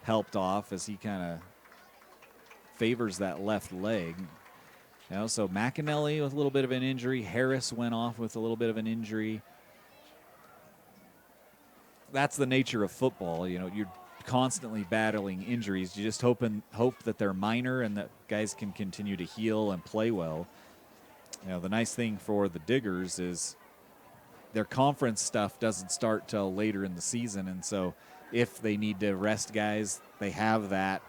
S17: helped off as he kind of favors that left leg. You know, so McAnally with a little bit of an injury. Harris went off with a little bit of an injury. That's the nature of football. You know, you're constantly battling injuries. You just hope that they're minor and that guys can continue to heal and play well. You know, the nice thing for the Diggers is their conference stuff doesn't start till later in the season, and so if they need to rest guys, they have that,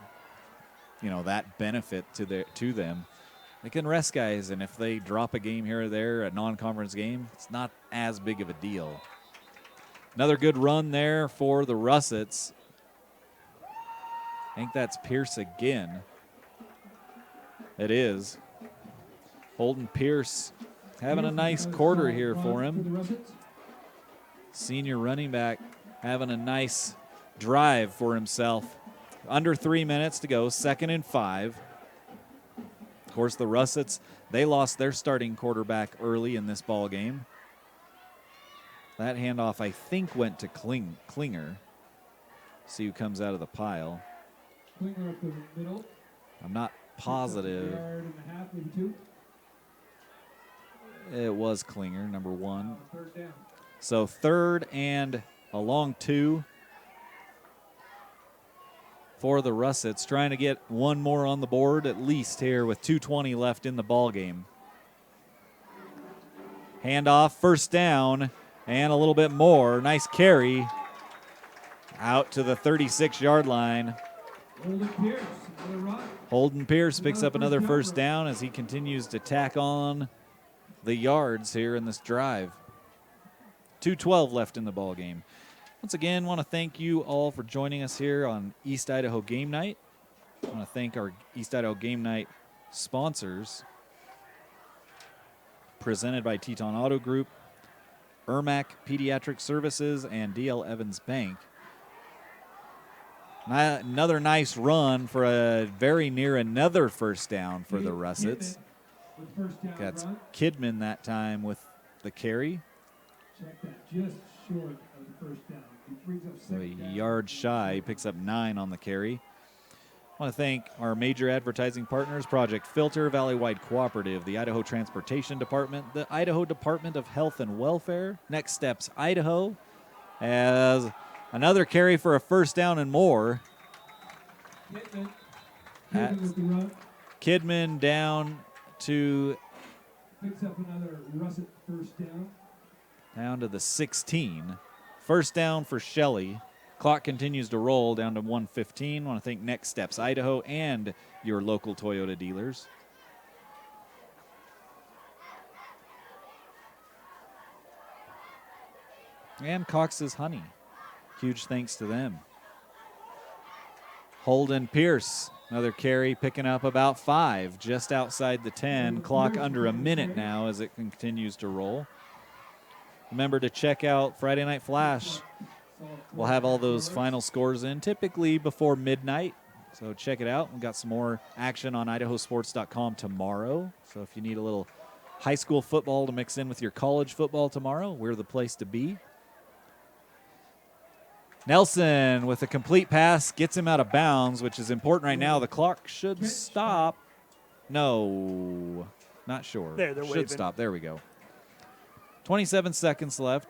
S17: you know, that benefit to them. They can rest guys, and if they drop a game here or there, a non-conference game, it's not as big of a deal. Another good run there for the Russets. I think that's Pierce again. It is. Holden Pierce having a nice quarter here for him. Senior running back having a nice drive for himself. Under 3 minutes to go, 2nd and 5. Of course, the Russets, they lost their starting quarterback early in this ball game. That handoff, I think, went to Klinger. See who comes out of the pile.
S19: Klinger up the middle.
S17: I'm not positive.
S19: Yard and a half, maybe 2.
S17: It was Klinger, number 1.
S19: Third down.
S17: So 3rd and a long 2 for the Russets, trying to get one more on the board at least here with 2:20 left in the ball game. Handoff, first down, and a little bit more. Nice carry out to the 36-yard line. Holden Pierce picks up another first down as he continues to tack on the yards here in this drive. 2:12 left in the ball game. Once again, want to thank you all for joining us here on East Idaho Game Night. I want to thank our East Idaho Game Night sponsors, presented by Teton Auto Group, Ermac Pediatric Services, and D.L. Evans Bank. Another nice run for a very near another first down for the Russets. That's Kidman that time with the carry.
S19: Check that, just short of the first down. He brings up
S17: So a yard shy, he picks up 9 on the carry. I want to thank our major advertising partners, Project Filter, Valley-Wide Cooperative, the Idaho Transportation Department, the Idaho Department of Health and Welfare, Next Steps Idaho, as another carry for a first down and more. Kidman down to
S19: picks up another Russet first down.
S17: To the 16. First down for Shelley. Clock continues to roll down to 1:15. Want to thank Next Steps Idaho and your local Toyota dealers. And Cox's Honey. Huge thanks to them. Holden Pierce, another carry, picking up about 5, just outside the 10. Clock under a minute now as it continues to roll. Remember to check out Friday Night Flash. We'll have all those final scores in, typically before midnight. So check it out. We've got some more action on IdahoSports.com tomorrow. So if you need a little high school football to mix in with your college football tomorrow, we're the place to be. Nelson with a complete pass gets him out of bounds, which is important right now. The clock should stop. No, not sure.
S18: They're
S17: should
S18: waving.
S17: Stop. There we go. 27 seconds left.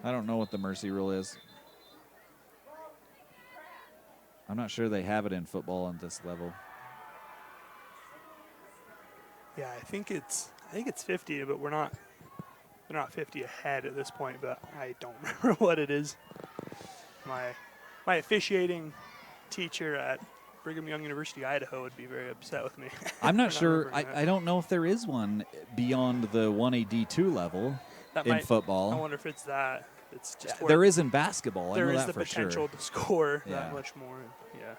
S17: I don't know what the mercy rule is. I'm not sure they have it in football on this level.
S18: Yeah, I think it's 50, but they're not 50 ahead at this point, but I don't remember what it is. My officiating teacher at Brigham Young University, Idaho would be very upset with me.
S17: I'm not sure. I don't know if there is one beyond the 1A D2 level in football.
S18: I wonder if it's that. It's just
S17: there is in basketball.
S18: There
S17: I know
S18: is
S17: that
S18: the
S17: for
S18: potential
S17: sure.
S18: to score
S17: Yeah.
S18: that much more. Yeah.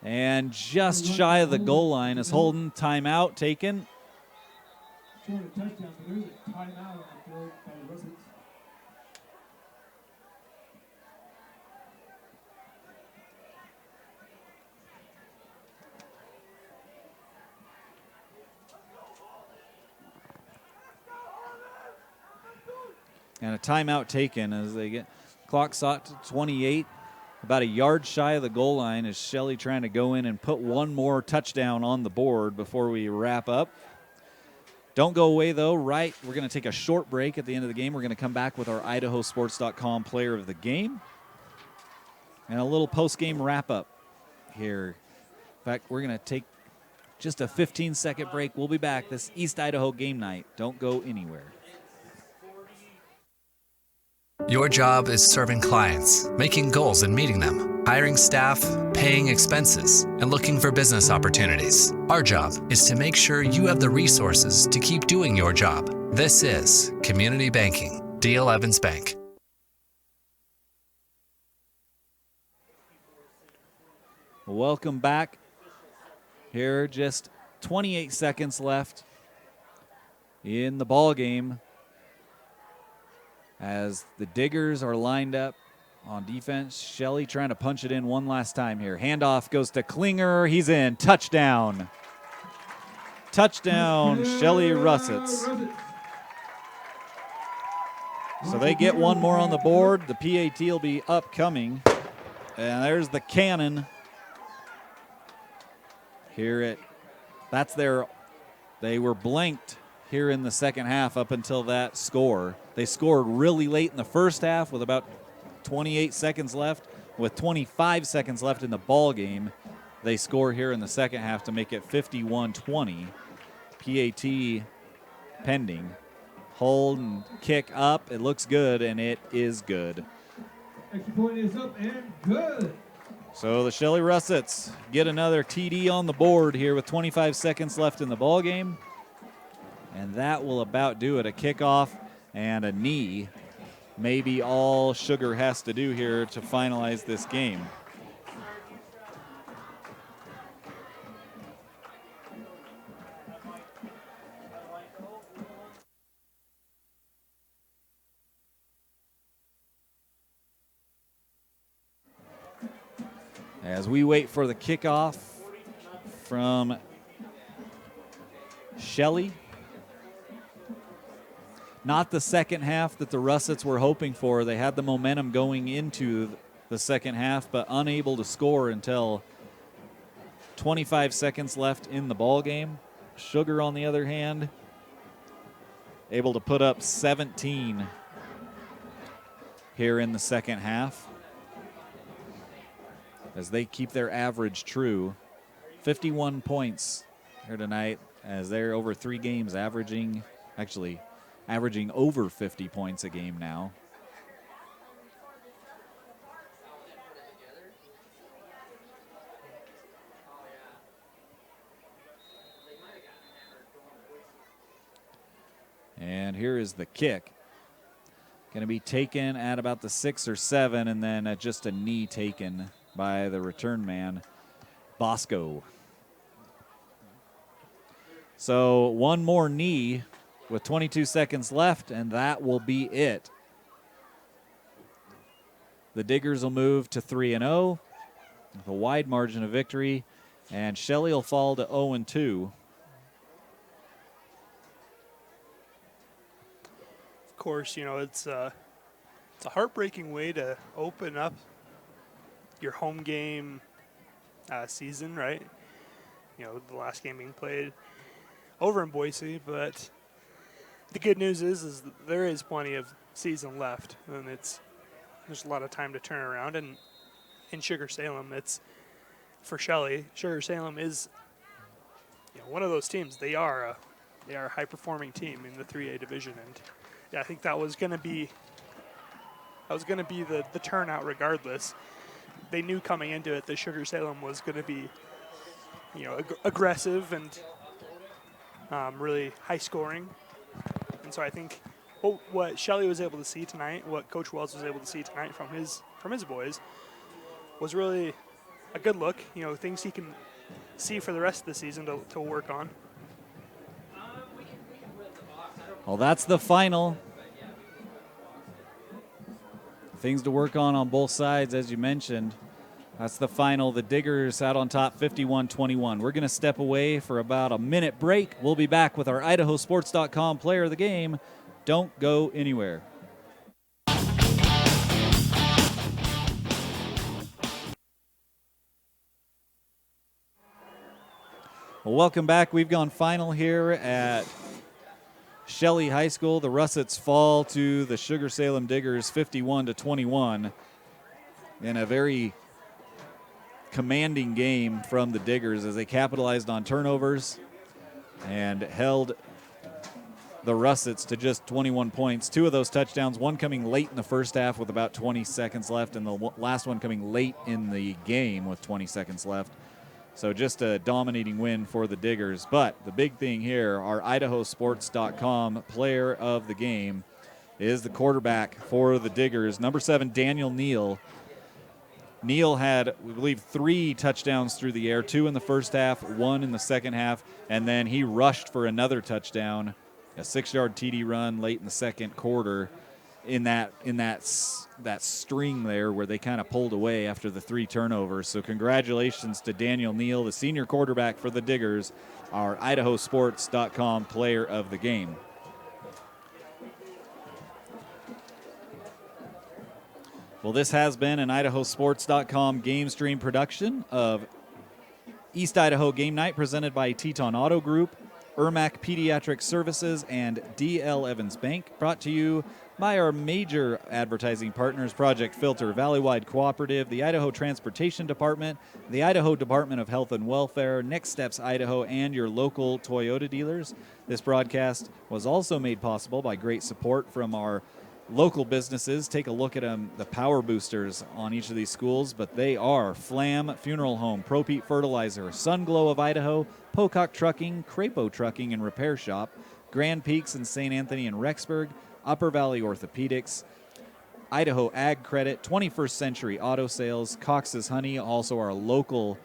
S17: And just shy of the goal line is Holden. Timeout taken.
S19: Short a touchdown, but there's a timeout on the field by the Russets.
S17: And a timeout taken as they get clock sought to 28. About a yard shy of the goal line is Shelley trying to go in and put one more touchdown on the board before we wrap up. Don't go away, though. We're going to take a short break at the end of the game. We're going to come back with our IdahoSports.com player of the game and a little post-game wrap-up here. In fact, we're going to take just a 15-second break. We'll be back. This East Idaho game night. Don't go anywhere.
S14: Your job is serving clients, making goals and meeting them, hiring staff, paying expenses, and looking for business opportunities. Our job is to make sure you have the resources to keep doing your job. This is Community Banking, D.L. Evans Bank.
S17: Welcome back. Here, just 28 seconds left in the ball game as the Diggers are lined up on defense. Shelley trying to punch it in one last time here. Handoff goes to Klinger. He's in. Touchdown. Touchdown, Shelley Russets. So they get one more on the board. The PAT will be upcoming. And there's the cannon. They were blanked here in the second half up until that score. They scored really late in the first half with about 28 seconds left. With 25 seconds left in the ball game, they score here in the second half to make it 51-20. PAT pending. Hold and kick up. It looks good, and it is good.
S19: Extra point is up and good.
S17: So the Shelley Russets get another TD on the board here with 25 seconds left in the ball game. And that will about do it. A kickoff and a knee may be all Sugar has to do here to finalize this game. As we wait for the kickoff from Shelley. Not the second half that the Russets were hoping for. They had the momentum going into the second half, but unable to score until 25 seconds left in the ball game. Sugar, on the other hand, able to put up 17 here in the second half as they keep their average true. 51 points here tonight as they're over 3 games averaging over 50 points a game now. And here is the kick. Going to be taken at about the 6 or 7, and then just a knee taken by the return man, Bosco. So one more knee with 22 seconds left, and that will be it. The Diggers will move to 3-0 with a wide margin of victory, and Shelley will fall to 0-2.
S18: Of course, it's a heartbreaking way to open up your home game season, right? The last game being played over in Boise, but the good news is that there is plenty of season left, and there's a lot of time to turn around. And in Sugar-Salem, it's for Shelley. Sugar-Salem is one of those teams. They are a high-performing team in the 3A division, and I think that was going to be the turnout regardless. They knew coming into it that Sugar-Salem was going to be aggressive and really high scoring. And so I think what Shelley was able to see tonight, what Coach Wells was able to see tonight from his boys, was really a good look. Things he can see for the rest of the season to work on.
S17: Well, that's the final. Things to work on both sides, as you mentioned. That's the final. The Diggers out on top, 51-21. We're going to step away for about a minute break. We'll be back with our IdahoSports.com player of the game. Don't go anywhere. Well, welcome back. We've gone final here at Shelley High School. The Russets fall to the Sugar-Salem Diggers 51-21 in a very commanding game from the Diggers as they capitalized on turnovers and held the Russets to just 21 points. 2 of those touchdowns, one coming late in the first half with about 20 seconds left, and the last one coming late in the game with 20 seconds left. So just a dominating win for the Diggers. But the big thing here, our IdahoSports.com player of the game is the quarterback for the Diggers, number 7, Daniel Neal. Neal had, we believe, 3 touchdowns through the air, 2 in the first half, 1 in the second half, and then he rushed for another touchdown, a 6-yard TD run late in the second quarter in that string there where they kind of pulled away after the 3 turnovers. So congratulations to Daniel Neal, the senior quarterback for the Diggers, our IdahoSports.com player of the game. Well, this has been an IdahoSports.com game stream production of East Idaho Game Night presented by Teton Auto Group, Ermac Pediatric Services, and D.L. Evans Bank. Brought to you by our major advertising partners, Project Filter, Valleywide Cooperative, the Idaho Transportation Department, the Idaho Department of Health and Welfare, Next Steps Idaho, and your local Toyota dealers. This broadcast was also made possible by great support from our local businesses. Take a look at the power boosters on each of these schools, but they are Flam Funeral Home, Pro Pete Fertilizer, Sunglow of Idaho, Pocock Trucking, Crapo Trucking and Repair Shop, Grand Peaks in St. Anthony and Rexburg, Upper Valley Orthopedics, Idaho Ag Credit, 21st Century Auto Sales, Cox's Honey, also our local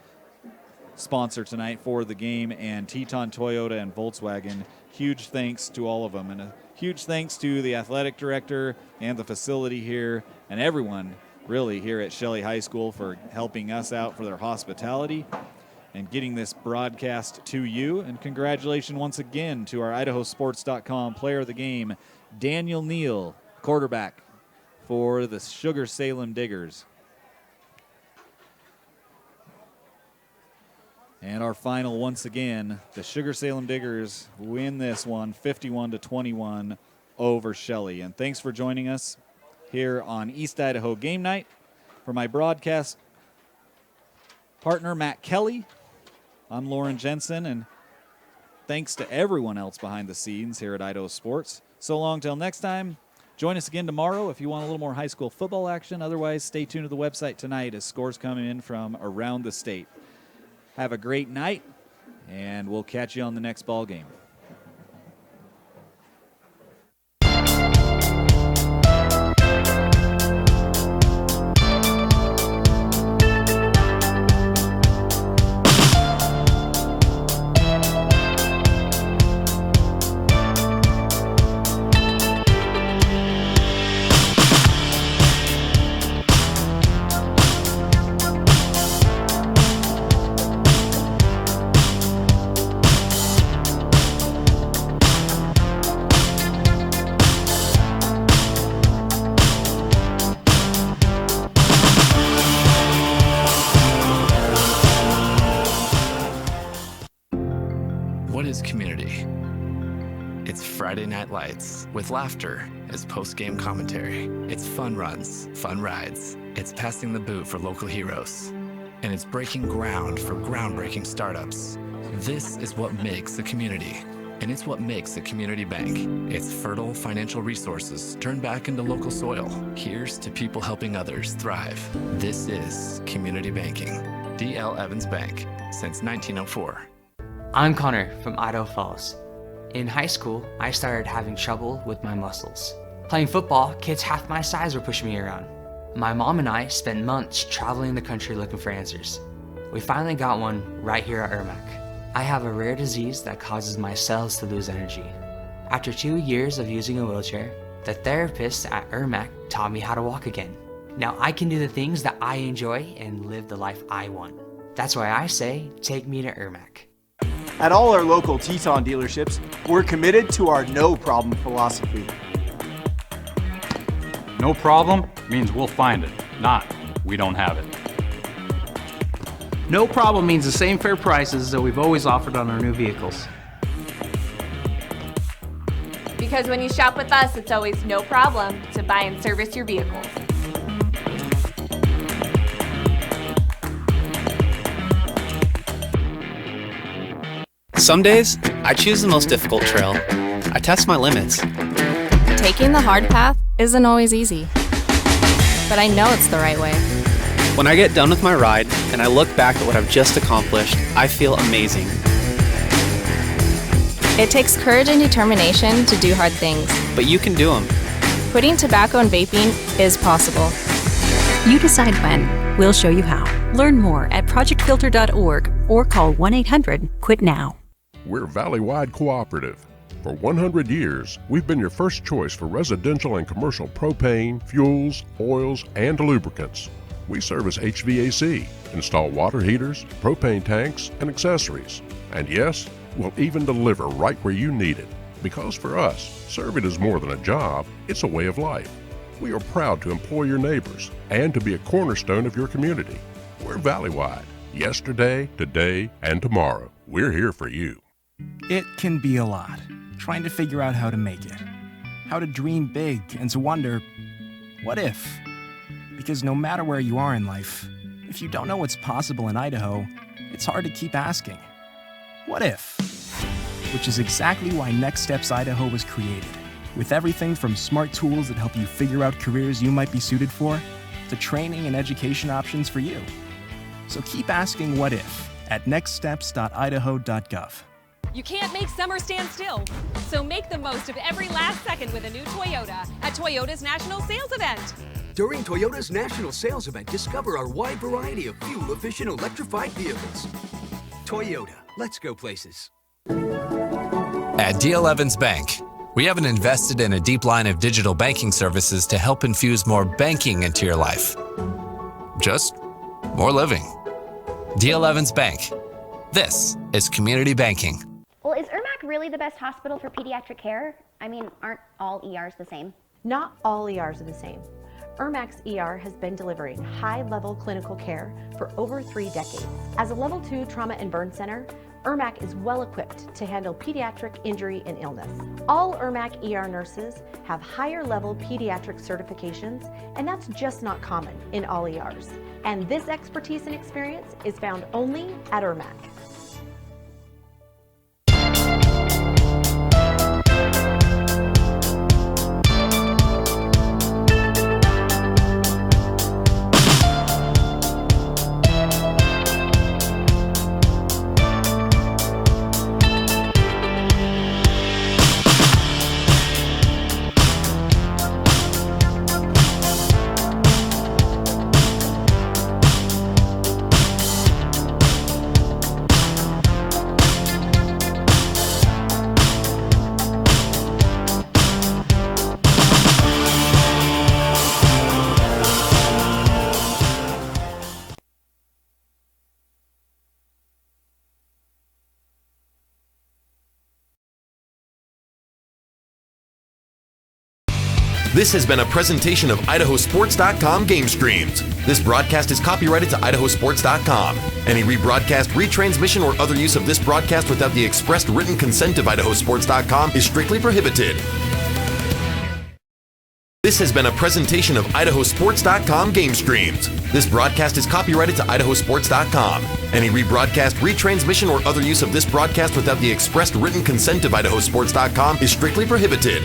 S17: sponsor tonight for the game, and Teton Toyota and Volkswagen. Huge thanks to all of them, and a huge thanks to the athletic director and the facility here and everyone really here at Shelley High School for helping us out for their hospitality and getting this broadcast to you. And congratulations once again to our IdahoSports.com player of the game, Daniel Neal, quarterback for the Sugar-Salem Diggers. And our final, once again, the Sugar-Salem Diggers win this one 51-21 over Shelley. And thanks for joining us here on East Idaho Game Night. For my broadcast partner, Matt Kelly, I'm Lauren Jensen, and thanks to everyone else behind the scenes here at Idaho Sports. So long till next time. Join us again tomorrow if you want a little more high school football action. Otherwise, stay tuned to the website tonight as scores come in from around the state. Have a great night, and we'll catch you on the next ball game.
S1: It's Friday Night Lights with laughter as post-game commentary. It's fun runs, fun rides. It's passing the boot for local heroes. And it's breaking ground for groundbreaking startups. This is what makes a community. And it's what makes a community bank. It's fertile financial resources turned back into local soil. Here's to people helping others thrive. This is community banking. D.L. Evans Bank, since 1904.
S2: I'm Connor from Idaho Falls. In high school, I started having trouble with my muscles. Playing football, kids half my size were pushing me around. My mom and I spent months traveling the country looking for answers. We finally got one right here at IRMAC. I have a rare disease that causes my cells to lose energy. After 2 years of using a wheelchair, the therapists at IRMAC taught me how to walk again. Now I can do the things that I enjoy and live the life I want. That's why I say, take me to IRMAC.
S3: At all our local Teton dealerships, we're committed to our no problem philosophy.
S4: No problem means we'll find it, not we don't have it.
S5: No problem means the same fair prices that we've always offered on our new vehicles.
S6: Because when you shop with us, it's always no problem to buy and service your vehicles.
S7: Some days, I choose the most difficult trail. I test my limits.
S8: Taking the hard path isn't always easy, but I know it's the right way.
S7: When I get done with my ride and I look back at what I've just accomplished, I feel amazing.
S8: It takes courage and determination to do hard things.
S7: But you can do them.
S8: Quitting tobacco and vaping is possible.
S9: You decide when. We'll show you how. Learn more at projectfilter.org or call 1-800-QUIT-NOW.
S10: We're Valley-wide cooperative. For 100 years, we've been your first choice for residential and commercial propane, fuels, oils, and lubricants. We service HVAC, install water heaters, propane tanks, and accessories. And yes, we'll even deliver right where you need it. Because for us, serving is more than a job, it's a way of life. We are proud to employ your neighbors and to be a cornerstone of your community. We're Valley-wide. Yesterday, today, and tomorrow. We're here for you.
S11: It can be a lot, trying to figure out how to make it. How to dream big and to wonder, what if? Because no matter where you are in life, if you don't know what's possible in Idaho, it's hard to keep asking, what if? Which is exactly why Next Steps Idaho was created, with everything from smart tools that help you figure out careers you might be suited for, to training and education options for you. So keep asking what if at nextsteps.idaho.gov.
S12: You can't make summer stand still, so make the most of every last second with a new Toyota at Toyota's National Sales Event.
S13: During Toyota's National Sales Event, discover our wide variety of fuel-efficient electrified vehicles. Toyota, let's go places.
S14: At D.L. Evans Bank, we haven't invested in a deep line of digital banking services to help infuse more banking into your life. Just more living. D.L. Evans Bank. This is community banking.
S15: Well, is IRMAC really the best hospital for pediatric care? I mean, aren't all ERs the same?
S16: Not all ERs are the same. IRMAC's ER has been delivering high-level clinical care for over 3 decades. As a Level 2 trauma and burn center, IRMAC is well equipped to handle pediatric injury and illness. All IRMAC ER nurses have higher-level pediatric certifications, and that's just not common in all ERs. And this expertise and experience is found only at IRMAC.
S21: This has been a presentation of IdahoSports.com GameStreams. This broadcast is copyrighted to IdahoSports.com. Any rebroadcast, retransmission, or other use of this broadcast without the expressed written consent of IdahoSports.com is strictly prohibited. This has been a presentation of IdahoSports.com GameStreams. This broadcast is copyrighted to IdahoSports.com. Any rebroadcast, retransmission, or other use of this broadcast without the expressed written consent of IdahoSports.com is strictly prohibited.